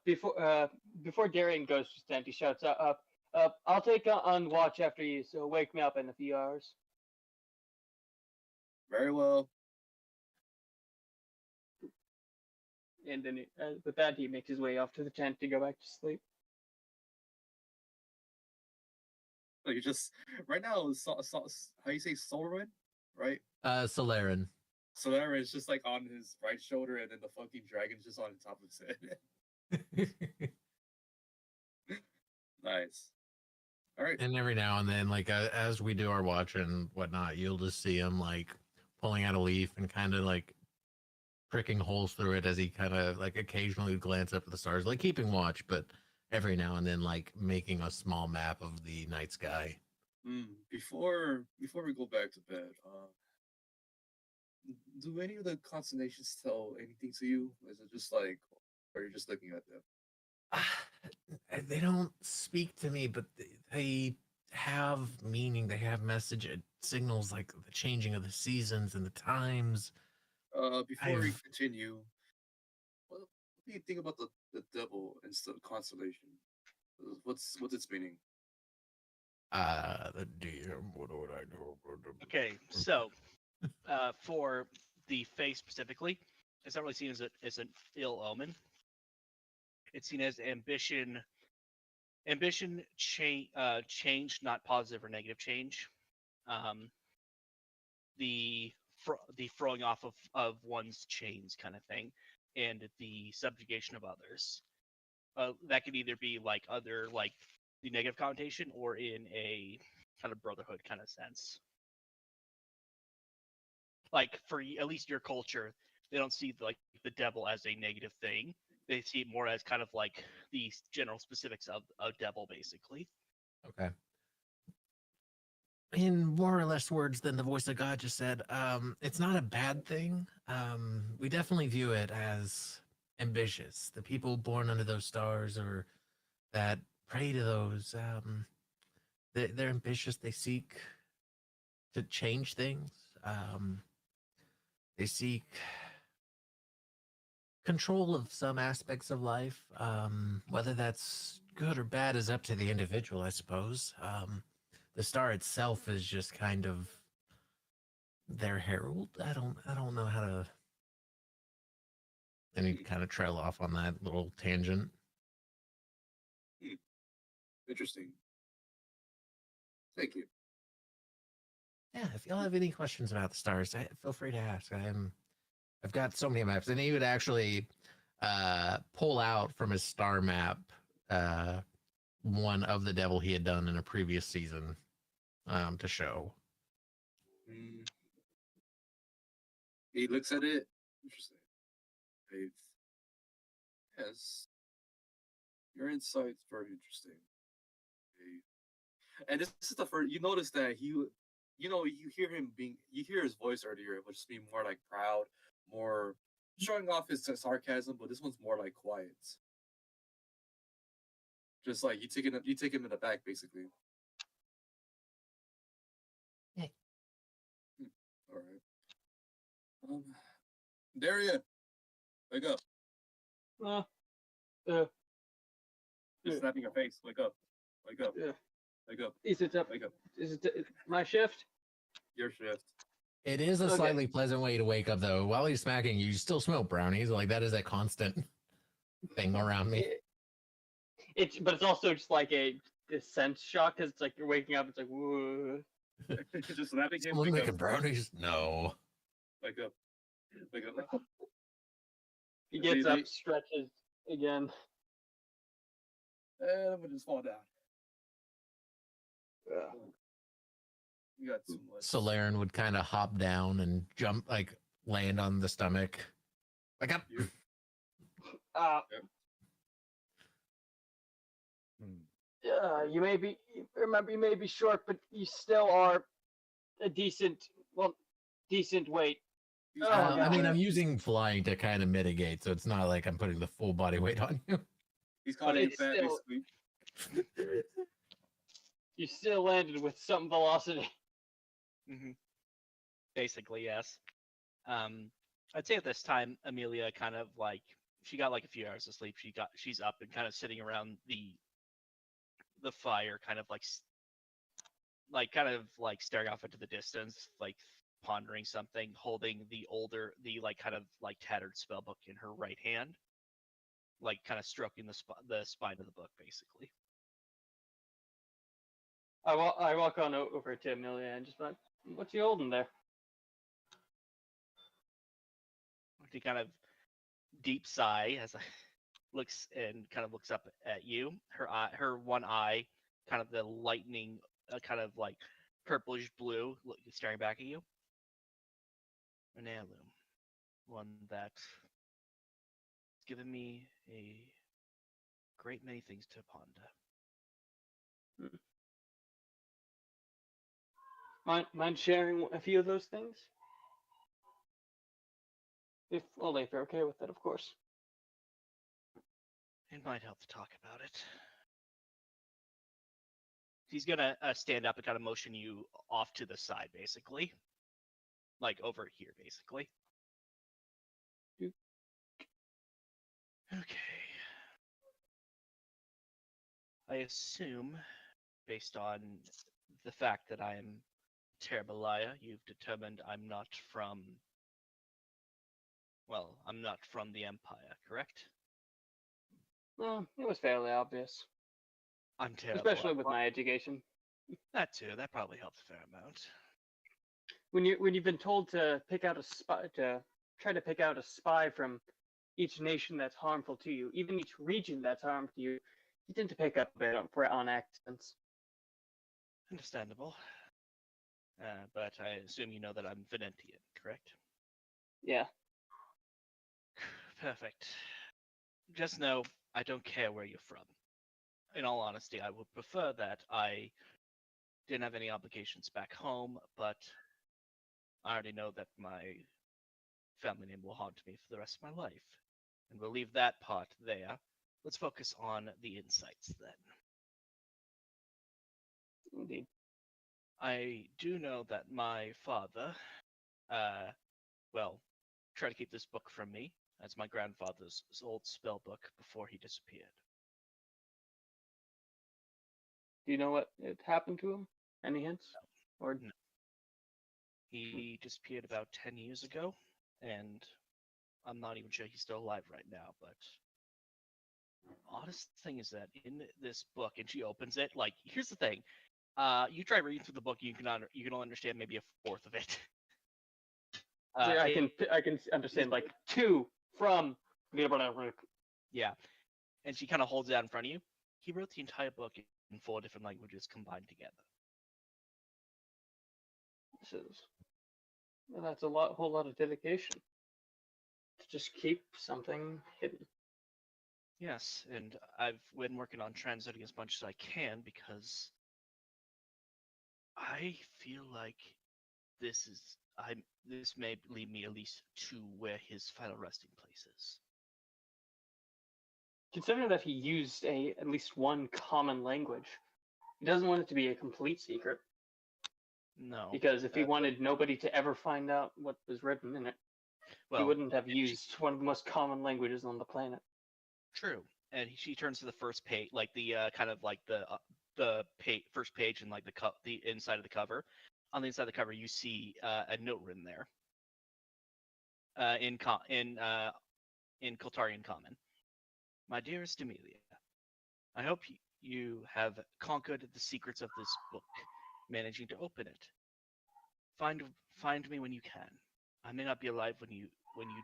before Darian goes to stand, he shouts up, I'll take on watch after you, so wake me up in a few hours. Very well. And then with that, he makes his way off to the tent to go back to sleep. Like you just right now, how you say Solrin, right? Solaren. Slayiara is just like on his right shoulder, and then the fucking dragon's just on the top of his head. Nice. All right. And every now and then, like as we do our watch and whatnot, you'll just see him like pulling out a leaf and kind of like pricking holes through it as he kind of like occasionally glance up at the stars, like keeping watch, but every now and then like making a small map of the night sky. Before we go back to bed, do any of the constellations tell anything to you? Is it just like, or you're just looking at them? They don't speak to me, but they have meaning. They have message. It signals like the changing of the seasons and the times. Before we continue, what do you think about the devil instead of constellation? What's its meaning? The DM. What would I know? Okay, so for the face specifically, it's not really seen as an ill omen. It's seen as ambition, change, not positive or negative change. The throwing off of one's chains kind of thing, and the subjugation of others. That could either be like the negative connotation, or in a kind of brotherhood kind of sense. Like for at least your culture, they don't see like the devil as a negative thing. They see it more as kind of like the general specifics of devil, basically. Okay. in more or less words than the voice of God just said, it's not a bad thing. We definitely view it as ambitious. The people born under those stars or that pray to those, they're ambitious. They seek to change things. They seek control of some aspects of life. Whether that's good or bad is up to the individual, I suppose. The star itself is just kind of their herald. I don't know how to. And he kind of trail off on that little tangent. Interesting. Thank you. Yeah, if y'all have any questions about the stars, feel free to ask. I've got so many maps, and he would actually pull out from his star map one of the devil he had done in a previous season to show. He looks at it. Interesting. Yes. Your insight's very interesting. And this is the first. You notice that you hear him you hear his voice earlier, which is being more like proud, more showing off his sarcasm, but this one's more like quiet. Just like you take him in the back, basically. Hey. All right. Daria, wake up. Just slapping your face. Wake up. Wake up. Wake up. Is it up? Wake up. Is it my shift? Your shift. It is a slightly pleasant way to wake up, though. While he's smacking you, still smell brownies. Like, that is a constant thing around me. But it's also just like a sense shock because it's like you're waking up. It's like whoa. Just slapping him. Someone making brownies? No. Wake up. Wake up. He gets up, stretches again. And I'm gonna just fall down. You got too much. Slayiara would kind of hop down and jump, like land on the stomach. Wake up. You may be short, but you still are a decent weight. I mean, I'm using flying to kind of mitigate, so it's not like I'm putting the full body weight on you. He's calling you fat, basically. You still landed with some velocity. Mm-hmm. Basically, yes. I'd say at this time, Amelia kind of like she got like a few hours of sleep. She's up and kind of sitting around the fire, kind of like staring off into the distance, like pondering something, holding the like kind of like tattered spell book in her right hand, like kind of stroking the spine of the book, basically. I walk on over to Amelia and just like, what's you holding there? She kind of deep sigh as I looks up at you. Her one eye, kind of the lightning, kind of like purplish blue, staring back at you. An heirloom, one that's given me a great many things to ponder. Mind sharing a few of those things? If you're okay with it, of course. It might help to talk about it. He's gonna stand up and kind of motion you off to the side, basically. Like over here, basically. Okay. I assume, based on the fact that I am terrible liar, you've determined I'm not from the Empire, correct? Well, it was fairly obvious. I'm terrible. Especially with my education. That too. That probably helps a fair amount. When you've been told to try to pick out a spy from each nation that's harmful to you, even each region that's harmful to you, you tend to pick up a bit on accidents. Understandable. But I assume you know that I'm Venetian, correct? Yeah. Perfect. Just know I don't care where you're from. In all honesty, I would prefer that I didn't have any obligations back home, but I already know that my family name will haunt me for the rest of my life. And we'll leave that part there. Let's focus on the insights then. Indeed. I do know that my father, well, tried to keep this book from me, as my grandfather's old spell book before he disappeared. Do you know what had happened to him? Any hints? Or No. He disappeared about 10 years ago, and I'm not even sure he's still alive right now, but honest thing is that in this book, and she opens it, like, here's the thing. You try reading through the book, you can only understand maybe a fourth of it. I can understand like 2 from. Yeah, and she kind of holds it out in front of you. He wrote the entire book in 4 different languages combined together. That's a whole lot of dedication to just keep something hidden. Yes, and I've been working on translating as much as I can because I feel like this may lead me at least to where his final resting place is. Considering that he used at least one common language, he doesn't want it to be a complete secret. No. Because if he wanted nobody to ever find out what was written in it, he wouldn't have used one of the most common languages on the planet. True. And she turns to the first page, like the kind of like the first page and like the inside of the cover. On the inside of the cover, you see a note written there. In Khultarian Common. My dearest Amelia, I hope you have conquered the secrets of this book, managing to open it. Find me when you can. I may not be alive when you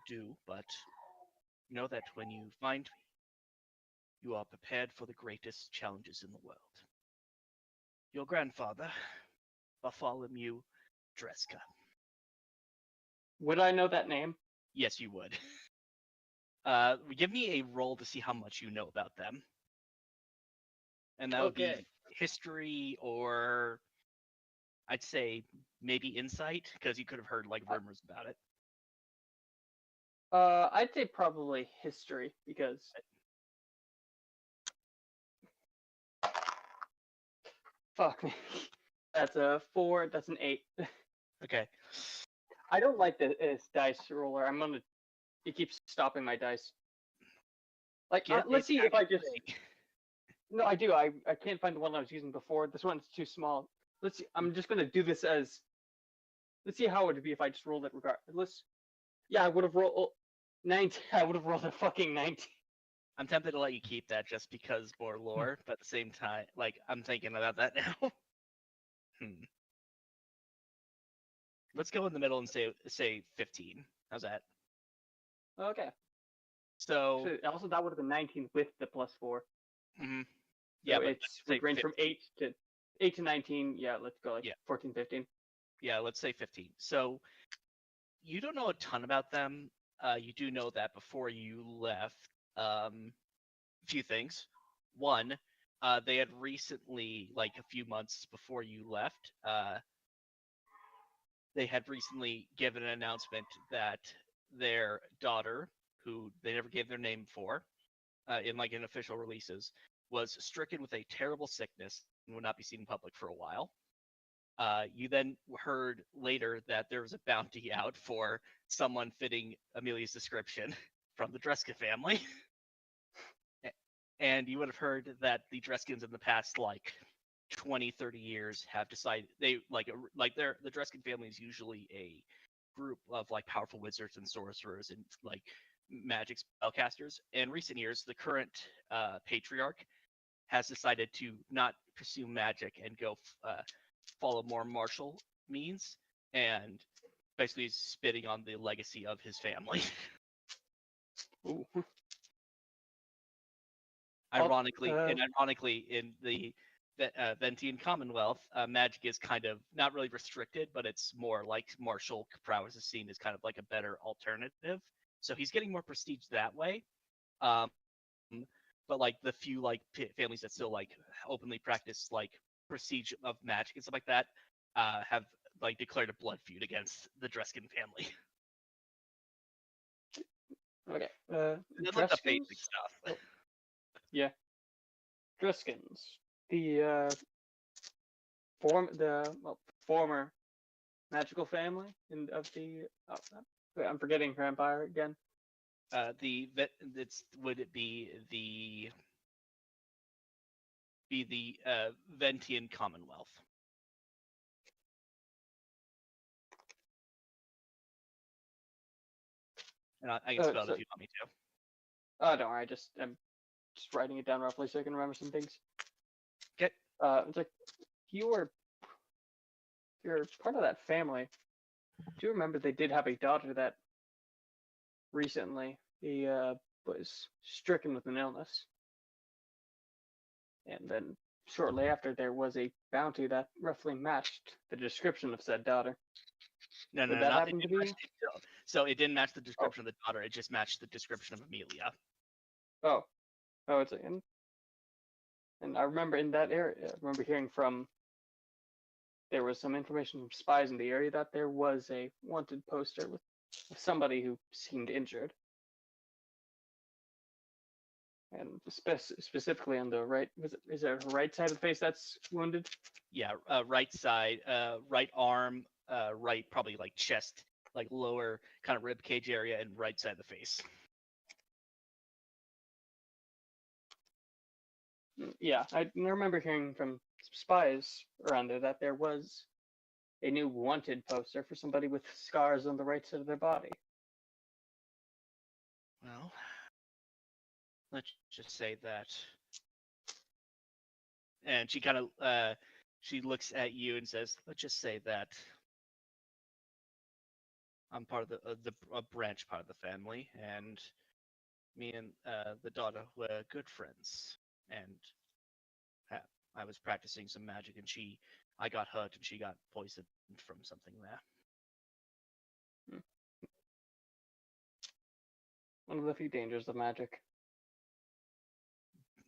do, but know that when you find me, you are prepared for the greatest challenges in the world. Your grandfather, Bartholomew Dreska. Would I know that name? Yes, you would. Give me a roll to see how much you know about them. And that would be history, or I'd say maybe insight, because you could have heard like rumors about it. I'd say probably history, because fuck me. That's a 4. That's an 8. Okay. I don't like this dice roller. It keeps stopping my dice. Like, let's see if I just. No, I do. I can't find the one I was using before. This one's too small. Let's see. I'm just gonna do this as. Let's see how it would be if I just rolled it regardless. Yeah, I would have rolled 19. I would have rolled a fucking 19. I'm tempted to let you keep that just because more lore, but at the same time, like, I'm thinking about that now. Let's go in the middle and say 15. How's that? Okay. So also that would have been 19 with the +4. Mm-hmm. Yeah, so it's would range 15. From 8 to 19. Yeah, let's go like 14, 15. Yeah, let's say 15. So you don't know a ton about them. You do know that before you left, a few things. One, they had recently, like a few months before you left, they had recently given an announcement that their daughter, who they never gave their name for, in official releases, was stricken with a terrible sickness and would not be seen in public for a while. You then heard later that there was a bounty out for someone fitting Amelia's description from the Dreska family. And you would have heard that the Dreskins in the past, 20, 30 years have decided the Dreskin family is usually a group of powerful wizards and sorcerers and magic spellcasters. In recent years, the current patriarch has decided to not pursue magic and go follow more martial means, and basically is spitting on the legacy of his family. Ooh. Ironically, in the Ventian Commonwealth, magic is kind of not really restricted, but it's more like martial prowess is seen as kind of like a better alternative. So he's getting more prestige that way. But the few families that still openly practice prestige of magic and stuff like that, have like declared a blood feud against the Dreskin family. Okay. They looked up basic Dreskins? stuff. Oh, yeah. Driskins. The former magical family of the. Oh, wait, I'm forgetting her empire again. Would it be the Ventian Commonwealth? And I can spell it so- if you want me to. Oh, don't worry. I'm just writing it down roughly so I can remember some things. Okay. It's like you're part of that family. Do you remember they did have a daughter that recently was stricken with an illness, and then shortly after there was a bounty that roughly matched the description of said daughter. No, Would that not happen to be? So it didn't match the description of the daughter. It just matched the description of Amelia. Oh, it's and I remember in that area. I remember hearing from. There was some information from spies in the area that there was a wanted poster with somebody who seemed injured. And specifically on the right, is it her right side of the face that's wounded? Yeah, right side, right arm, right probably like chest, like lower kind of rib cage area, and right side of the face. Yeah, I remember hearing from spies around there that there was a new wanted poster for somebody with scars on the right side of their body. Well, let's just say that. And she kind of she looks at you and says, "Let's just say that I'm part of a branch part of the family, and me and the daughter were good friends, and I was practicing some magic, and I got hurt, and she got poisoned from something there." One of the few dangers of magic.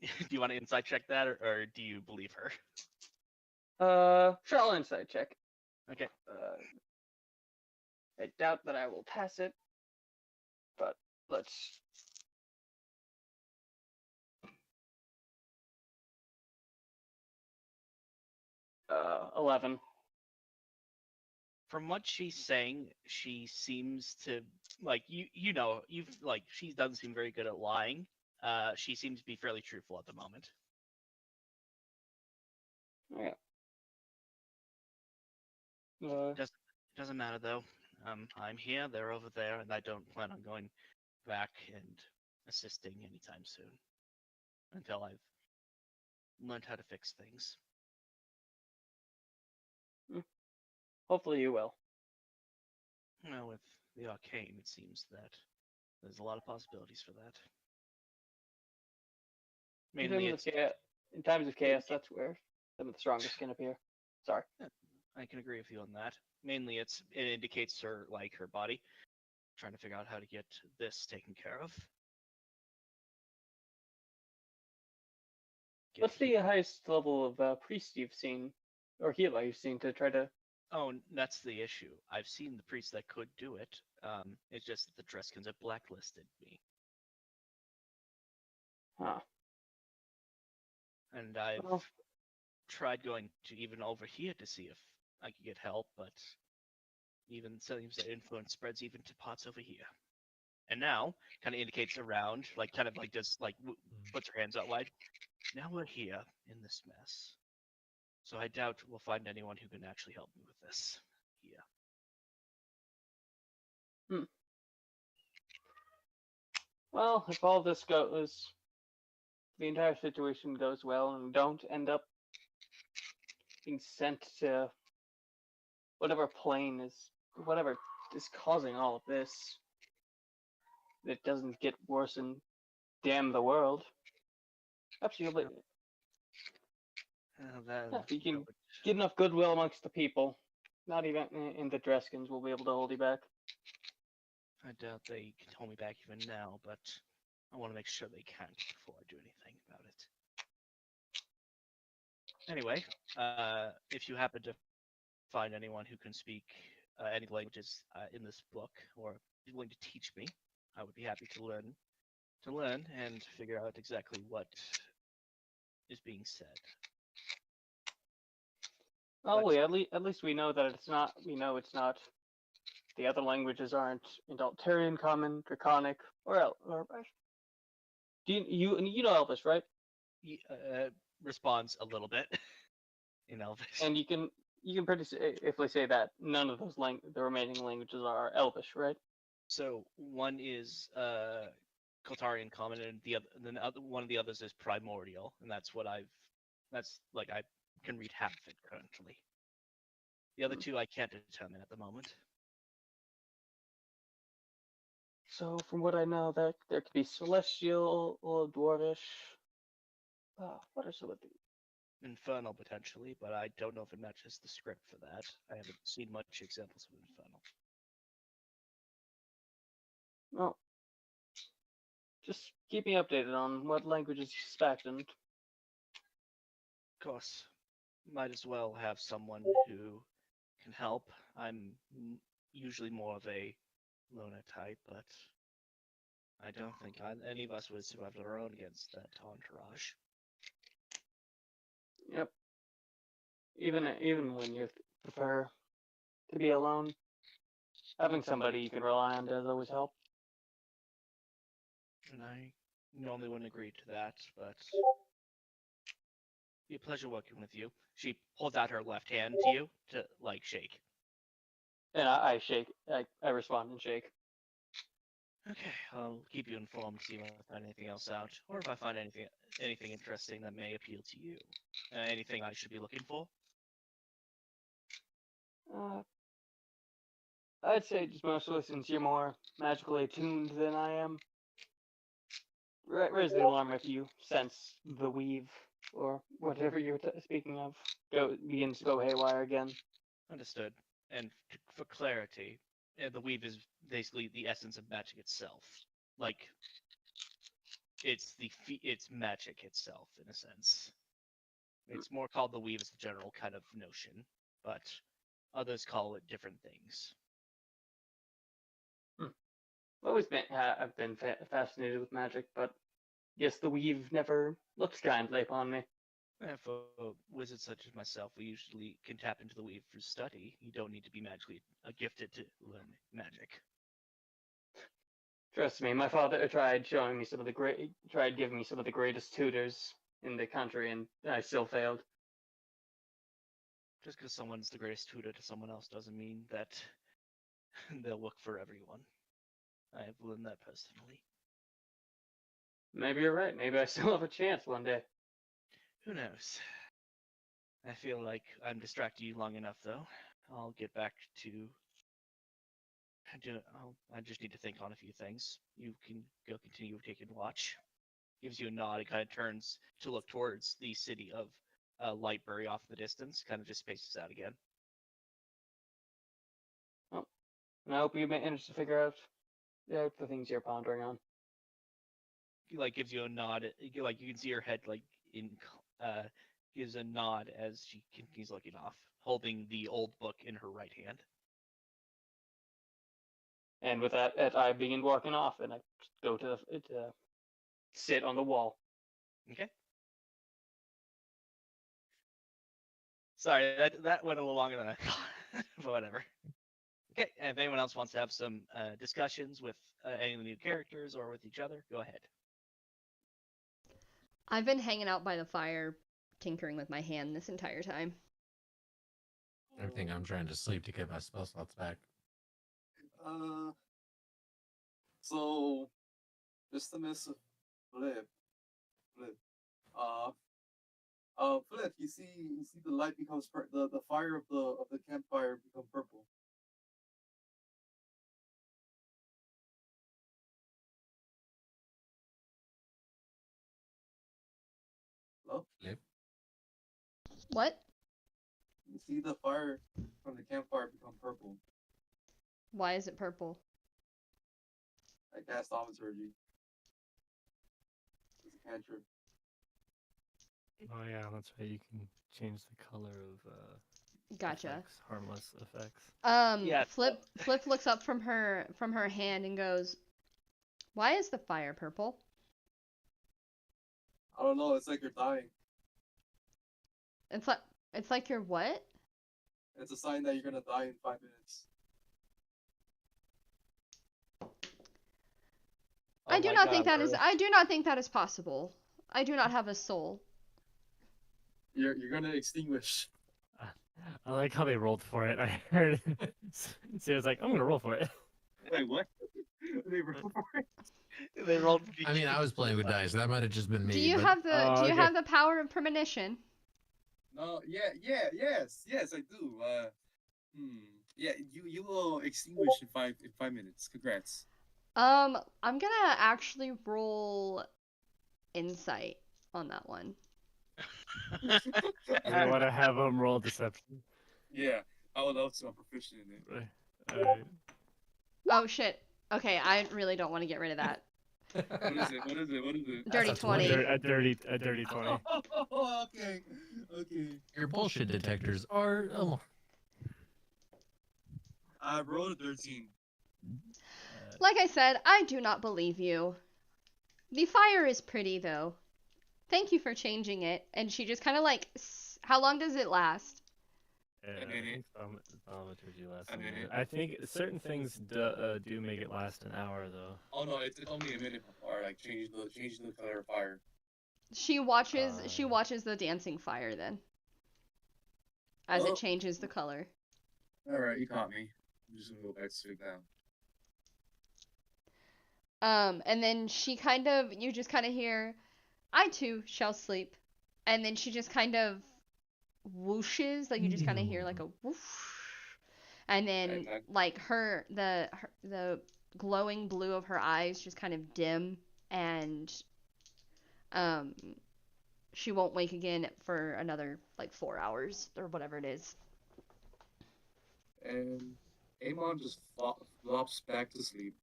Do you want to insight check that, or do you believe her? Sure, I'll insight check. Okay. I doubt that I will pass it, but let's. 11. From what she's saying, she seems to like you know you've like she doesn't seem very good at lying. She seems to be fairly truthful at the moment. Yeah. Doesn't matter though. I'm here, they're over there, and I don't plan on going back and assisting anytime soon until I've learned how to fix things. Hopefully you will. Well, with the arcane, it seems that there's a lot of possibilities for that. Mainly, In times of chaos, that's where some of the strongest can appear. Sorry. I can agree with you on that. Mainly, it indicates her body, trying to figure out how to get this taken care of. What's the highest level of priest you've seen, or healer you've seen to try to? Oh, that's the issue. I've seen the priests that could do it. It's just that the Dreskins have blacklisted me. Huh. And I've tried going to even over here to see if I could get help, but even seems that influence spreads even to pots over here. And now, kind of indicates around, puts her hands out wide. Now we're here in this mess. So I doubt we'll find anyone who can actually help me with this. Yeah. Well, if all this goes, the entire situation goes well, and we don't end up being sent to whatever is causing all of this, it doesn't get worse and damn the world. Absolutely. If you can get enough goodwill amongst the people, not even in the Dreskins will be able to hold you back. I doubt they can hold me back even now, but I want to make sure they can't before I do anything about it. Anyway, if you happen to find anyone who can speak any languages in this book, or is willing to teach me, I would be happy to learn and figure out exactly what is being said. Oh, But- wait, at least we know that it's not. We know it's not. The other languages aren't Indultarian, Common, Draconic, or do you know Elvish, right? He responds a little bit in Elvish. And you can pretty safely say that none of those the remaining languages are Elvish, right? So one is Khultarian Common, and one of the others is Primordial, and that's like I can read half of it currently. The other two I can't determine at the moment. So from what I know, that there could be Celestial or Dwarvish. What are some of these? Infernal potentially, but I don't know if it matches the script for that. I haven't seen much examples of Infernal. Well, just keep me updated on what languages you suspect, and Of course, might as well have someone who can help. I'm usually more of a loner type, but I don't think any of us would survive our own against that entourage. yep. Even when you prefer to be alone, having somebody you can rely on does always help. And I normally wouldn't agree to that, but be a pleasure working with you. She holds out her left hand to you to like shake. And I shake. I respond and shake. Okay, I'll keep you informed, see if I find anything else out, or if I find anything interesting that may appeal to you. Anything I should be looking for? I'd say just mostly since you're more magically attuned than I am. Raise the alarm if you sense the weave or whatever you're speaking of begins to go haywire again. Understood. And for clarity, the weave is basically the essence of magic itself. Like, it's magic itself in a sense. It's more called the weave as the general kind of notion, but others call it different things. I've been fascinated with magic, but yes, the weave never looks kindly upon me. For wizards such as myself, we usually can tap into the weave for study. You don't need to be magically gifted to learn magic. Trust me, my father tried giving me some of the greatest tutors in the country, and I still failed. Just because someone's the greatest tutor to someone else doesn't mean that they'll look for everyone. I have learned that personally. Maybe you're right. Maybe I still have a chance one day. Who knows? I feel like I'm distracted you long enough, though. I'll get back to. I just need to think on a few things. You can go continue taking watch. Gives you a nod. It kind of turns to look towards the city of Lightbury off in the distance. Kind of just spaces out again. Oh, and I hope you managed to figure out the things you're pondering on. He gives you a nod. You can see her head gives a nod as she continues looking off, holding the old book in her right hand. And with that, I begin walking off, and I go to sit on the wall. Okay. Sorry, that went a little longer than I thought, but whatever. Okay, and if anyone else wants to have some discussions with any of the new characters or with each other, go ahead. I've been hanging out by the fire, tinkering with my hand this entire time. I think I'm trying to sleep to get my spell slots back. So just to miss Flip. Flip, you see the light becomes the fire of the campfire become purple. Hello? Flip. What? You see the fire from the campfire become purple. Why is it purple? I cast Thaumaturgy. It's a cantrip. Oh yeah, that's right. You can change the color of Gotcha. effects, harmless effects. Yeah. Flip looks up from her hand and goes, "Why is the fire purple?" I don't know. It's like you're dying. It's like you're what? It's a sign that you're gonna die in 5 minutes. I Oh do my not God, think that is. really? I do not think that is possible. I do not have a soul. You're gonna extinguish. I like how they rolled for it. I heard. So it's like, I'm gonna roll for it. Wait, what? They roll for it? They rolled. I mean, I was playing with dice. That might have just been me. Do you but have the Oh, Do you okay. have the power of premonition? No, yes, I do. Yeah, you will extinguish in 5 minutes. Congrats. I'm gonna actually roll insight on that one. We want to have them roll deception. Yeah, I would love to. I'm proficient in it. Right. Alright. Oh shit. Okay, I really don't want to get rid of that. What is it? What is it? What is it? Dirty That's a 20. A dirty 20. Oh, okay. Your bullshit detectors are. Oh, I rolled a 13. Like I said, I do not believe you. The fire is pretty though. Thank you for changing it. And she just kind of like, how long does it last? Yeah, A minute. Thaumaturgy lasts A a minute. minute. I think certain things do make it last an hour though. Oh no, it's only a minute before like changing the color of fire. She watches the dancing fire then. As Oh. it changes the color. All right, you caught me. I'm just gonna go back to sit down. And then you just kind of hear, I too shall sleep. And then she just kind of whooshes, like you just kind of hear like a whoosh. And then like the glowing blue of her eyes just kind of dim, and she won't wake again for another like 4 hours or whatever it is. And Amon just flops back to sleep.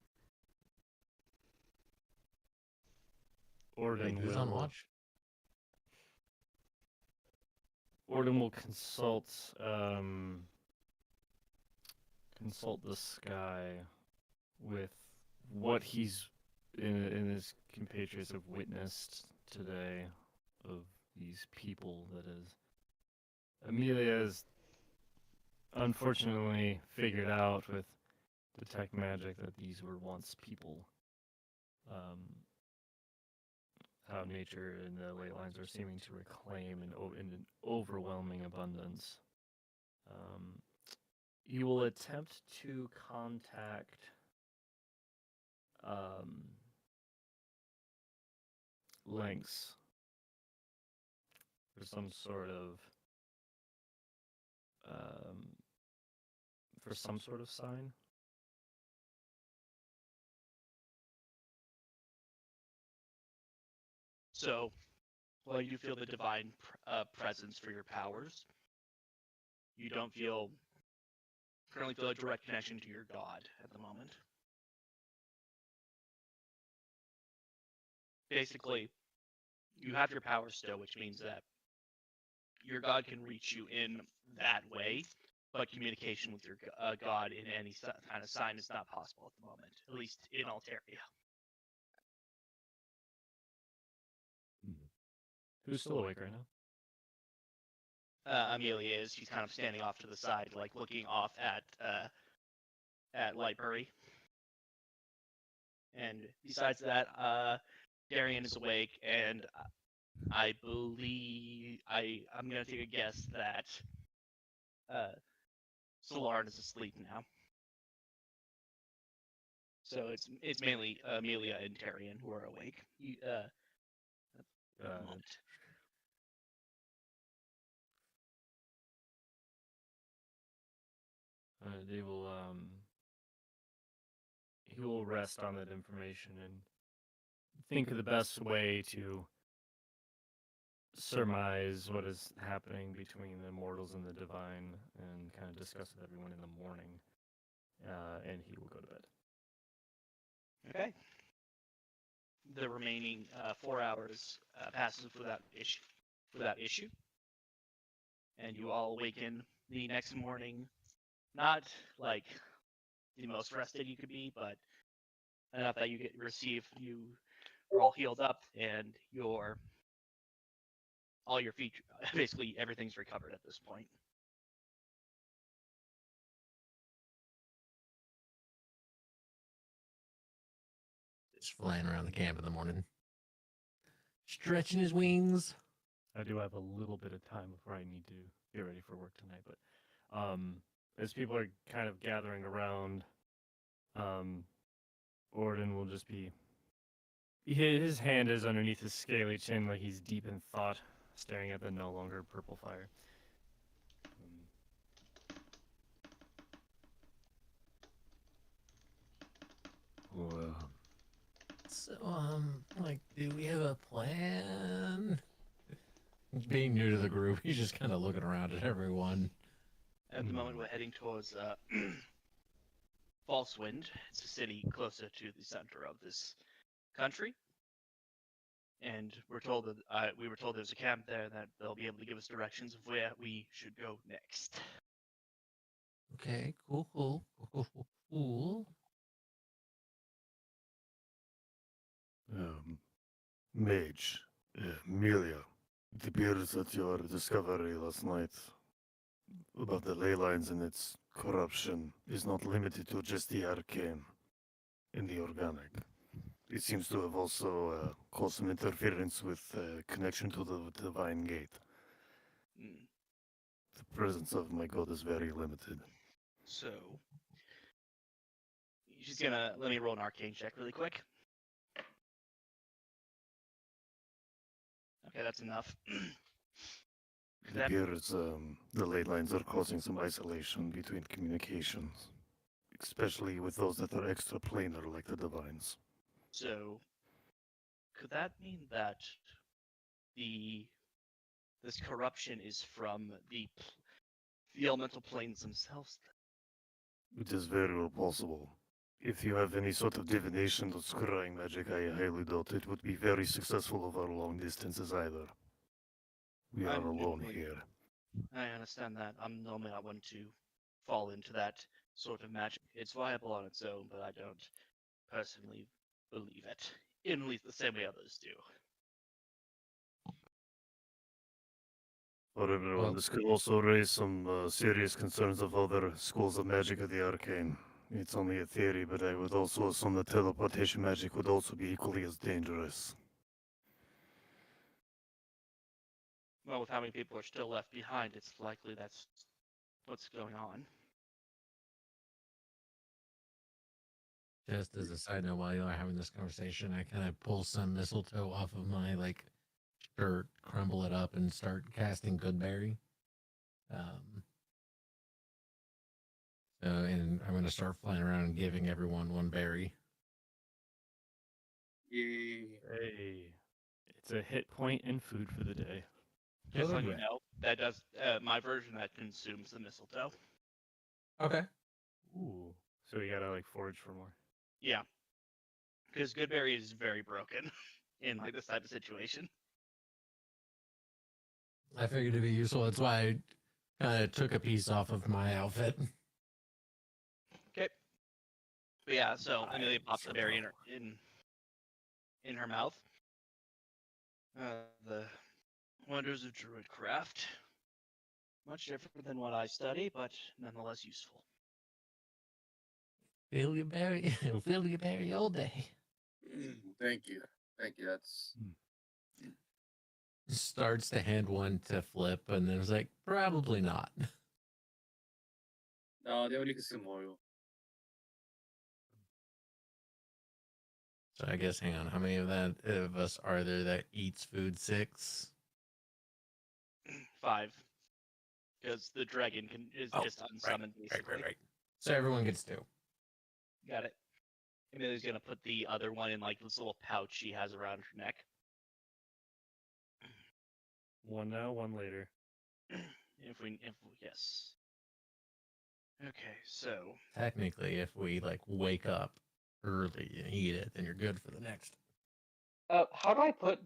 Orden who's on watch? Orden will consult the sky with what he's in his compatriots have witnessed today of these people. That is, Amelia has unfortunately figured out with detect magic that these were once people. How nature and the ley lines are seeming to reclaim in an overwhelming abundance. You will attempt to contact Lynx for some sort of sign. So, while you feel the divine presence for your powers, you don't currently feel a direct connection to your god at the moment. Basically, you have your powers still, which means that your god can reach you in that way, but communication with your god in any kind of sign is not possible at the moment, at least in Altaria. Who's still awake right now? Amelia is. She's kind of standing off to the side, like looking off at Lightbury. And besides that, Darian is awake, and I believe I'm gonna take a guess that Solarn is asleep now. So it's mainly Amelia and Darian who are awake at the moment. He will rest on that information and think of the best way to surmise what is happening between the mortals and the divine, and kind of discuss with everyone in the morning. And he will go to bed. Okay. The remaining 4 hours passes without issue. for that issue. And you all awaken the next morning, not like the most rested you could be, but enough that you you are all healed up, and all your features, basically everything's recovered at this point. Just flying around the camp in the morning, stretching his wings. I do have a little bit of time before I need to get ready for work tonight, but as people are kind of gathering around, Orden will just be. His hand is underneath his scaly chin, like he's deep in thought, staring at the no longer purple fire. So, like, do we have a plan? Being new to the group, he's just kind of looking around at everyone. At the moment, we're heading towards False Wind. It's a city closer to the center of this country. And we were told there's a camp there that they'll be able to give us directions of where we should go next. Okay, cool. Mage, Amelia, it appears that your discovery last night about the ley lines and its corruption is not limited to just the arcane and the organic. It seems to have also caused some interference with connection to the divine gate. The presence of my god is very limited. So, she's gonna let me roll an arcane check really quick. Okay, that's enough. It appears the ley lines are causing some isolation between communications, especially with those that are extraplanar like the divines. So, could that mean that this corruption is from the elemental planes themselves? It is very well possible. If you have any sort of divination or scrying magic, I highly doubt it would be very successful over long distances either. We are alone here. I understand that. I'm normally not one to fall into that sort of magic. It's viable on its own, but I don't personally believe it, in at least the same way others do. For everyone, this could also raise some serious concerns of other schools of magic of the arcane. It's only a theory, but I would also assume that teleportation magic would also be equally as dangerous. Well, with how many people are still left behind, it's likely that's what's going on. Just as a side note, while you are having this conversation, I kind of pull some mistletoe off of my shirt, crumble it up, and start casting Goodberry. And I'm gonna start flying around and giving everyone one berry. Yay. Hey, it's a hit point and food for the day. Just so you know, that does my version that consumes the mistletoe. Okay. Ooh, so you gotta forage for more. Yeah, because Goodberry is very broken in this type of situation. I figured it'd be useful. That's why I kind of took a piece off of my outfit. Okay. But yeah, so Amelia pops the berry in her mouth. The wonders of druidcraft. Much different than what I study, but nonetheless useful. Fill your berry all day. Thank you. That's Starts to hand one to Flip, and then it's like, probably not. no, they only consume oil. So I guess, hang on, how many of us are there that eats food? 6? 5. Because the dragon is just unsummoned, basically. Right. So everyone gets 2. Got it. Amelia's gonna put the other one in this little pouch she has around her neck. One now, one later. Yes. Okay, so Technically, if we wake up early and eat it, then you're good for the next. How do I put